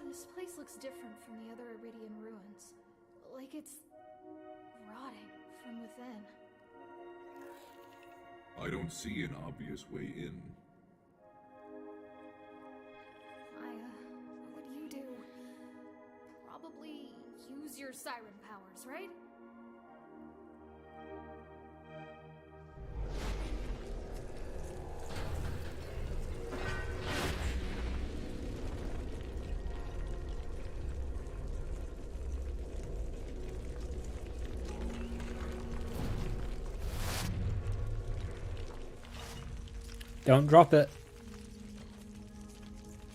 This place place looks different from the other Iridian ruins. Like it's rotting from within. I don't see an obvious way in. What do you do? Probably use your siren powers, right? Don't drop it.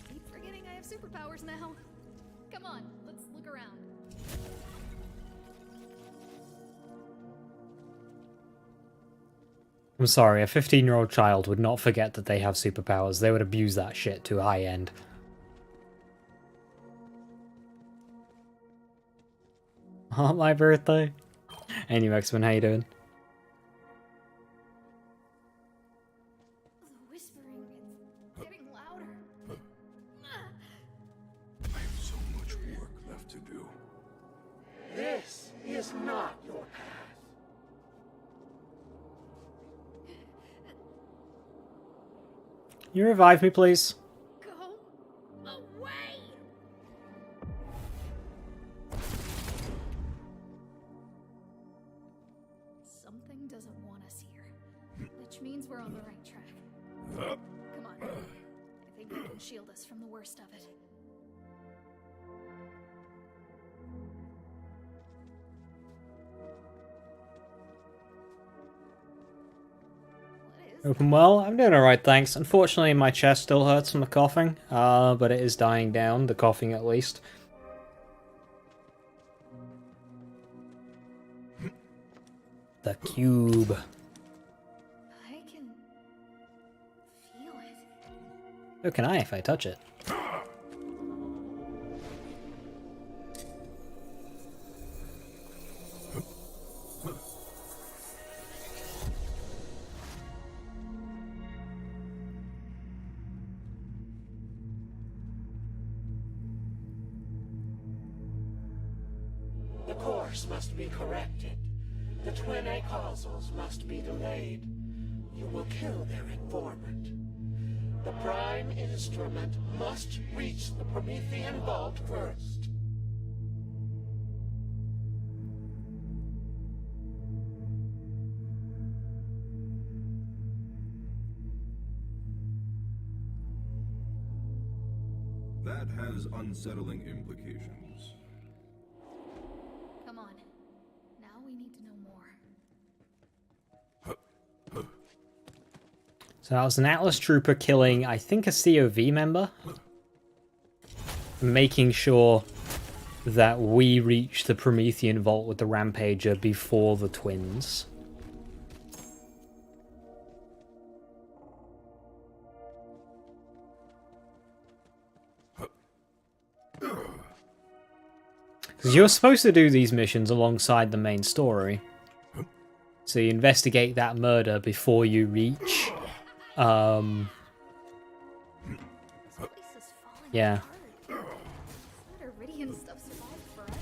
Keep forgetting I have superpowers now. Come on, let's look around. I'm sorry, a 15-year-old child would not forget that they have superpowers. They would abuse that shit to a high end. On my birthday. Anyway, X-Men, how you doing? The whispering, it's getting louder. I have so much work left to do. This is not your path. You revive me, please? Go away! Something doesn't want us here, which means we're on the right track. Come on. I think we can shield us from the worst of it. Open well. I'm doing alright, thanks. Unfortunately, my chest still hurts from the coughing, but it is dying down, the coughing at least. The cube. I can feel it. So can I if I touch it. The course must be corrected. The twin A-causals must be delayed. You will kill their informant. The prime instrument must reach the Promethean vault first. That has unsettling implications. Come on. Now we need to know more. So that was an Atlas Trooper killing, I think, a COV member. Making sure that we reach the Promethean Vault with the Rampager before the twins. Because you're supposed to do these missions alongside the main story. So you investigate that murder before you reach... yeah. That Iridian stuff survived forever.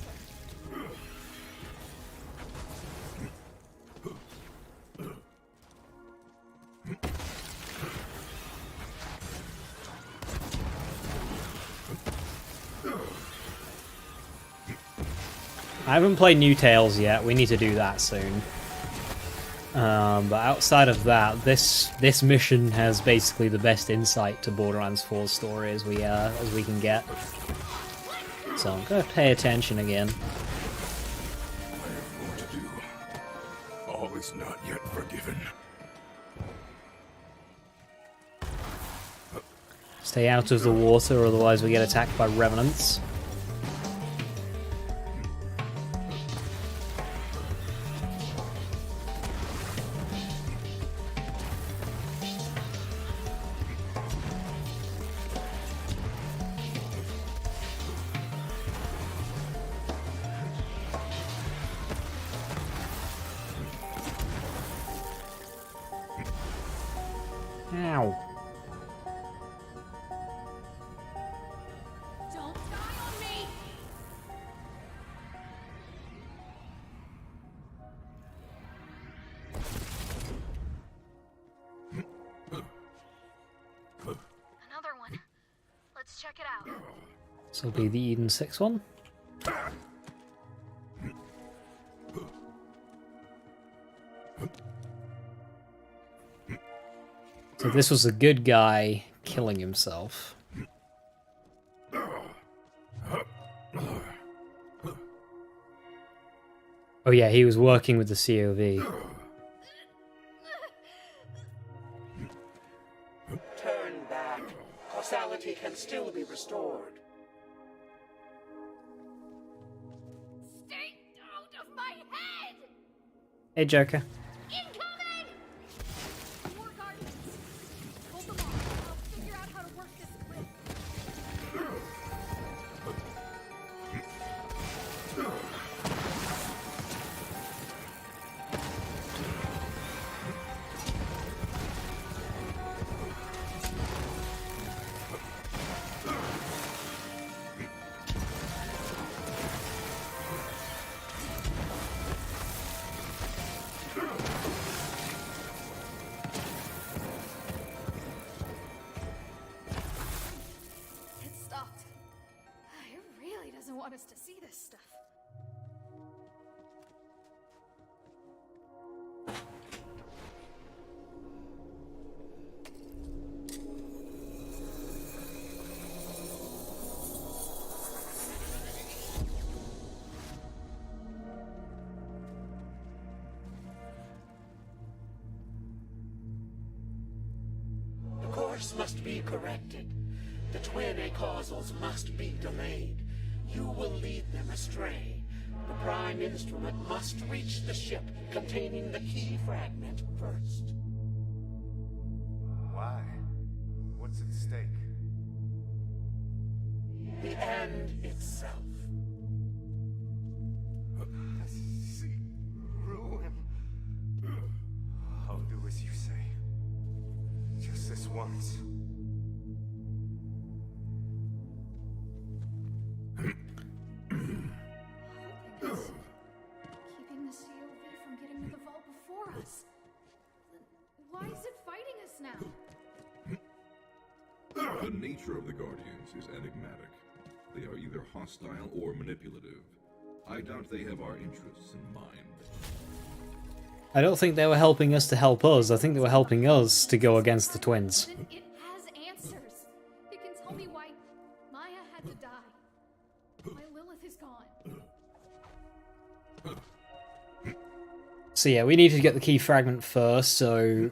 I haven't played New Tales yet. We need to do that soon. But outside of that, this mission has basically the best insight to Borderlands 4's story as we can get. So I'm gonna pay attention again. I have more to do. All is not yet forgiven. Stay out of the water, otherwise we get attacked by revenants. Ow. Don't die on me! check it out. This will be the Eden 6 one. So this was a good guy killing himself. Oh yeah, he was working with the COV. Turn back. Causality can still be restored. Stay out of my head! Hey, Joker. Incoming! More guardians. Hold them off. I'll figure out how to work this grid. It stopped. It really doesn't want us to see this stuff. The course must be corrected. The twin acausals must be delayed. You will lead them astray. The prime instrument must reach the ship containing the key fragment first. Why? What's at stake? The end itself. See ruin. I'll do as you say. Just this once. Keeping the COV from getting to the vault before us. Then why is it fighting us now? The nature of the Guardians is enigmatic. They are either hostile or manipulative. I doubt they have our interests in mind. I don't think they were helping us to help us. I think they were helping us to go against the twins. Then it has answers. It can tell me why Maya had to die. Why Lilith is gone. So yeah, we needed to get the key fragment first, so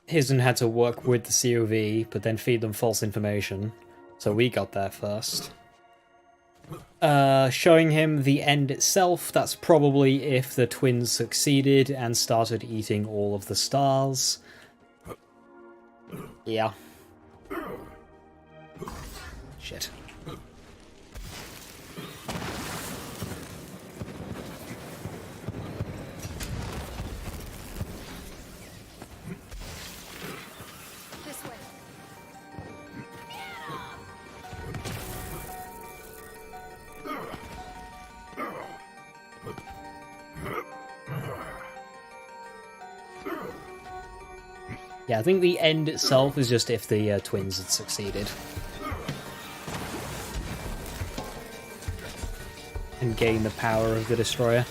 Hisden had to work with the COV, but then feed them false information. So we got there first. Showing him the end itself, that's probably if the twins succeeded and started eating all of the stars. Yeah. Shit. This way. Yeah, I think the end itself is just if the twins had succeeded. And gain the power of the Destroyer.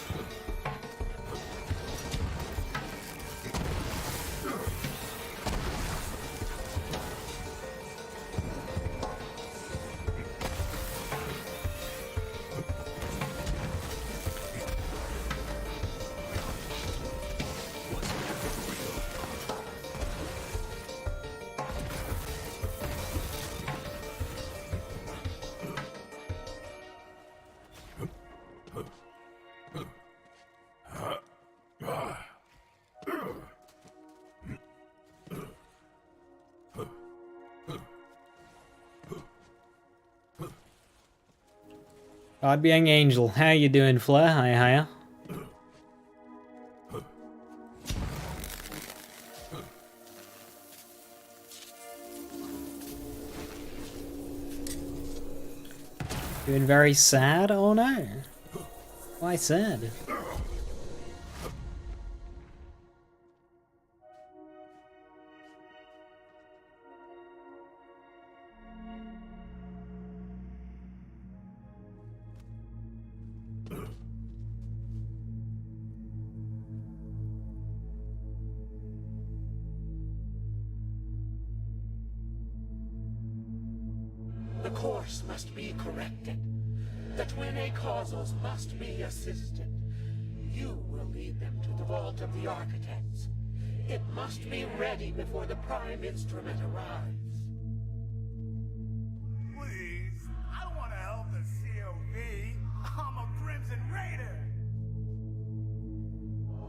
God being Angel, how you doing, Flair? Hiya. Doing very sad? Oh no. Why sad? The course must be corrected. The twin A causals must be assisted. You will lead them to the vault of the architects. It must be ready before the prime instrument arrives. Please, I want to help the COV. I'm a Crimson Raider.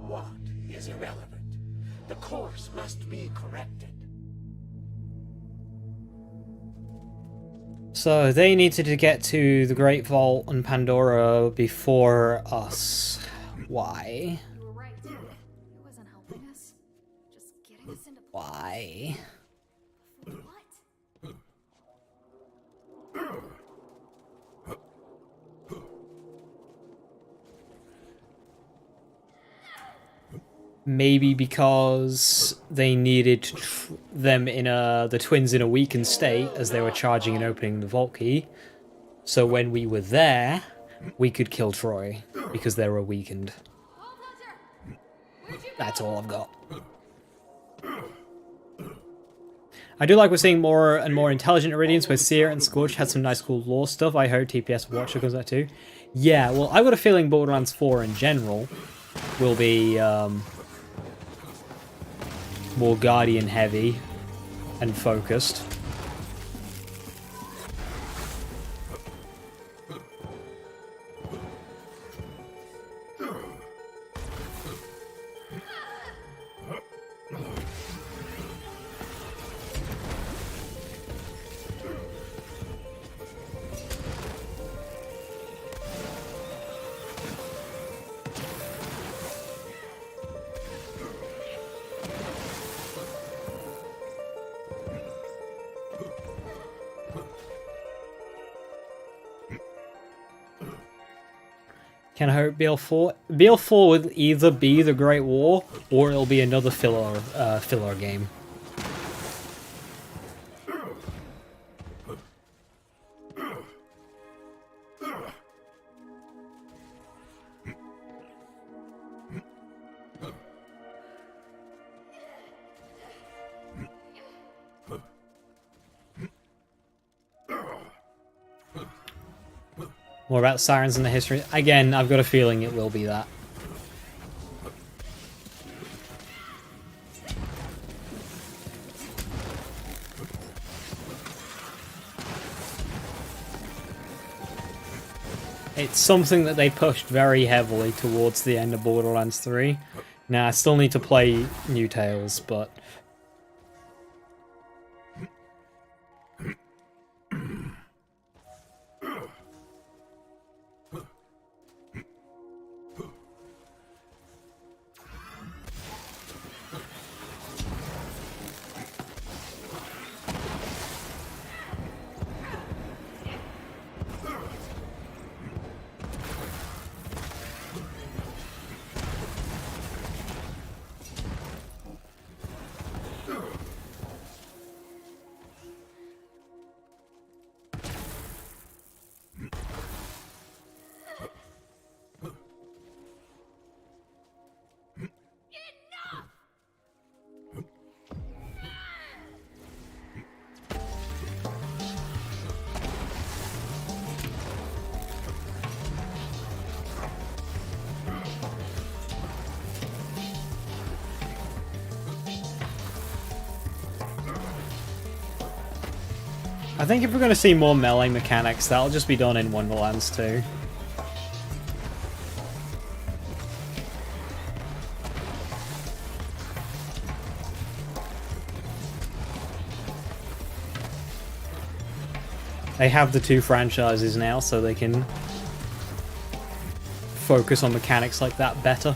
What is irrelevant? The course must be corrected. So they needed to get to the Great Vault and Pandora before us. Why? You were right. It wasn't helping us. Just getting us into Why? For what? Maybe because they needed them in the twins in a weakened state as they were charging and opening the vault key. So when we were there, we could kill Troy because they were weakened. That's all I've got. I do like we're seeing more and more intelligent Iridians where Seer and Scorch had some nice cool lore stuff. I hope TPS Watcher comes out too. Yeah, well, I've got a feeling Borderlands 4 in general will be more Guardian heavy and focused. Can I hope BL4? BL4 will either be the Great War or it'll be another filler game. More about Sirens and the history. Again, I've got a feeling it will be that. It's something that they pushed very heavily towards the end of Borderlands 3. Now, I still need to play New Tales, but... I think if we're going to see more melee mechanics, that'll just be done in Wonderlands 2. They have the two franchises now, so they can focus on mechanics like that better.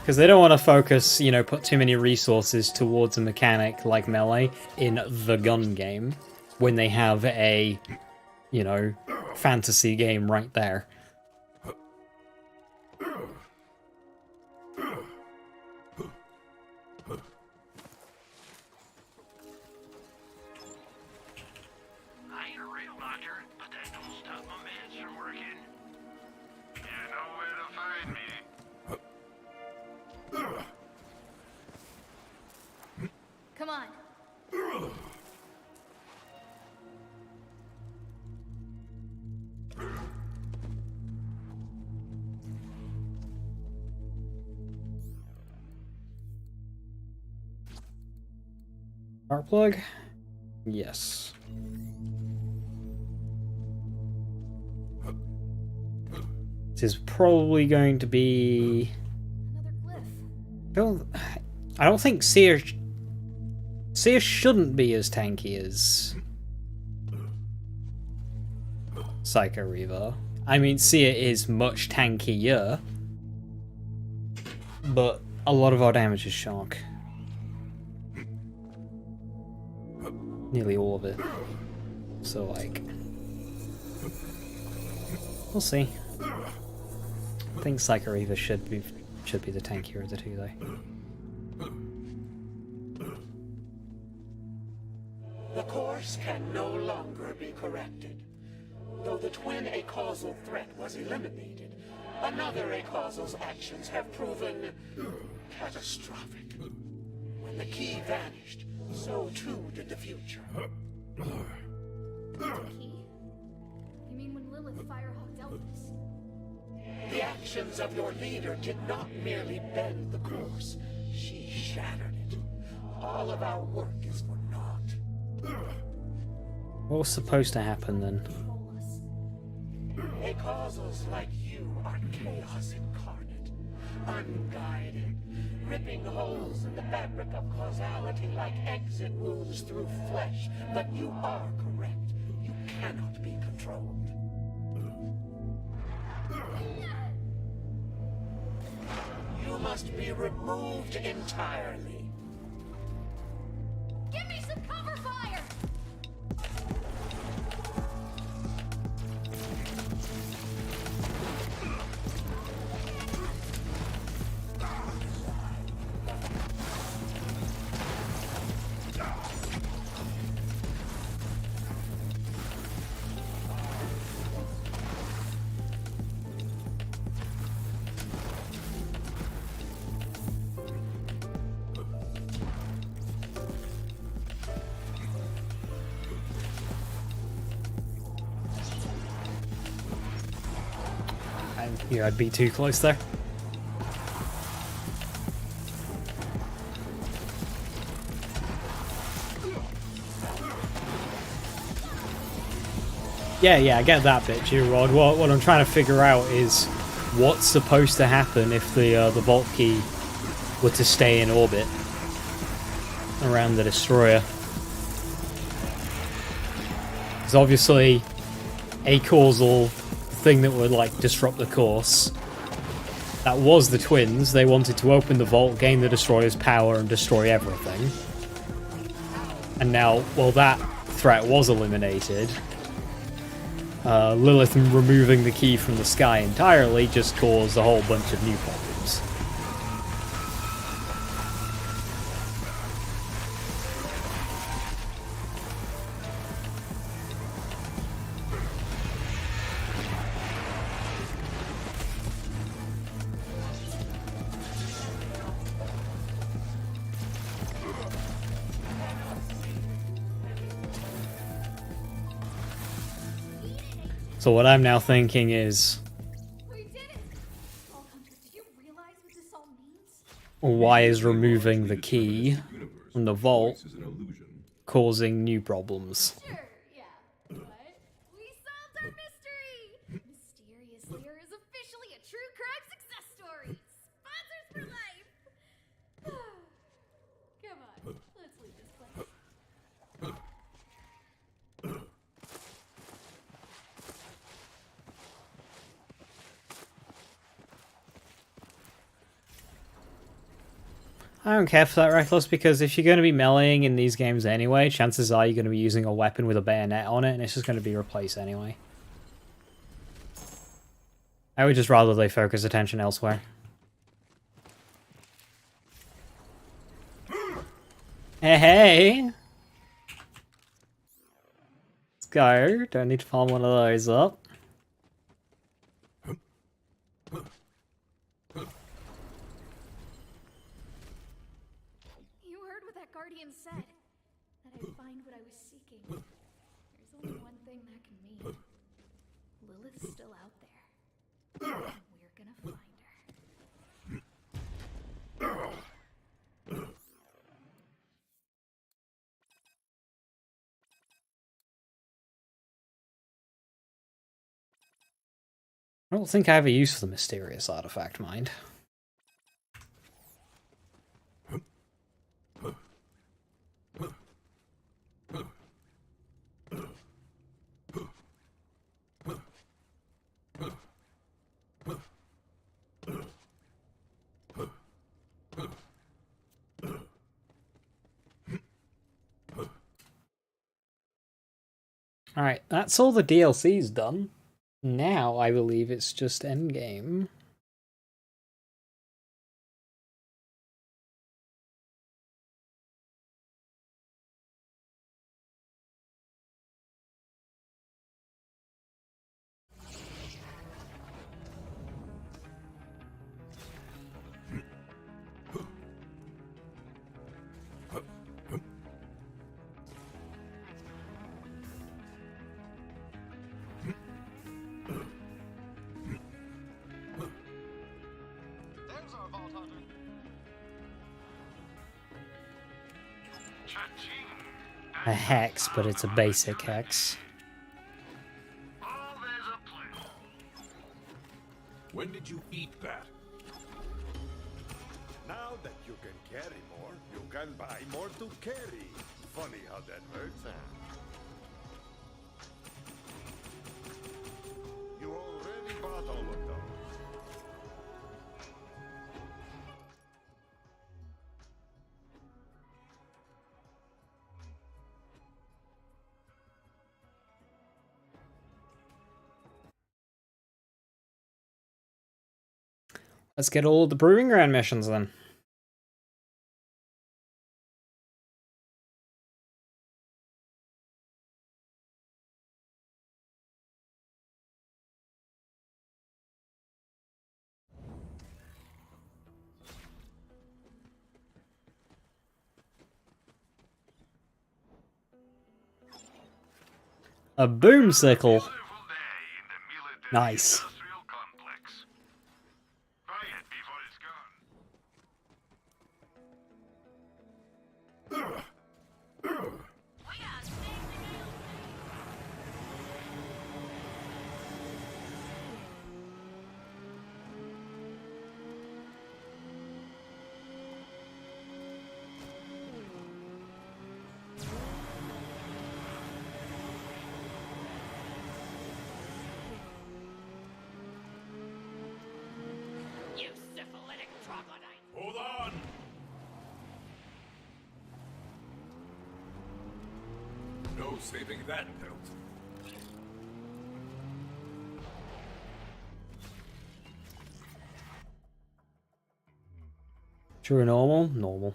Because they don't want to focus, you know, put too many resources towards a mechanic like Melee in the gun game when they have a, you know, fantasy game right there. I ain't a real doctor, but that don't stop my meds from working. You know where to find me. Come on. Spark plug? Yes. This is probably going to be... I don't think Seer shouldn't be as tanky as Psycho Reaver. I mean, Seer is much tankier, but a lot of our damage is shock. Nearly all of it. So, like, we'll see. I think Psycho Reaver should be the tankier of the two, though. The course can no longer be corrected. Though the twin acausal threat was eliminated, another acausal's actions have proven catastrophic. When the key vanished, so too did the future. The key? You mean when Lilith Firehawk dealt with us? The actions of your leader did not merely bend the course, she shattered it. All of our work is for naught. What was supposed to happen then? Acausals like you are chaos incarnate, unguided, ripping holes in the fabric of causality like exit wounds through flesh. But you are correct. You cannot be controlled. You must be removed entirely. Give me some cover fire! Yeah, I'd be too close there. Yeah, I get that bit, G-Rod. What I'm trying to figure out is what's supposed to happen if the Vault Key were to stay in orbit around the Destroyer. Because obviously, a causal thing that would like disrupt the course. That was the twins. They wanted to open the vault, gain the Destroyer's power, and destroy everything. And now, well, that threat was eliminated. Lilith removing the key from the sky entirely just caused a whole bunch of new problems. So what I'm now thinking is, why is removing the key from the vault causing new problems? Sure, yeah. But we solved our mystery! Mysterious Lair is officially a true crime success story! Sponsors for life! Come on, let's leave this place. I don't care for that reckless, because if you're going to be meleeing in these games anyway, chances are you're going to be using a weapon with a bayonet on it, and it's just going to be replaced anyway. I would just rather they focus attention elsewhere. Hey! Let's go. Don't need to palm one of those up. Guardian said that I'd find what I was seeking. There's only one thing that can mean. Lilith's still out there. And we're gonna find her. I don't think I have a use for the mysterious artifact, mind. Alright, that's all the DLC's done. Now I believe it's just endgame. A hex, but it's a basic hex. When did you eat that? Now that you can carry more, you can buy more to carry. Funny how that works, huh? You already bought all of those. Let's get all the Proving Ground missions then. A boomsicle. Nice. Hold on! No saving that belt. True normal? Normal.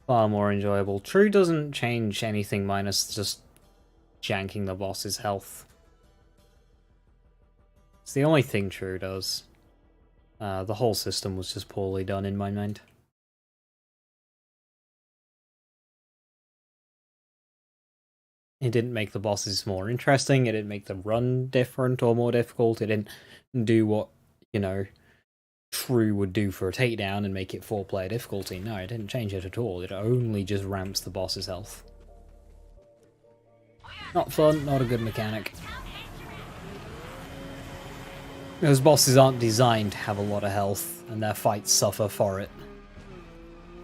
Far more enjoyable. True doesn't change anything minus just janking the boss's health. It's the only thing True does. The whole system was just poorly done in my mind. It didn't make the bosses more interesting, it didn't make the run different or more difficult, it didn't do what, you know, True would do for a takedown and make it 4-player difficulty. No, it didn't change it at all, it only just ramps the boss's health. Not fun, not a good mechanic. Those bosses aren't designed to have a lot of health, and their fights suffer for it.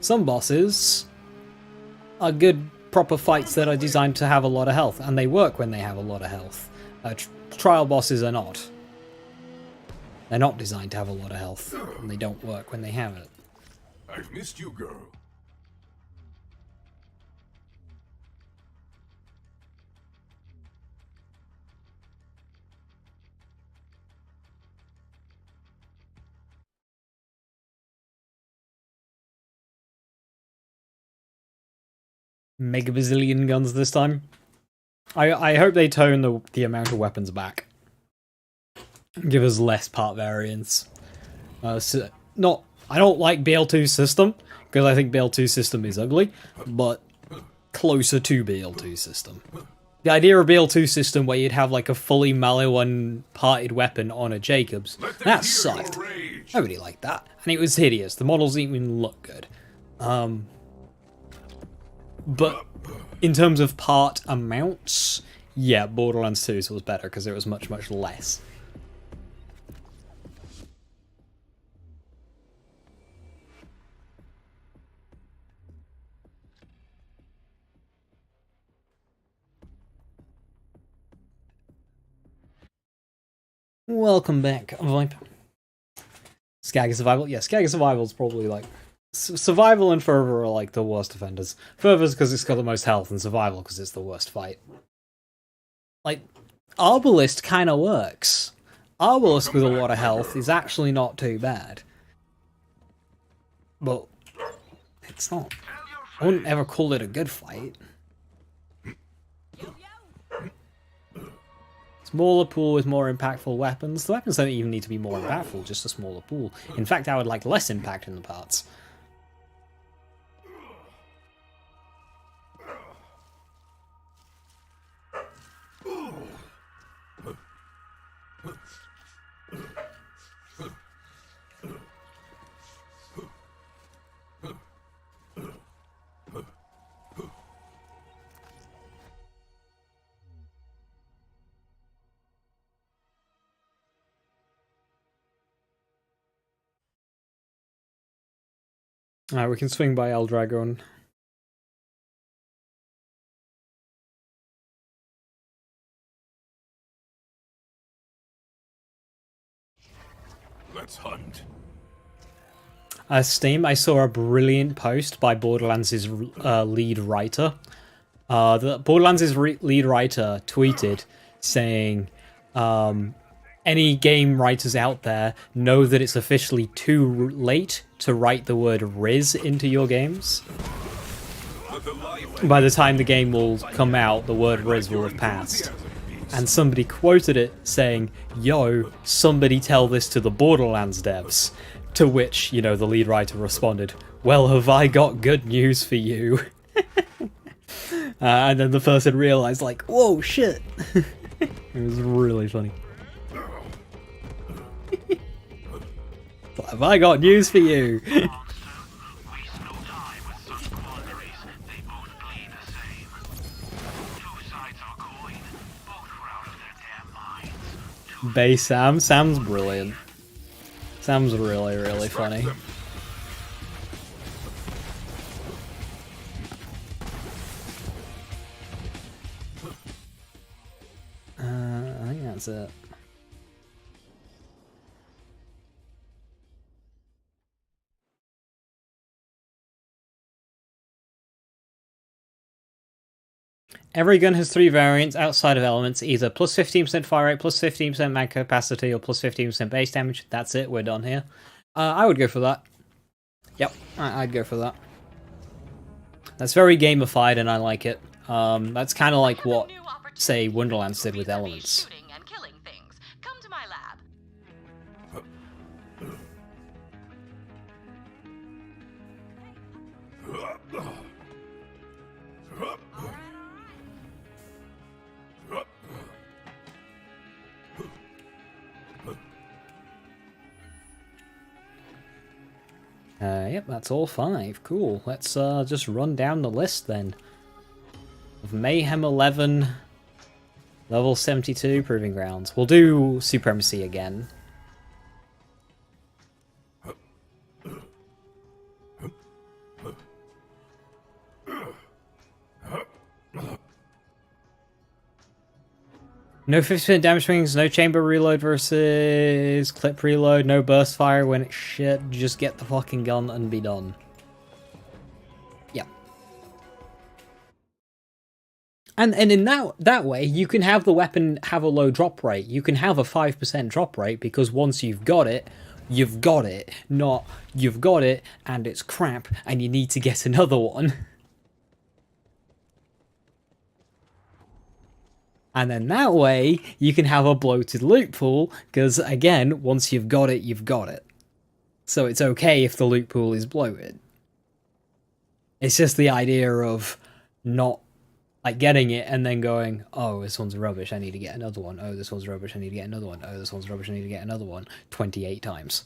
Some bosses are good, proper fights that are designed to have a lot of health, and they work when they have a lot of health. Trial bosses are not. They're not designed to have a lot of health, and they don't work when they have it. I've missed you, girl. Mega bazillion guns this time. I hope they tone the amount of weapons back. Give us less part variance. I don't like BL2's system, because I think BL2's system is ugly, but closer to BL2's system. The idea of BL2's system where you'd have like a fully mallow unparted weapon on a Jacobs, that sucked. Nobody liked that. And it was hideous. The models didn't even look good. But in terms of part amounts, yeah, Borderlands 2's was better because it was much, much less. Welcome back, Viper. Skagger Survival? Yeah, Skagger Survival is probably like... Survival and Fervor are like the worst offenders. Fervor's because it's got the most health, and Survival because it's the worst fight. Like, Arbalist kind of works. Arbalist with a lot of health is actually not too bad. But it's not... I wouldn't ever call it a good fight. Smaller pool with more impactful weapons. The weapons don't even need to be more impactful, just a smaller pool. In fact, I would like less impact in the parts. Alright, we can swing by Eldragon. Let's hunt. Steam, I saw a brilliant post by Borderlands' lead writer. Borderlands' lead writer tweeted saying, any game writers out there know that it's officially too late to write the word Riz into your games. By the time the game will come out, the word Riz will have passed. And somebody quoted it saying, yo, somebody tell this to the Borderlands devs. To which, you know, the lead writer responded, well, have I got good news for you? And then the person realized, like, whoa, shit. It was really funny. Have I got news for you? Bay Sam. Sam's brilliant. Sam's really, really funny. I think that's it. Every gun has 3 variants outside of elements, either plus 15% fire rate, plus 15% mag capacity, or plus 15% base damage. That's it, we're done here. I would go for that. Yep, I'd go for that. That's very gamified and I like it. That's kind of like what, say, Wonderlands did with elements. Yep, that's all 5. Cool. Let's just run down the list then. Of Mayhem 11, level 72, Proving Grounds. We'll do Supremacy again. No 50% damage swings, no chamber reload versus clip reload, no burst fire when it's shit. Just get the fucking gun and be done. Yeah. And in that way, you can have the weapon have a low drop rate. You can have a 5% drop rate because once you've got it, you've got it. Not, you've got it and it's crap and you need to get another one. And then that way, you can have a bloated loot pool, because again, once you've got it, you've got it. So it's okay if the loot pool is bloated. It's just the idea of not, like, getting it and then going, oh, this one's rubbish, I need to get another one. Oh, this one's rubbish, I need to get another one. Oh, this one's rubbish, I need to get another one. 28 times.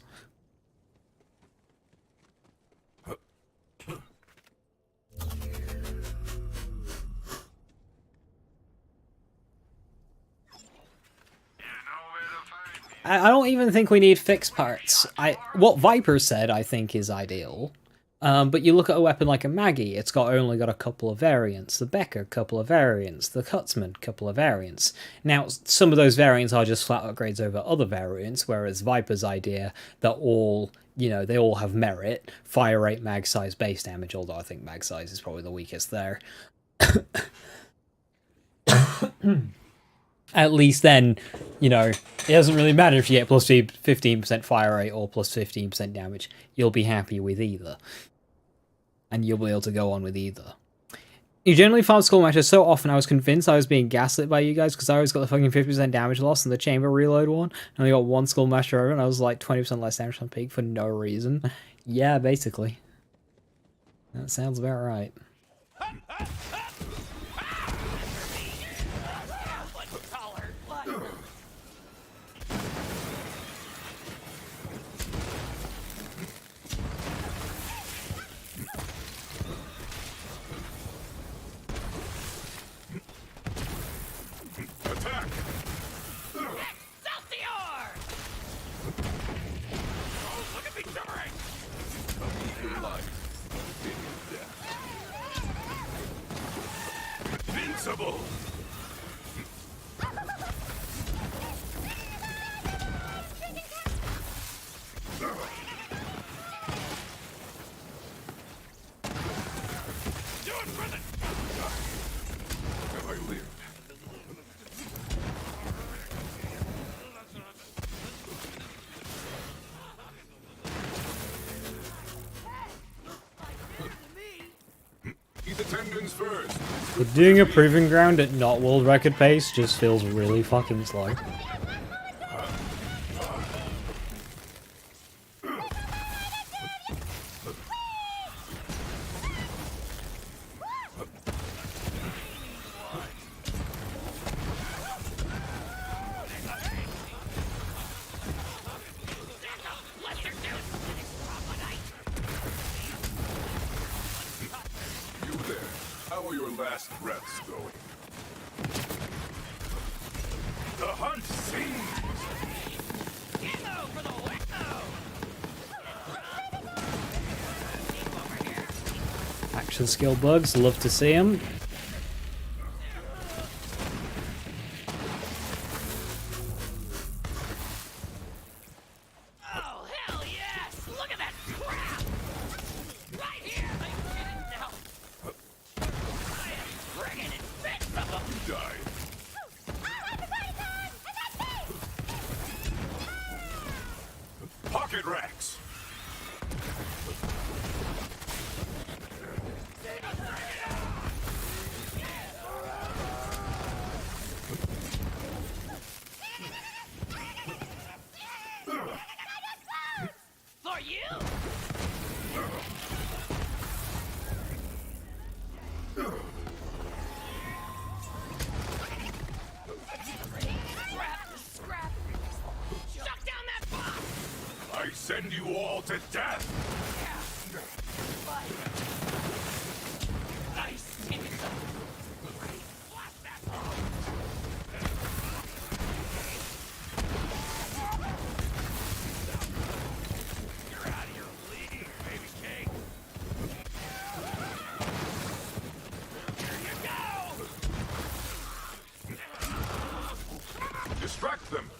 I don't even think we need fixed parts. What Viper said, I think, is ideal. But you look at a weapon like a Maggie, it's only got a couple of variants. The Becker, couple of variants. The Cutsman, couple of variants. Now, some of those variants are just flat upgrades over other variants, whereas Viper's idea that all, they all have merit. Fire rate, mag size, base damage, although I think mag size is probably the weakest there. At least then, it doesn't really matter if you get plus 15% fire rate or plus 15% damage. You'll be happy with either. And you'll be able to go on with either. You generally farm skull matches so often I was convinced I was being gaslit by you guys because I always got the fucking 50% damage loss in the chamber reload one. And I got one skull master over and I was like 20% less damage on peak for no reason. Yeah, basically. That sounds about right. Invincible! Have I lived? Keep attendance first. But doing a proving ground at not world record pace just feels really fucking slow. How are your last breaths going? The hunt sings! Action skill bugs, love to see them. Pocket racks! For you? I send you all to death! Distract them!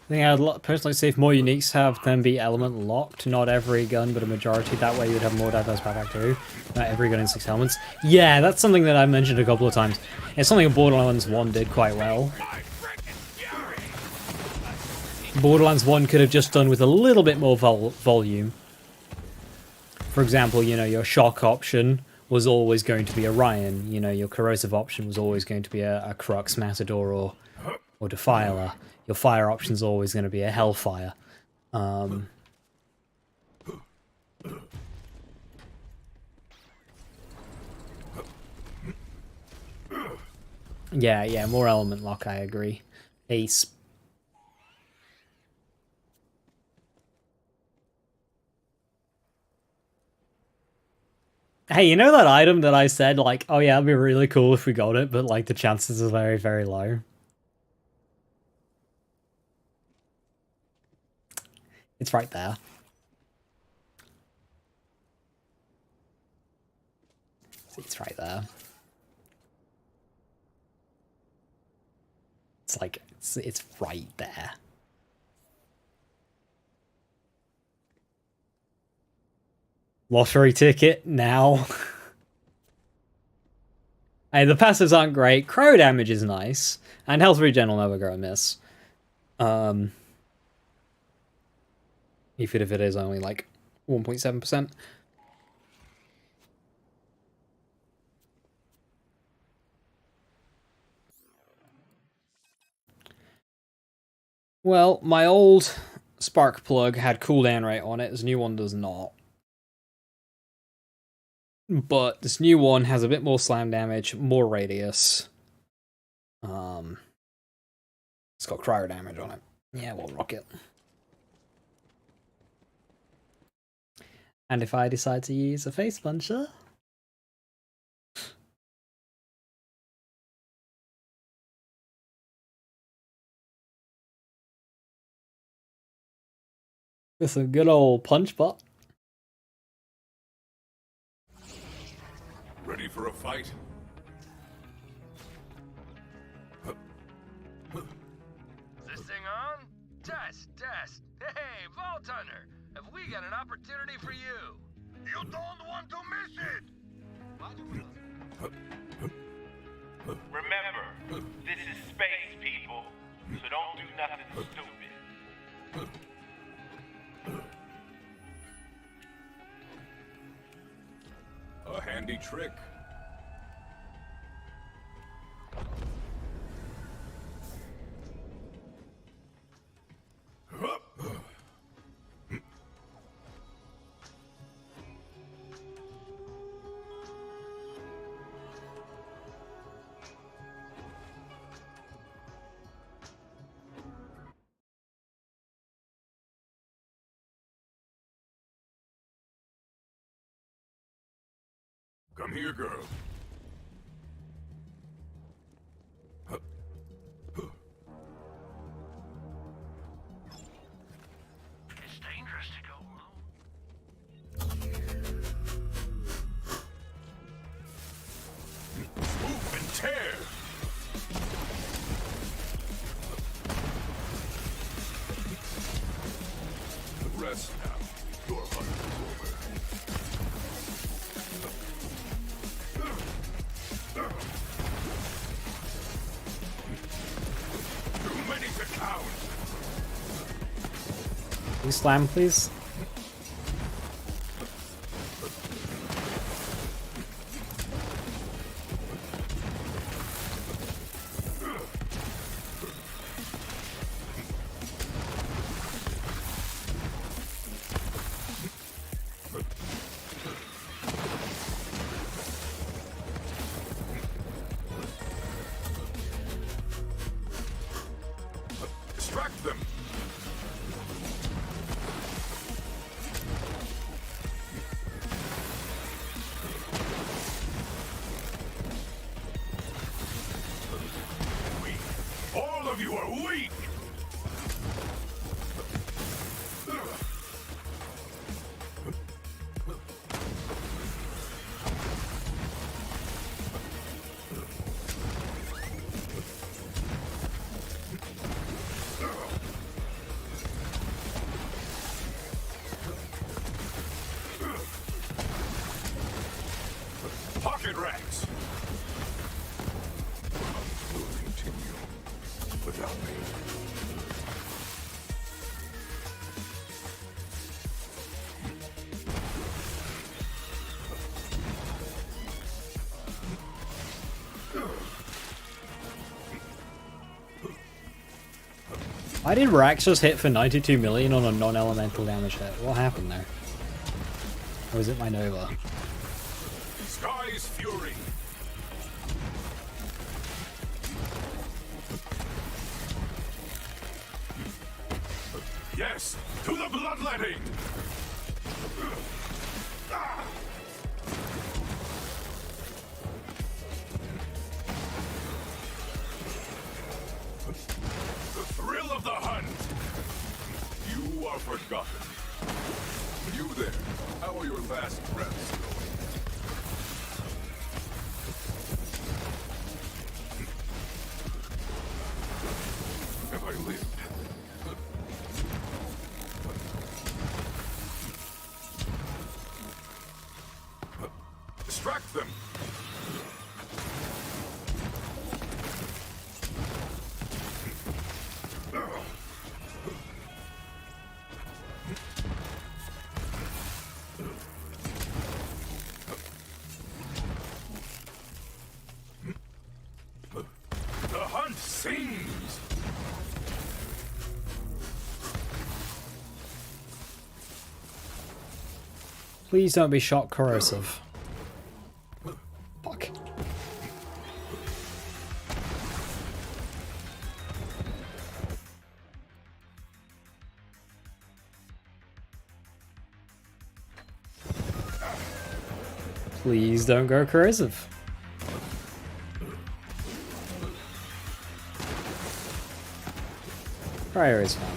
I think I'd personally say if more uniques have them be element locked, not every gun but a majority, that way you would have more diverse backpack too. Not every gun in 6 elements. Yeah, that's something that I mentioned a couple of times. It's something Borderlands 1 did quite well. Borderlands 1 could have just done with a little bit more volume. For example, your shock option was always going to be a Ryan. Your corrosive option was always going to be a Crux, Matador, or Defiler. Your fire option's always going to be a Hellfire. Yeah, more element lock, I agree. Ace. Hey, you know that item that I said, like, oh yeah, it'd be really cool if we got it, but like the chances are very, very low? It's right there. It's right there. It's like, it's right there. Lottery ticket now. Hey, the passives aren't great. Crow damage is nice. And health regen will never go amiss. Even if it is only like 1.7%. Well, my old spark plug had cooldown rate on it. This new one does not. But this new one has a bit more slam damage, more radius. It's got cryo damage on it. Yeah, we'll rock it. And if I decide to use a face puncher, with some good old punch bot. Ready for a fight? Is this thing on? Test. Hey, Vault Hunter, have we got an opportunity for you? You don't want to miss it! Remember, this is space, people, so don't do nothing stupid. A handy trick. Come here, girl. It's dangerous to go alone. Swoop and tear! Rest now. Your hunt is over. Too many to count. Can you slam, please? Distract them. Weak. All of you are weak. Pocket racks. We'll continue without me. Why did Rax just hit for 92 million on a non-elemental damage hit? What happened there? Or was it my Nova? Sky's fury. Yes, to the bloodletting. forgotten. You there, how are your last breaths going? Have I lived? Distract them! The hunt sings! Please don't be shock corrosive. Fuck. Please don't go corrosive. Prior is fine.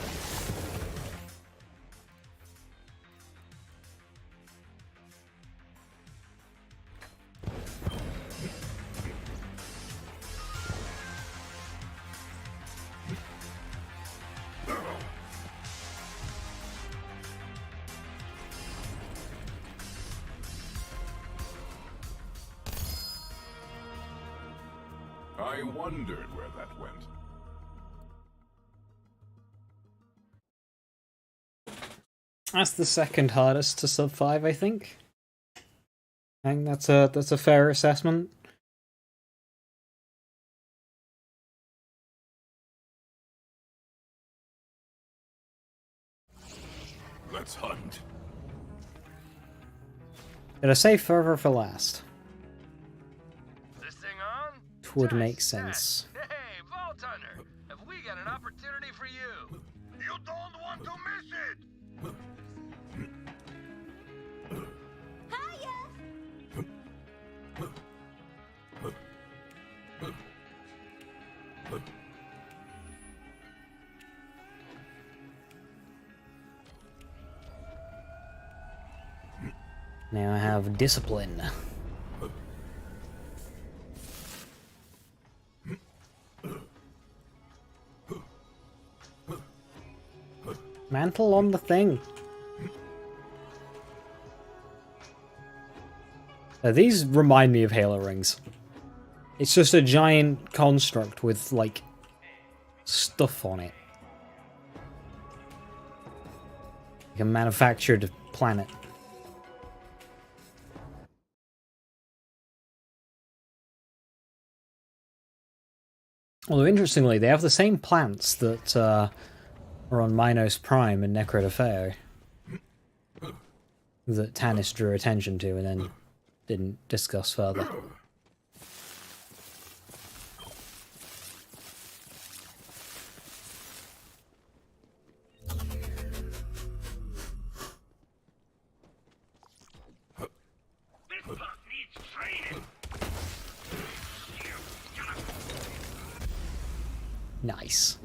I wondered where that went. That's the second hardest to sub 5, I think. I think that's a fair assessment. Let's hunt. Did I say further for last? This thing on? It would make sense. Hey, Vault Hunter, have we got an opportunity for you? You don't want to miss it! Now I have discipline. Mantle on the thing. These remind me of Halo rings. It's just a giant construct with, like, stuff on it. Like a manufactured planet. Although, interestingly, they have the same plants that are on Minos Prime and Necrodefeo that Tannis drew attention to and then didn't discuss further. Nice.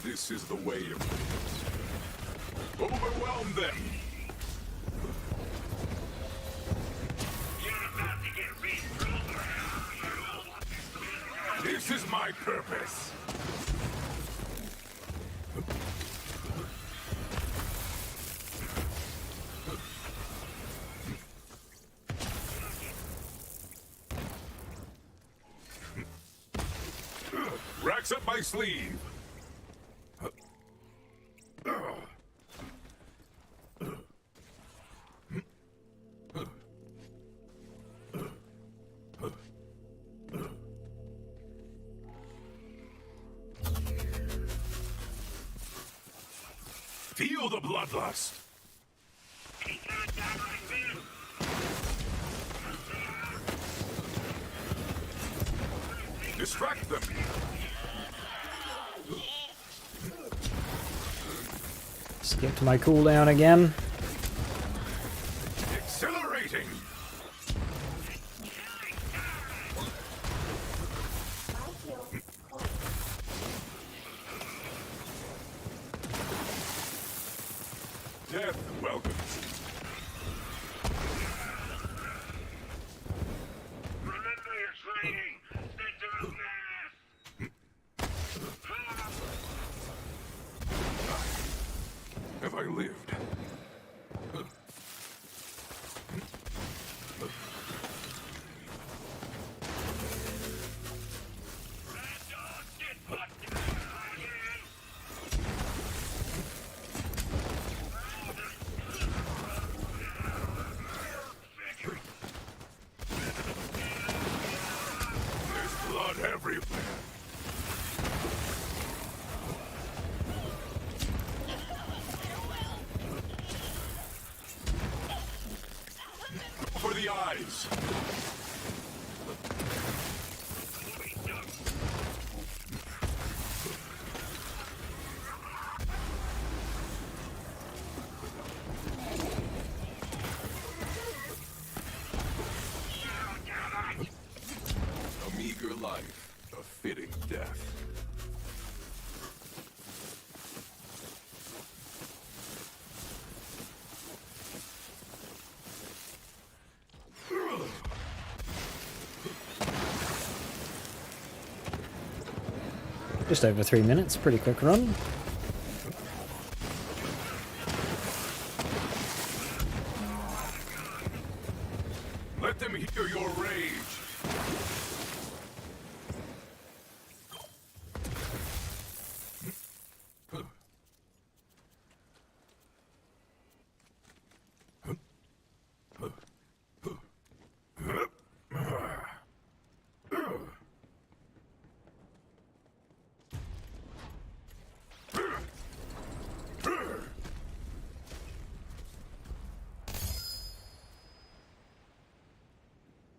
This is the way of things. Overwhelm them! You're about to get reprogrammed. This is my purpose! Racks up my sleeve! Feel the bloodlust! Distract them! Skipped my cooldown again. Accelerating! Death welcomes. Remember your training! Stick to the Have I lived? There's blood everywhere. For the eyes. A meager life, a fitting death. Just over 3 minutes, pretty quick run. Let them hear your rage.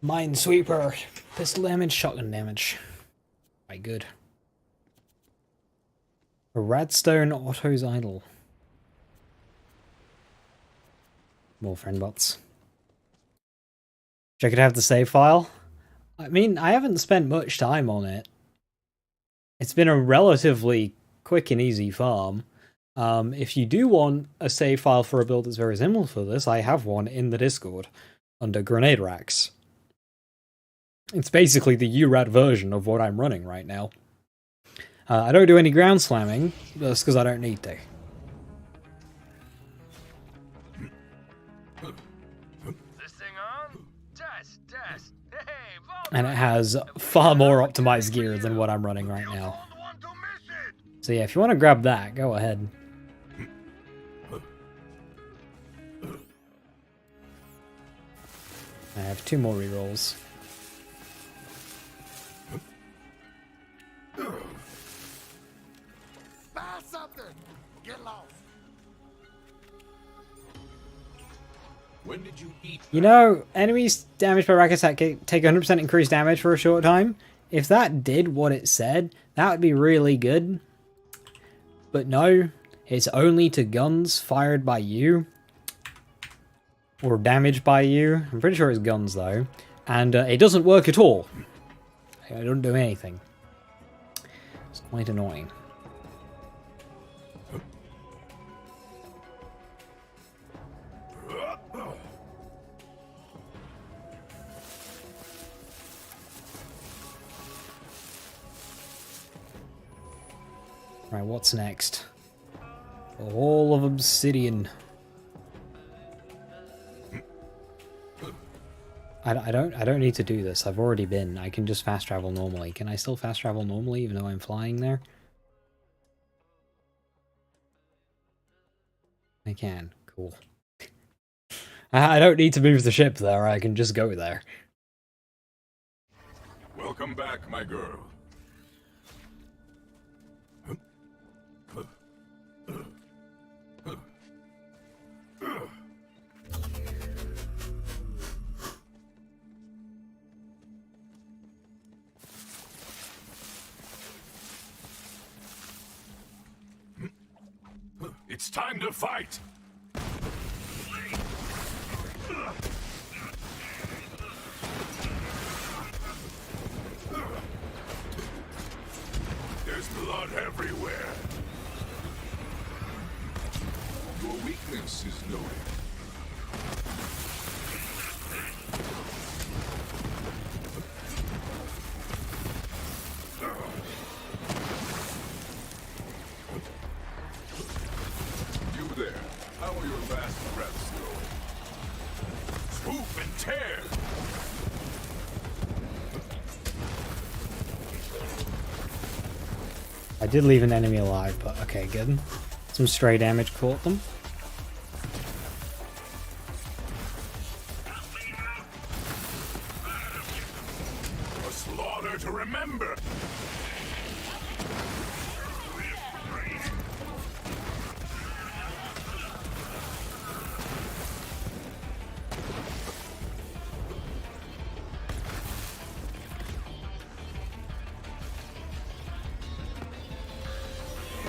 Minesweeper. Pistol damage, shotgun damage. Quite good. A Radstone Otto's Idol. More friend bots. Check it have the save file. I mean, I haven't spent much time on it. It's been a relatively quick and easy farm. If you do want a save file for a build that's very similar for this, I have one in the Discord under grenade racks. It's basically the URAD version of what I'm running right now. I don't do any ground slamming, just because I don't need to. This thing on? Test, test. Hey, And it has far more optimized gear than what I'm running right now. So yeah, if you want to grab that, go ahead. I have 2 more rerolls. Buy something. Get lost. When did you eat? You know, enemies damaged by rack attack take 100% increased damage for a short time. If that did what it said, that would be really good. But no, it's only to guns fired by you. Or damaged by you. I'm pretty sure it's guns though. And it doesn't work at all. It doesn't do anything. It's quite annoying. Right, what's next? A wall of obsidian. I don't need to do this. I've already been. I can just fast travel normally. Can I still fast travel normally even though I'm flying there? I can. Cool. I don't need to move the ship there. I can just go there. Welcome back, my girl. It's time to fight! There's blood everywhere. Your weakness is noted. You there. How are your last breaths going? Swoop and tear! I did leave an enemy alive, but okay, good. Some stray damage caught them. A slaughter to remember!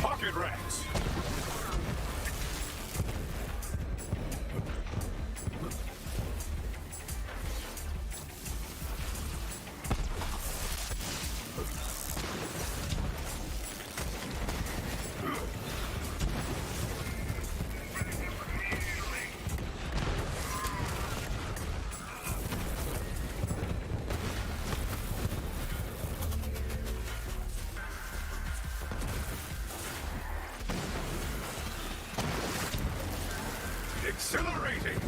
Pocket rats! Exhilarating!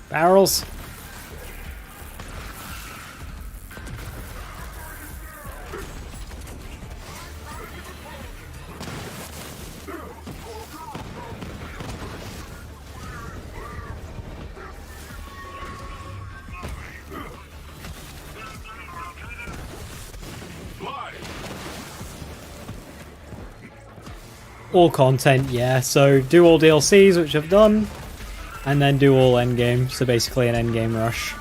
Barrels. All content, yeah. So do all DLCs, which I've done, and then do all endgame. So basically an endgame rush.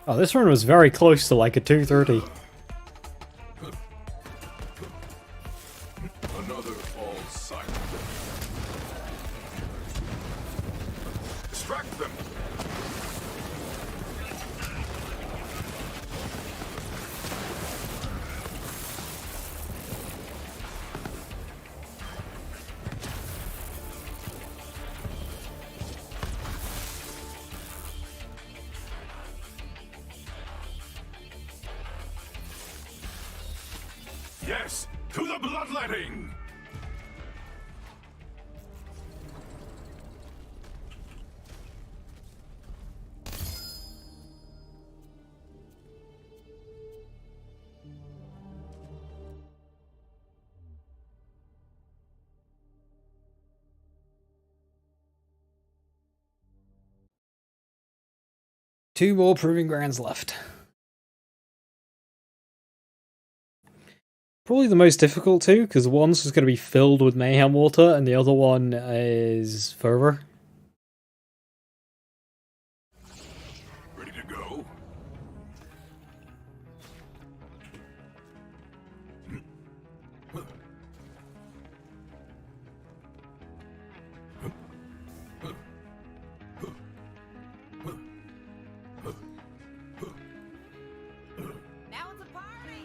Oh, this run was very close to like a 230. Another all silent. Distract them! Yes, to the bloodletting! Two more proving grounds left. Probably the most difficult too, because one's just going to be filled with mayhem water, and the other one is fervor. Ready to go? Now it's a party!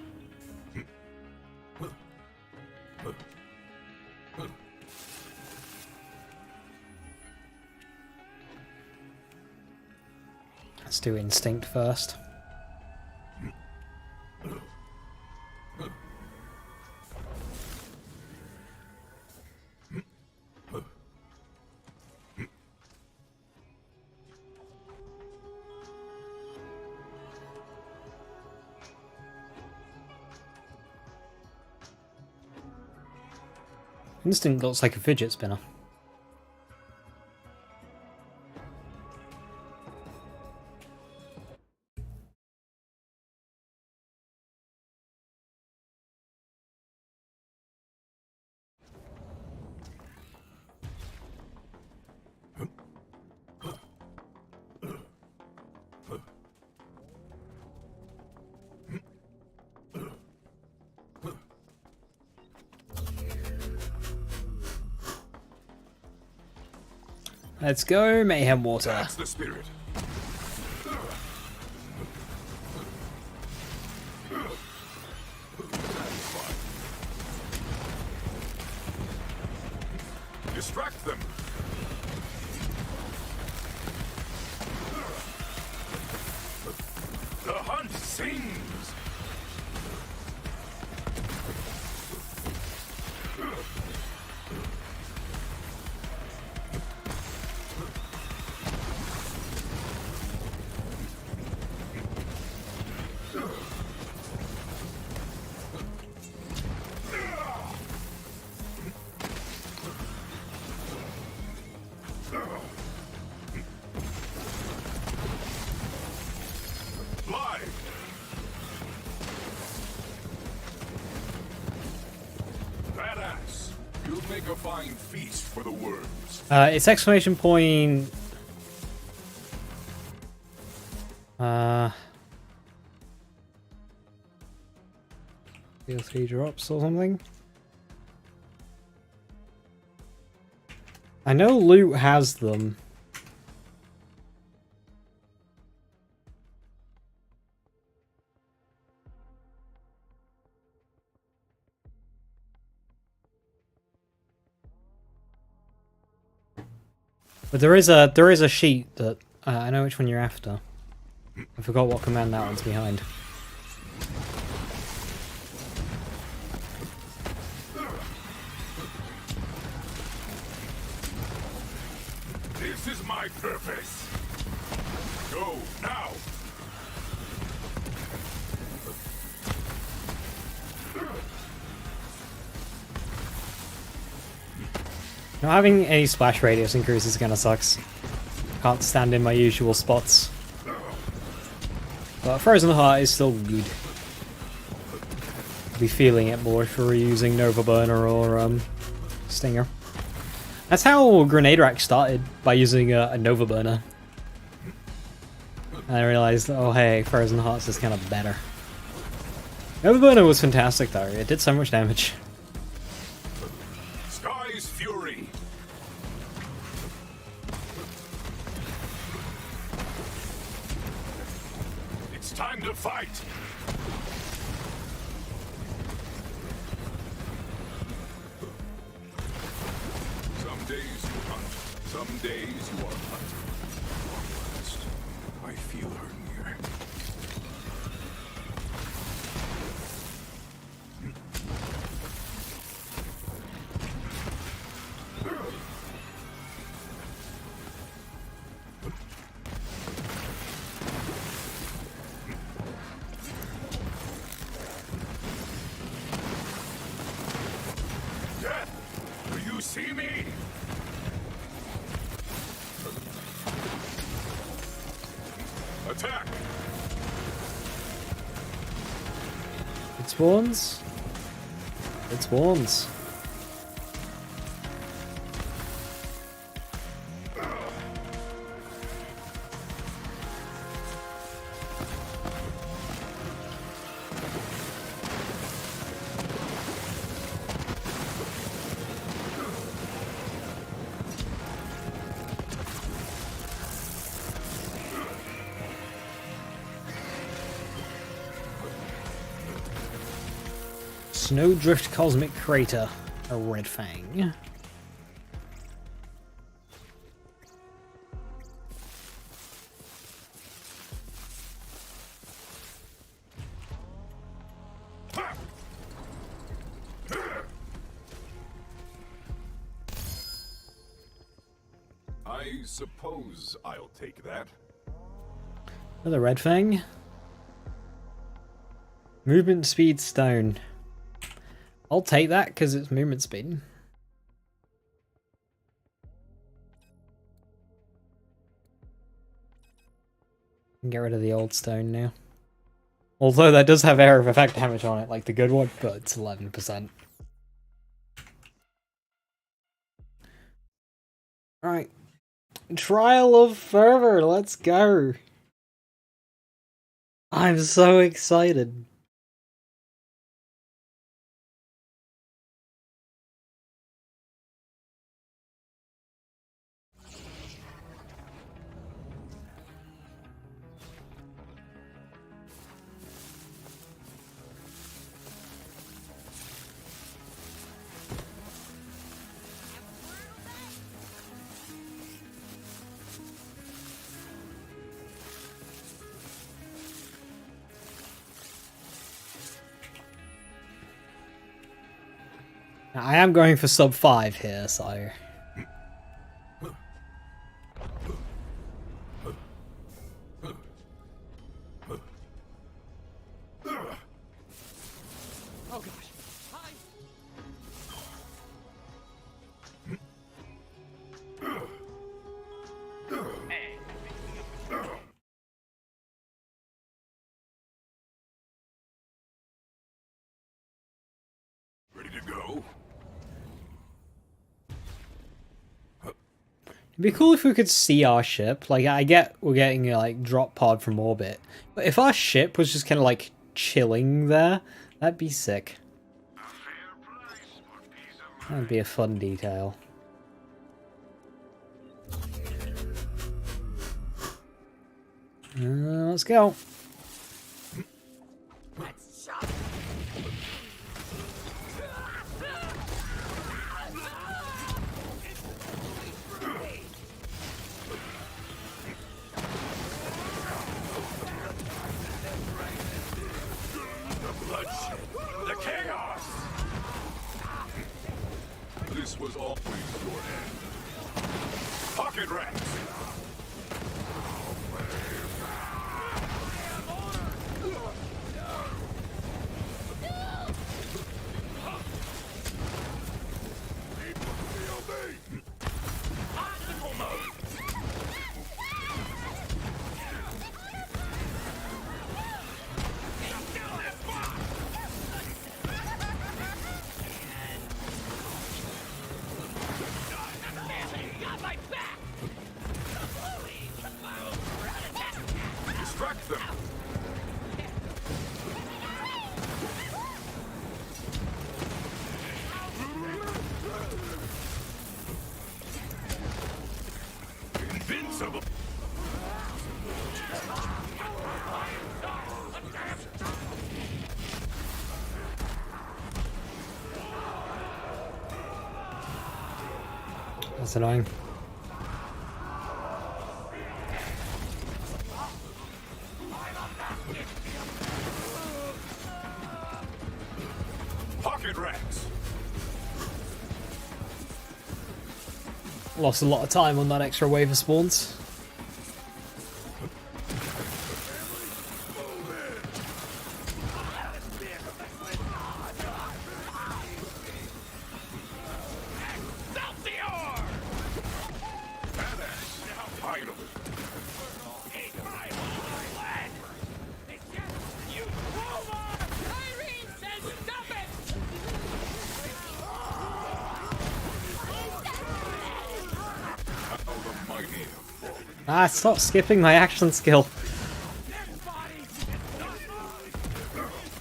Let's do instinct first. Instinct looks like a fidget spinner. Let's go, Mayhem Water. That's the spirit. Distract them. The hunt sings. Badass. You'll make a fine feast for the worms. It's exclamation point. Deal 3 drops or something. I know loot has them. But there is a sheet that I know which one you're after. I forgot what command that one's behind. This is my purpose. Go now. Not having any splash radius increases kinda sucks. Can't stand in my usual spots. But Frozen Heart is still good. I'll be feeling it more if we're using Nova Burner or Stinger. That's how Grenade Rack started, by using a Nova Burner. And I realized, oh hey, Frozen Hearts is kind of better. Nova Burner was fantastic though, it did so much damage. Sky's fury. It's time to fight. Some days you hunt, some days you are hunted. I feel her near. Death! Do you see me? Attack! It spawns. It spawns. Snowdrift Cosmic Crater, a Red Fang. I suppose I'll take that. Another Red Fang. Movement Speed Stone. I'll take that because it's movement speed. Can get rid of the old stone now. Although that does have area of effect damage on it, like the good one, but it's 11%. Alright. Trial of Fervor, let's go. I'm so excited. I am going for sub 5 here, so... Oh gosh. Hi. Ready to go? It'd be cool if we could see our ship. Like, I get we're getting a, like, drop pod from orbit. But if our ship was just kind of, like, chilling there, that'd be sick. That'd be a fun detail. Let's go. The bloodshed, the chaos. This was always your end. Pocket rats. Distract them. Invincible. That's annoying. Pocket rats. Lost a lot of time on that extra wave of spawns. Ah, stop skipping my action skill.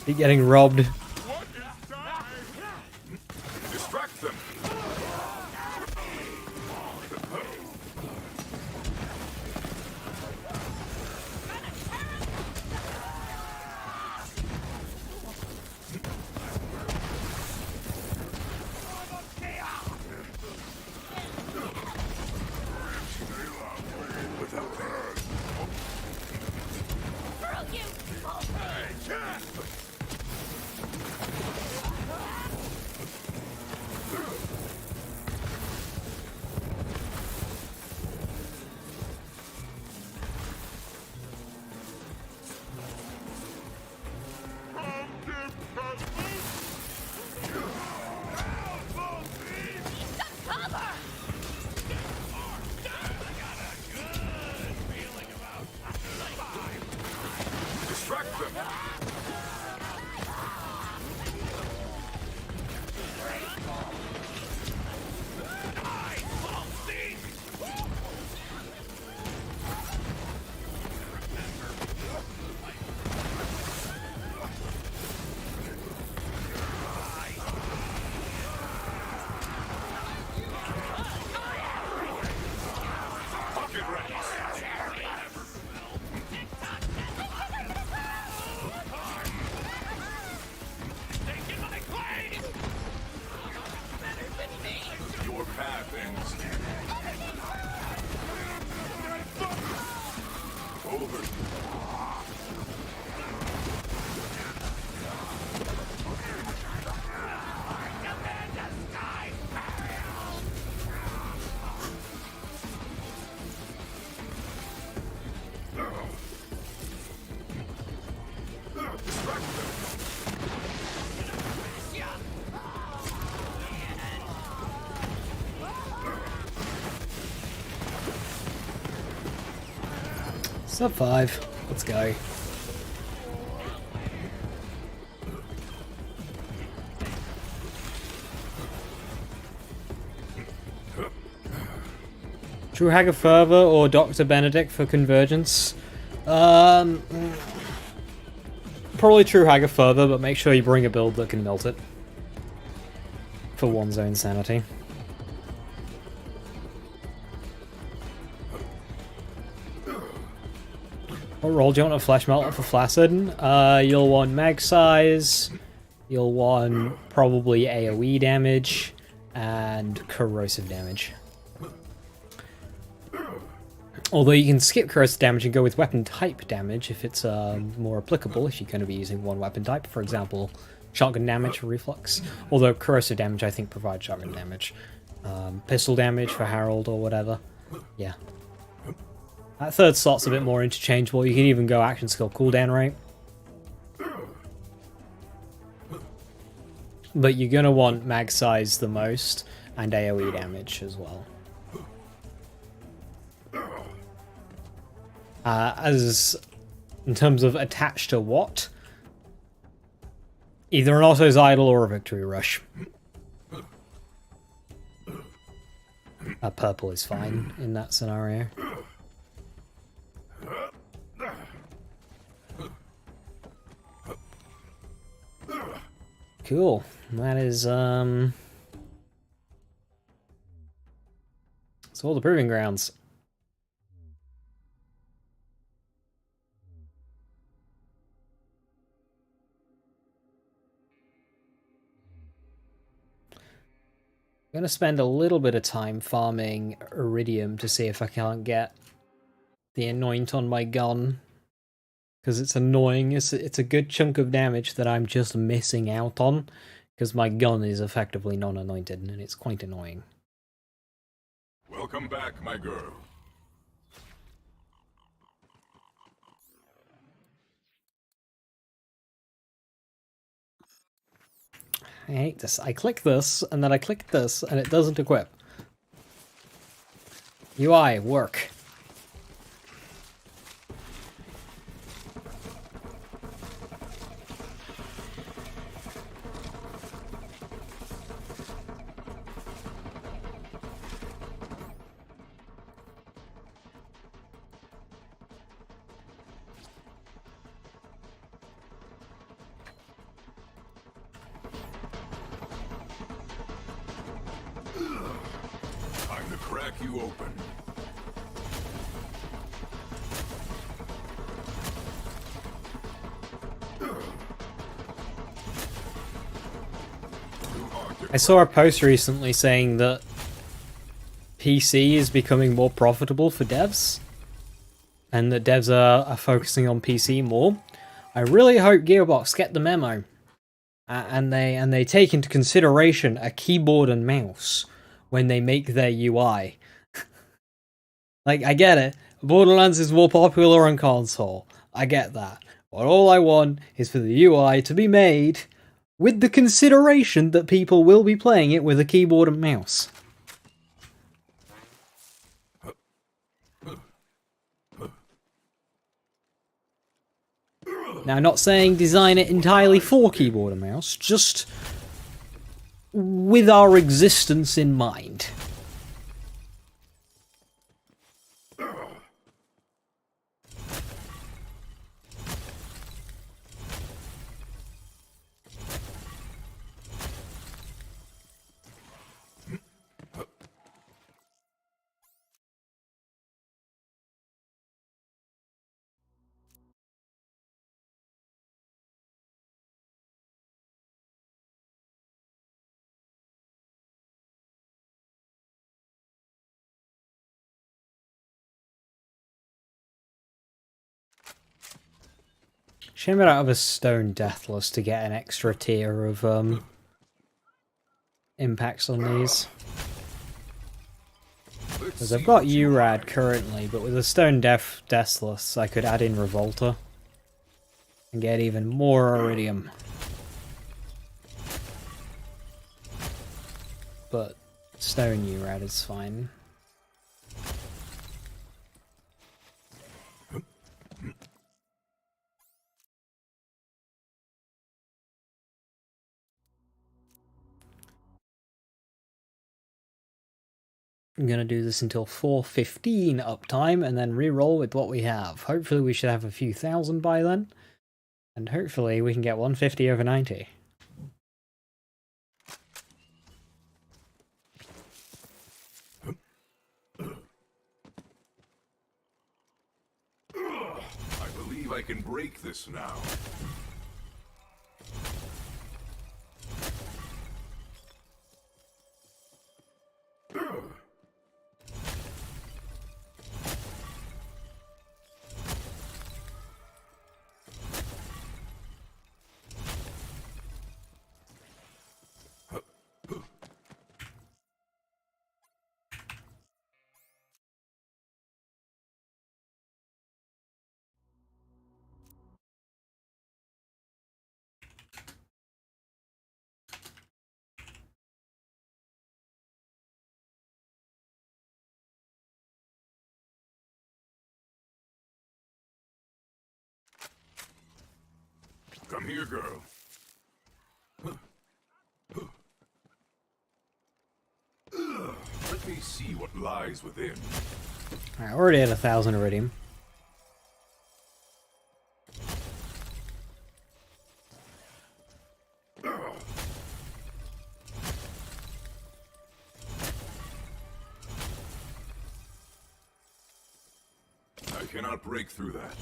Keep getting robbed. Distract them. Sub 5. Let's go. True Hag of Fervor or Dr. Benedict for convergence? Probably True Hag of Fervor, but make sure you bring a build that can melt it. For one zone sanity. What role do you want a Flesh Melter for Flaccid? You'll want mag size, you'll want probably AoE damage, and corrosive damage. Although you can skip corrosive damage and go with weapon type damage if it's more applicable, if you're going to be using one weapon type, for example, shotgun damage for reflux. Although corrosive damage I think provides shotgun damage. Pistol damage for Harold or whatever. Yeah. That third slot's a bit more interchangeable. You can even go action skill cooldown rate. But you're going to want mag size the most and AoE damage as well. As in terms of attached to what? Either an Otto's Idol or a Victory Rush. Purple is fine in that scenario. Cool. That is, it's all the proving grounds. I'm going to spend a little bit of time farming Iridium to see if I can't get the Anoint on my gun. Because it's annoying. It's a good chunk of damage that I'm just missing out on. Because my gun is effectively non-anointed and it's quite annoying. Welcome back, my girl. I hate this. I click this, and then I click this, and it doesn't equip. UI, work. Time to crack you open. I saw a post recently saying that PC is becoming more profitable for devs, and that devs are focusing on PC more. I really hope Gearbox get the memo, and they take into consideration a keyboard and mouse when they make their UI. Like, I get it. Borderlands is more popular on console. I get that. But all I want is for the UI to be made with the consideration that people will be playing it with a keyboard and mouse. Now, not saying design it entirely for keyboard and mouse, just with our existence in mind. Shame I don't have a stone deathless to get an extra tier of impacts on these. Because I've got URAD currently, but with a stone deathless I could add in Revolta and get even more Iridium. But stone URAD is fine. I'm going to do this until 4:15 uptime and then re-roll with what we have. Hopefully we should have a few thousand by then. And hopefully we can get 150 over 90. I believe I can break this now. Come here, girl. Let me see what lies within. I already had 1,000 iridium. I cannot break through that.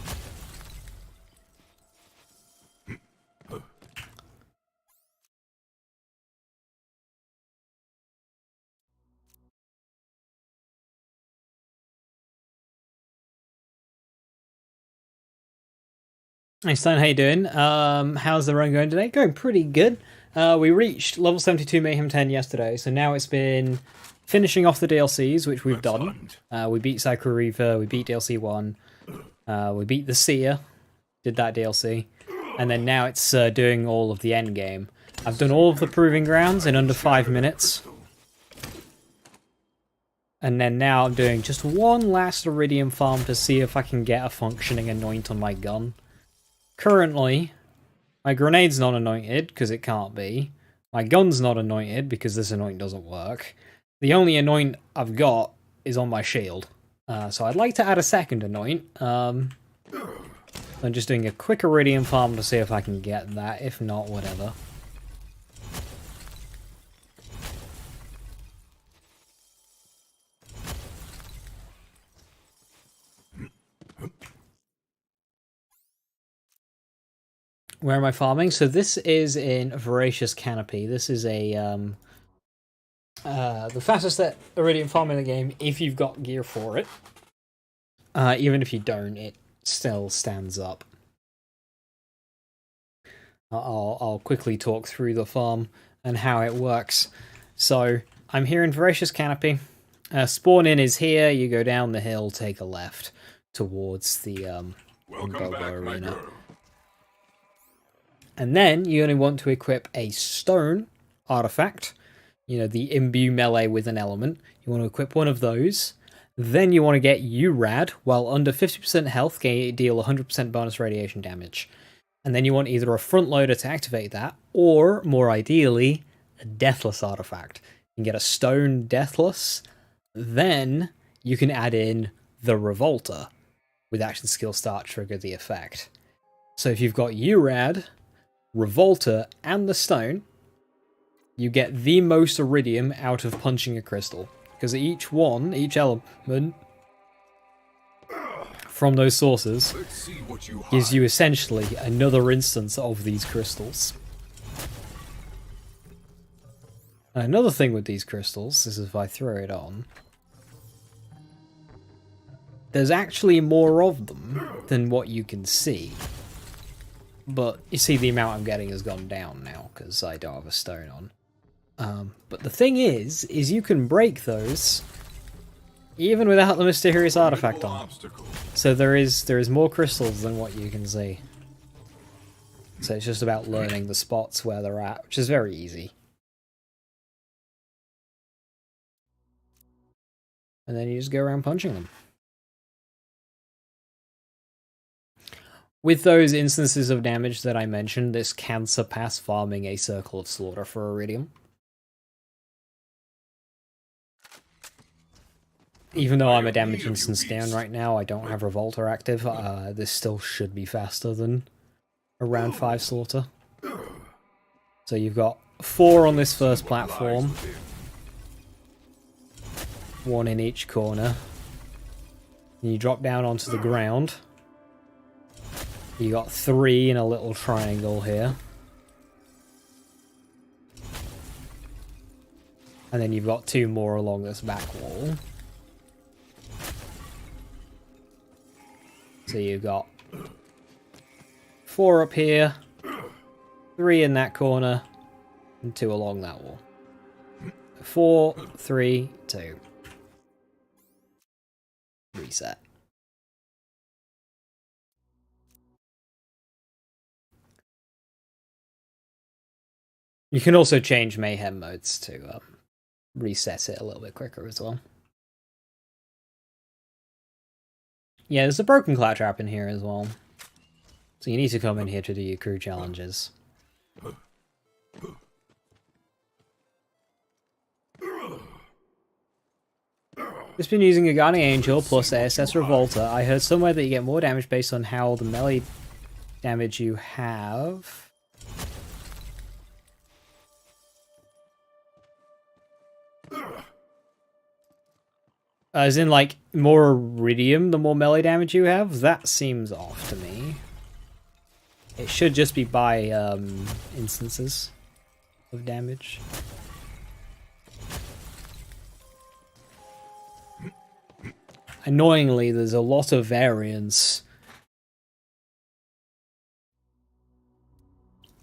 Hey Stan, how you doing? How's the run going today? Going pretty good. We reached level 72 Mayhem 10 yesterday, so now it's been finishing off the DLCs, which we've done. We beat Psycho Reaver, we beat DLC 1, we beat the Seer, did that DLC, and then now it's doing all of the end game. I've done all of the Proving Grounds in under 5 minutes. And then now I'm doing just one last Iridium farm to see if I can get a functioning anoint on my gun. Currently, my grenade's not anointed, because it can't be. My gun's not anointed, because this anoint doesn't work. The only anoint I've got is on my shield. So I'd like to add a second anoint. I'm just doing a quick Iridium farm to see if I can get that. If not, whatever. Where am I farming? So this is in Voracious Canopy. This is a the fastest Iridium farm in the game if you've got gear for it. Even if you don't, it still stands up. I'll quickly talk through the farm and how it works. So I'm here in Voracious Canopy. Spawn in is here. You go down the hill, take a left towards the Bobo Arena. And then you only want to equip a stone artifact, you know, the imbue melee with an element. You want to equip one of those. Then you want to get URAD, while under 50% health, deal 100% bonus radiation damage. And then you want either a front loader to activate that, or, more ideally, a Deathless artifact. You can get a stone Deathless, then you can add in the Revolter, with action skill start trigger the effect. So if you've got URAD, Revolter, and the stone, you get the most iridium out of punching a crystal. Because each element from those sources gives you essentially another instance of these crystals. Another thing with these crystals is if I throw it on, there's actually more of them than what you can see. But you see the amount I'm getting has gone down now because I don't have a stone on. But the thing is you can break those even without the mysterious artifact on. So there is more crystals than what you can see. So it's just about learning the spots where they're at, which is very easy. And then you just go around punching them. With those instances of damage that I mentioned, this can surpass farming a Circle of Slaughter for Iridium. even though I'm a damage instance down right now, I don't have Revolter active. This still should be faster than a round 5 slaughter. So you've got 4 on this first platform. 1 in each corner. And you drop down onto the ground. You got 3 in a little triangle here. And then you've got 2 more along this back wall. So you've got 4 up here, 3 in that corner, and 2 along that wall. 4, 3, 2. Reset. You can also change mayhem modes to reset it a little bit quicker as well. Yeah, there's a broken cloud trap in here as well. So you need to come in here to do your crew challenges. Just been using a Guardian Angel plus ASS Revolter. I heard somewhere that you get more damage based on how the melee damage you have. As in, like, more Iridium the more melee damage you have? That seems off to me. It should just be by instances of damage. Annoyingly, there's a lot of variance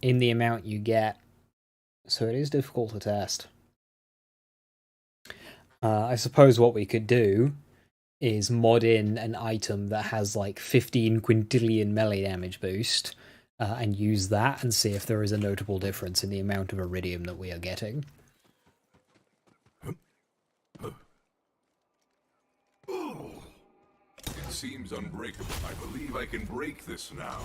in the amount you get, so it is difficult to test. I suppose what we could do is mod in an item that has like 15 quintillion melee damage boost and use that and see if there is a notable difference in the amount of Iridium that we are getting. It seems unbreakable. I believe I can break this now.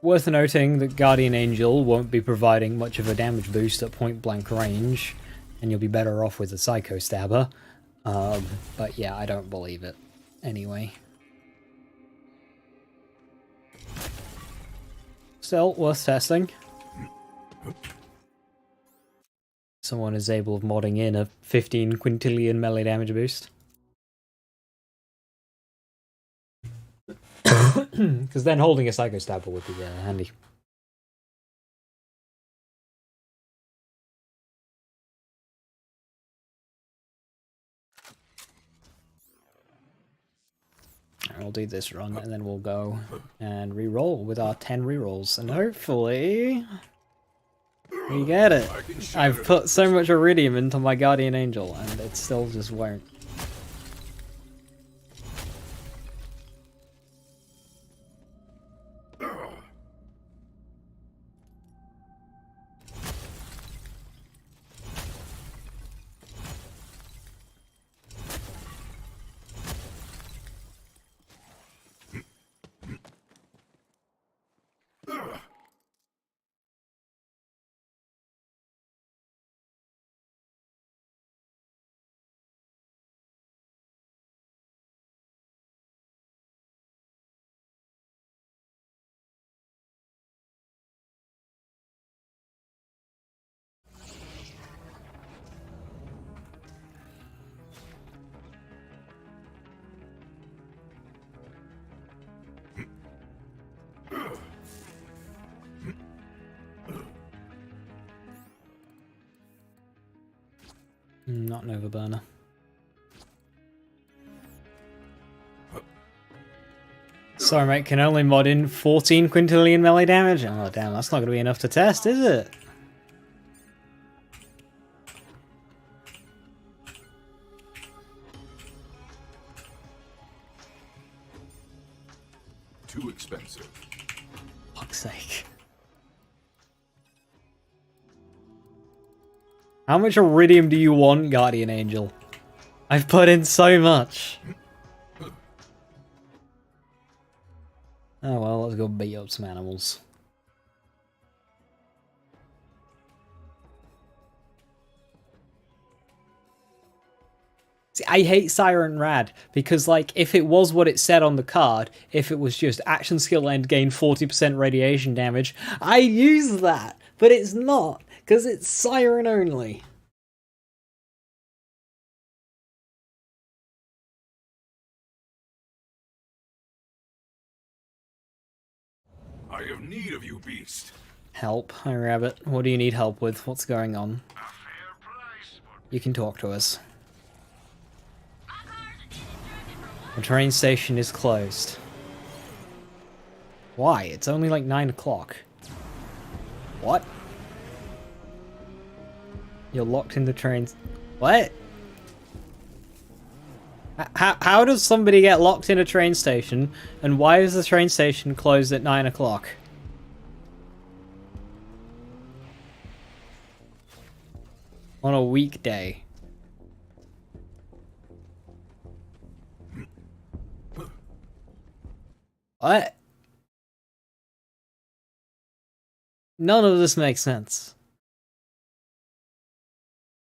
Worth noting that Guardian Angel won't be providing much of a damage boost at point blank range, and you'll be better off with a Psycho Stabber. But yeah, I don't believe it. Anyway. Still, worth testing. Someone is able of modding in a 15 quintillion melee damage boost. Because then holding a Psycho Stabber would be handy. We'll do this run and then we'll go and re-roll with our 10 re-rolls, and hopefully we get it. I've put so much Iridium into my Guardian Angel and it still just won't. Not Nova Burner. Sorry mate, can only mod in 14 quintillion melee damage? Oh damn, that's not going to be enough to test, is it? Too expensive. Fuck's sake. How much Iridium do you want, Guardian Angel? I've put in so much. Oh well, let's go beat up some animals. See, I hate Siren Rad because, like, if it was what it said on the card, if it was just action skill end gain 40% radiation damage, I'd use that. But it's not, because it's Siren only. I have need of you, beast. Help. Hi, Rabbit. What do you need help with? What's going on? You can talk to us. The train station is closed. Why? It's only like 9 o'clock. What? You're locked in the train... What? How does somebody get locked in a train station, and why is the train station closed at 9 o'clock? On a weekday. What? None of this makes sense.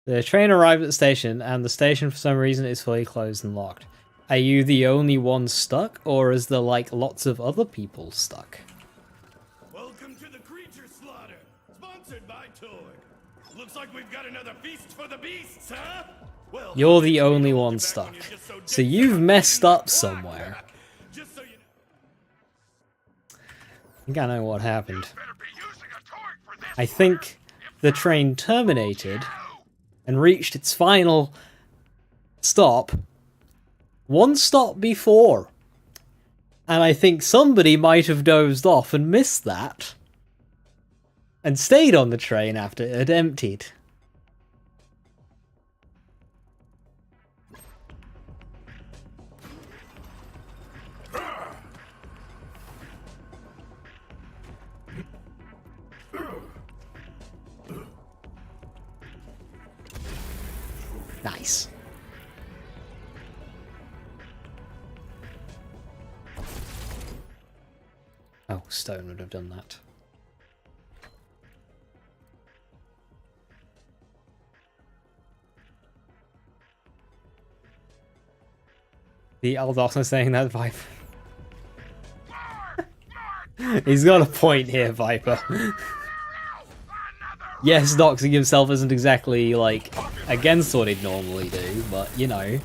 The train arrived at the station, and the station for some reason is fully closed and locked. Are you the only one stuck, or is there, like, lots of other people stuck? Welcome to the Creature Slaughter, sponsored by Torg. Looks like we've got another feast for the beasts, huh? Well, You're the only one stuck. So you've messed up somewhere. I think I know what happened. I think the train terminated and reached its final stop one stop before. And I think somebody might have dozed off and missed that and stayed on the train after it had emptied. Nice. Oh, stone would have done that. I was also saying that, Viper. He's got a point here, Viper. Yes, doxing himself isn't exactly, like, against what he'd normally do, but, you know.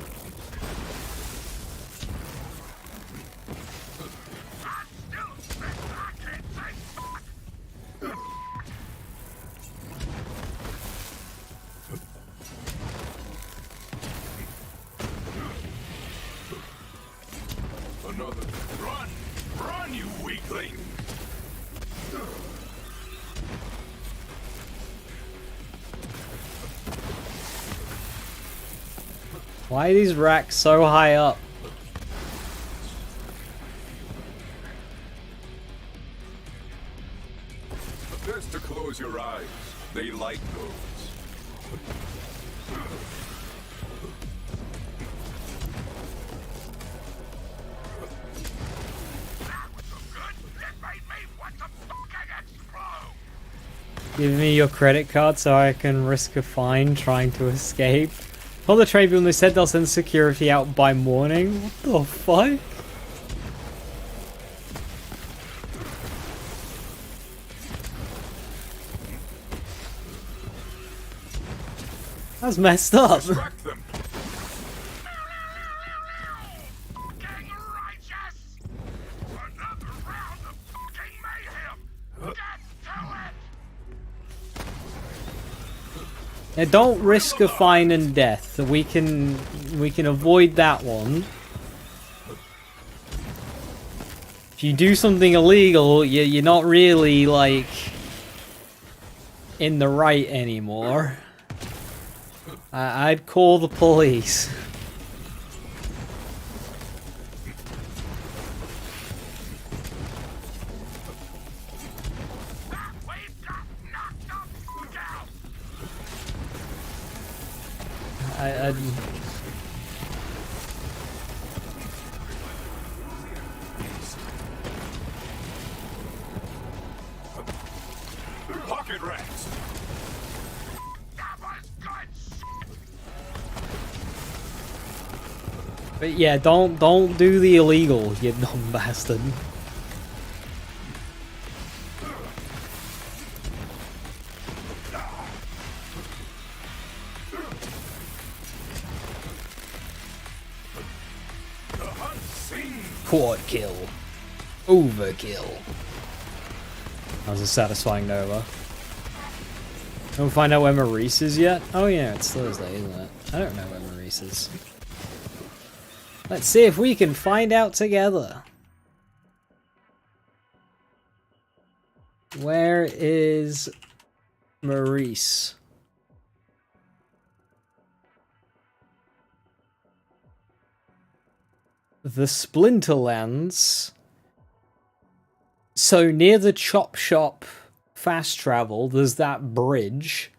Another. Run! Run, you weakling! Why are these racks so high up? Best to close your eyes. They like those. Give me your credit card so I can risk a fine trying to escape. Told the train people, they said they'll send security out by morning. What the fuck? That's messed up. Yeah, don't risk a fine and death. We can avoid that one. If you do something illegal, you're not really, like, in the right anymore. I'd call the police. But yeah, don't do the illegal, you dumb bastard. Quad kill. Overkill. That was a satisfying Nova. Don't find out where Maurice is yet? Oh yeah, it's Thursday, isn't it? I don't know where Maurice is. Let's see if we can find out together. Where is Maurice? The Splinterlands. So near the Chop Shop fast travel, there's that bridge.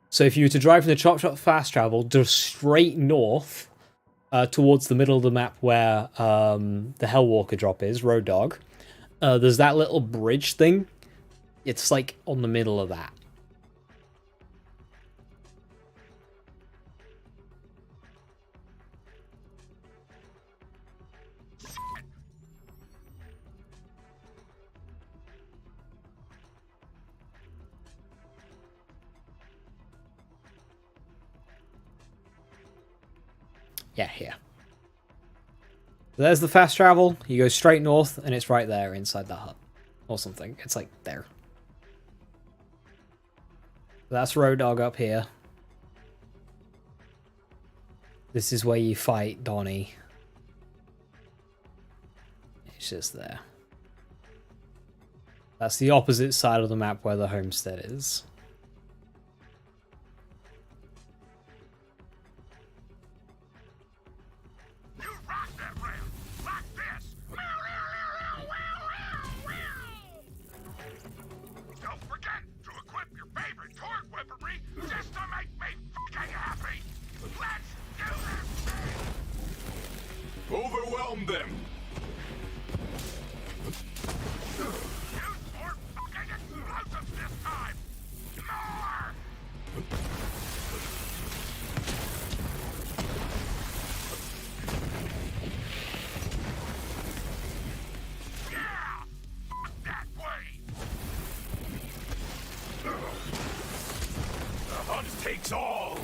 So if you were to drive from the Chop Shop fast travel, just straight north towards the middle of the map where the Hellwalker drop is, Road Dog, there's that little bridge thing. It's like on the middle of that. Yeah, here. There's the fast travel. You go straight north, and it's right there inside the hut. Or something. It's like there. That's Road Dog up here. This is where you fight Donnie. It's just there. That's the opposite side of the map where the homestead is. Overwhelm them! The hunt takes all!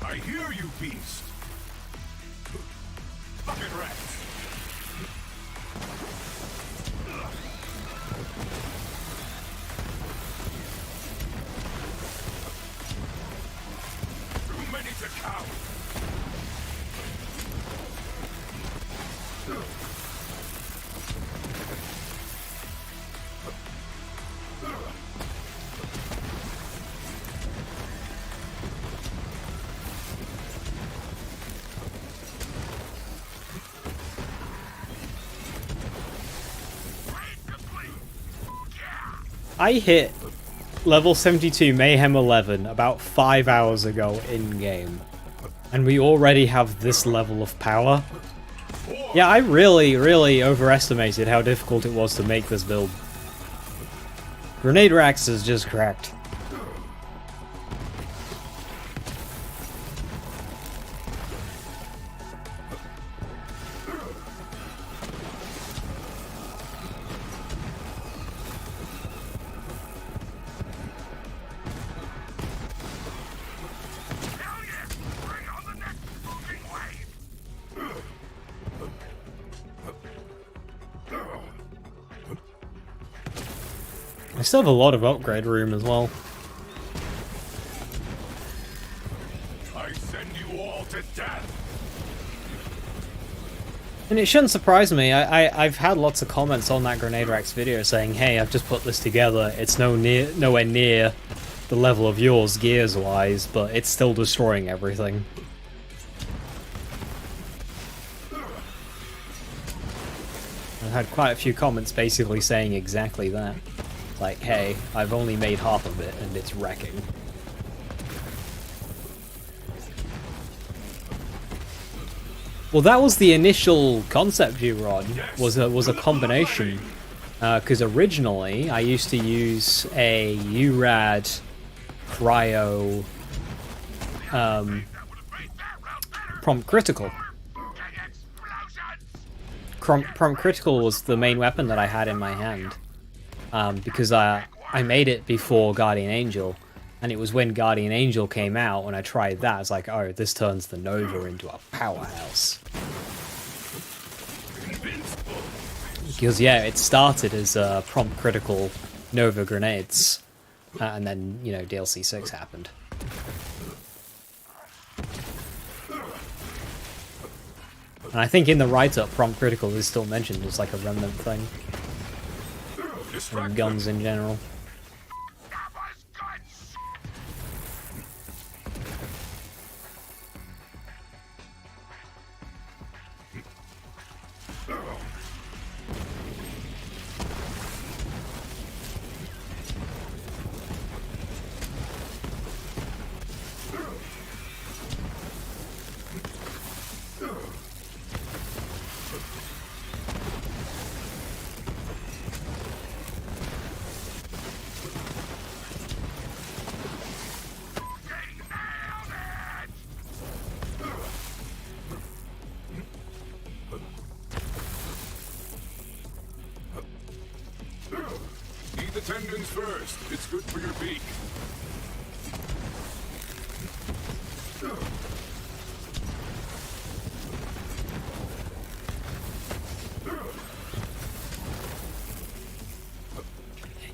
I hear you, beast! Fucking wrecked! Too many to count! I hit level 72 Mayhem 11 about 5 hours ago in-game. And we already have this level of power. Yeah, I really overestimated how difficult it was to make this build. Grenade Rax is just cracked. I still have a lot of upgrade room as well. I send you all to death! And it shouldn't surprise me. I've had lots of comments on that Grenade Rex video saying, hey, I've just put this together. It's nowhere near the level of yours gears-wise, but it's still destroying everything. I've had quite a few comments basically saying exactly that. Like, hey, I've only made half of it and it's wrecking. Well, that was the initial concept view, Rod, was a combination. Because originally, I used to use a URAD cryo prompt critical. Prompt critical was the main weapon that I had in my hand. Because I made it before Guardian Angel. And it was when Guardian Angel came out, when I tried that, it's like, oh, this turns the Nova into a powerhouse. Because, yeah, it started as prompt critical Nova grenades. And then, you know, DLC 6 happened. And I think in the write-up, prompt critical is still mentioned as like a remnant thing. And guns in general. Eat the tendons first. It's good for your beak.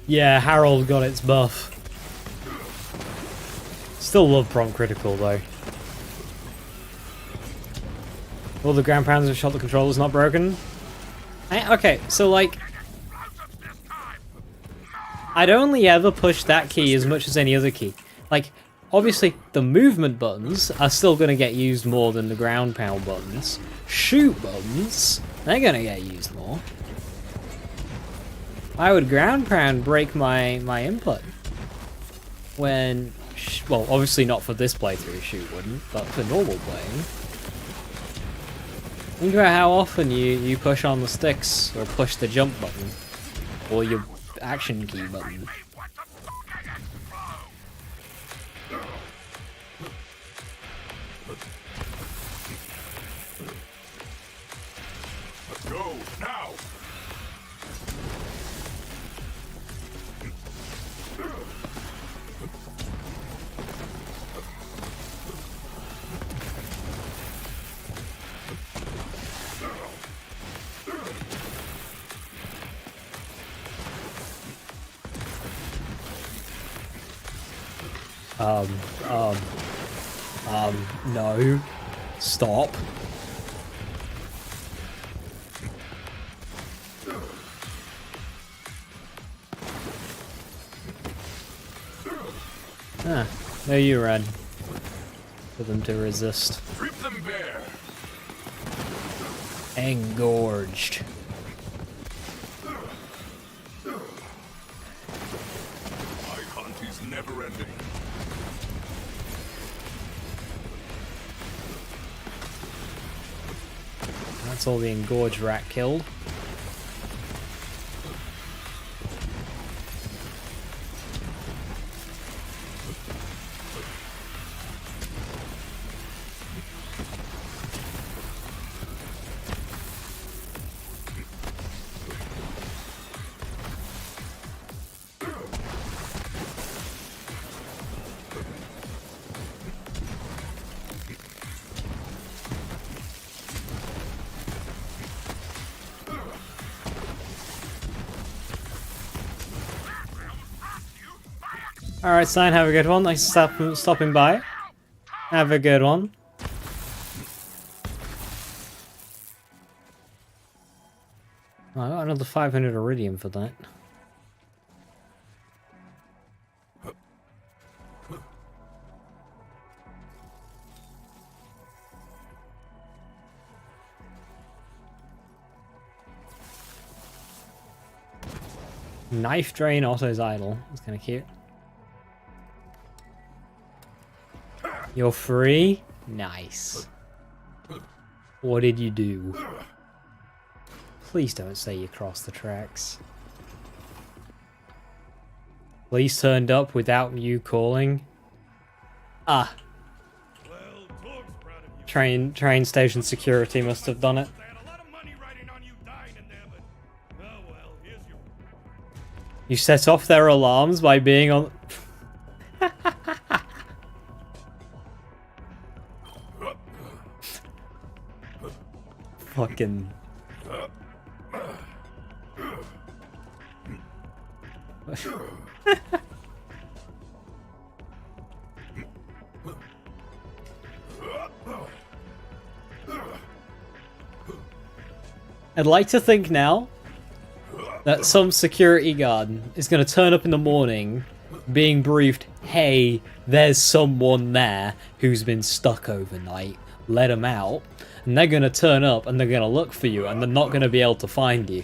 Yeah, Harold got its buff. Still love prompt critical though. All the ground pounds have shot the controller's not broken. Okay, so like, I'd only ever push that key as much as any other key. Like, obviously, the movement buttons are still going to get used more than the ground pound buttons. Shoot buttons, they're going to get used more. Why would ground pound break my input? When, well, obviously not for this playthrough, shoot wouldn't, but for normal playing. Think about how often you push on the sticks, or push the jump button, or your action key button. Let's go now. No. Stop. Ah, there you ran. For them to resist. Strip them bare. Engorged. My hunt is never ending. That's all the engorged rat killed. Alright, Sign, have a good one. Thanks for stopping by. Have a good one. I got another 500 iridium for that. Knife drain auto's idle. That's kind of cute. You're free? Nice. What did you do? Please don't say you crossed the tracks. Police turned up without you calling. Ah. Train station security must have done it. You set off their alarms by being on... Fucking... I'd like to think now that some security guard is going to turn up in the morning being briefed, hey, there's someone there who's been stuck overnight, let him out, and they're going to turn up and they're going to look for you and they're not going to be able to find you.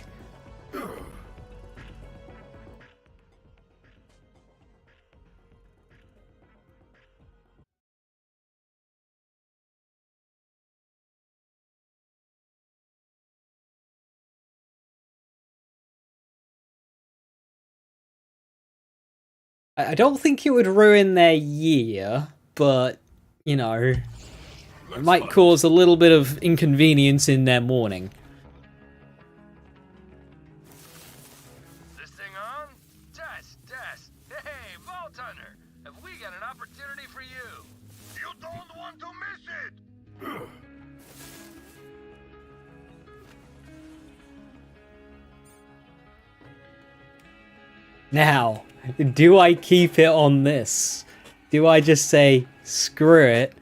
I don't think it would ruin their year, but, you know, it might cause a little bit of inconvenience in their morning. This thing on? Test, test. Hey, Vault Hunter, have we got an opportunity for you? You don't want to miss it! Now, do I keep it on this? Do I just say, screw it,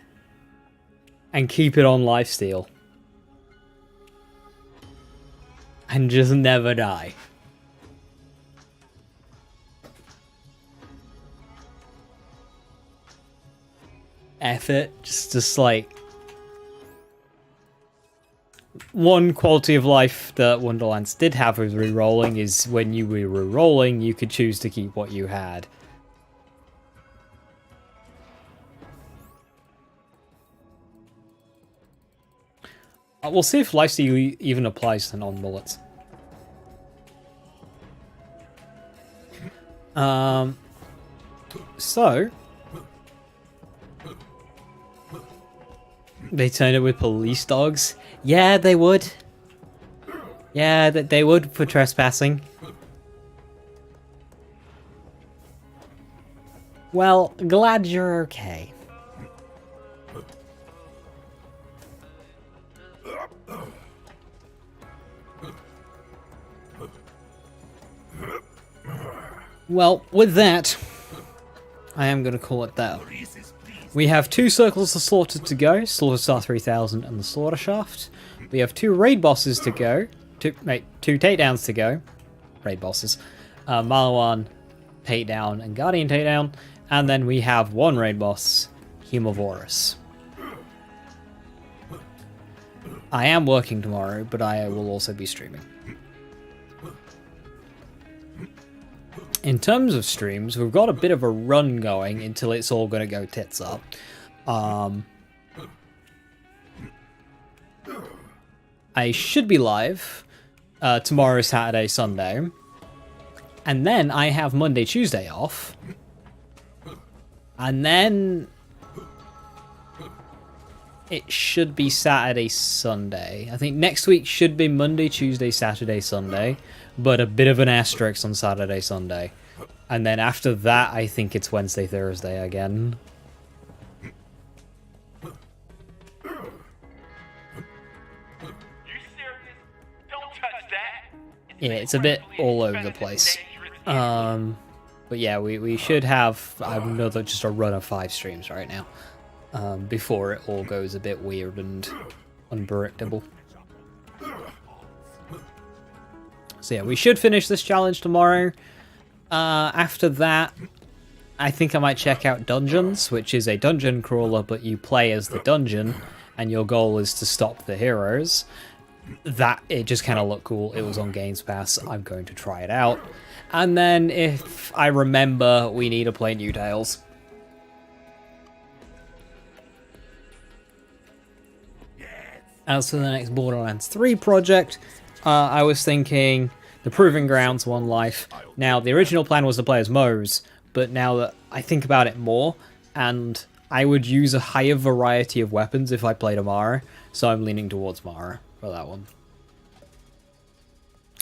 and keep it on lifesteal? And just never die? F it, just like... One quality of life that Wonderlands did have with rerolling is when you were rerolling, you could choose to keep what you had. We'll see if lifesteal even applies to non-bullets. So... They turn it with police dogs? Yeah, they would. Yeah, they would for trespassing. Well, glad you're okay. Well, with that, I am going to call it that. We have 2 circles of slaughter to go, Slaughter Star 3000 and the Slaughter Shaft. We have 2 raid bosses to go, 2 takedowns to go, raid bosses, Malawan takedown and Guardian takedown, and then we have 1 raid boss, Humovorus. I am working tomorrow, but I will also be streaming. In terms of streams, we've got a bit of a run going until it's all going to go tits up. I should be live tomorrow, Saturday, Sunday. And then I have Monday, Tuesday off. And then it should be Saturday, Sunday. I think next week should be Monday, Tuesday, Saturday, Sunday. But a bit of an asterisk on Saturday, Sunday. And then after that, I think it's Wednesday, Thursday again. You serious? Don't touch that. Yeah, it's a bit all over the place. But yeah, we should have another just a run of 5 streams right now. Before it all goes a bit weird and unpredictable. So yeah, we should finish this challenge tomorrow. After that, I think I might check out Dungeons, which is a dungeon crawler, but you play as the dungeon, and your goal is to stop the heroes. That, it just kind of looked cool. It was on Games Pass. I'm going to try it out. And then, if I remember, we need to play New Tales. As for the next Borderlands 3 project, I was thinking the Proving Grounds One Life. Now, the original plan was to play as Mose, but now that I think about it more, and I would use a higher variety of weapons if I played Amara, so I'm leaning towards Mara for that one.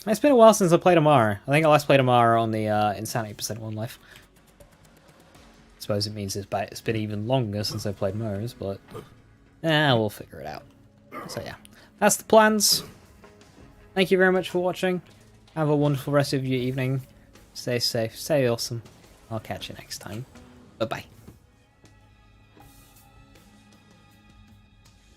It's been a while since I played Amara. I think I last played Amara on the Insanity % One Life. I suppose it means it's been even longer since I played Mose, but we'll figure it out. So yeah, that's the plans. Thank you very much for watching. Have a wonderful rest of your evening. Stay safe, stay awesome. I'll catch you next time. Bye-bye.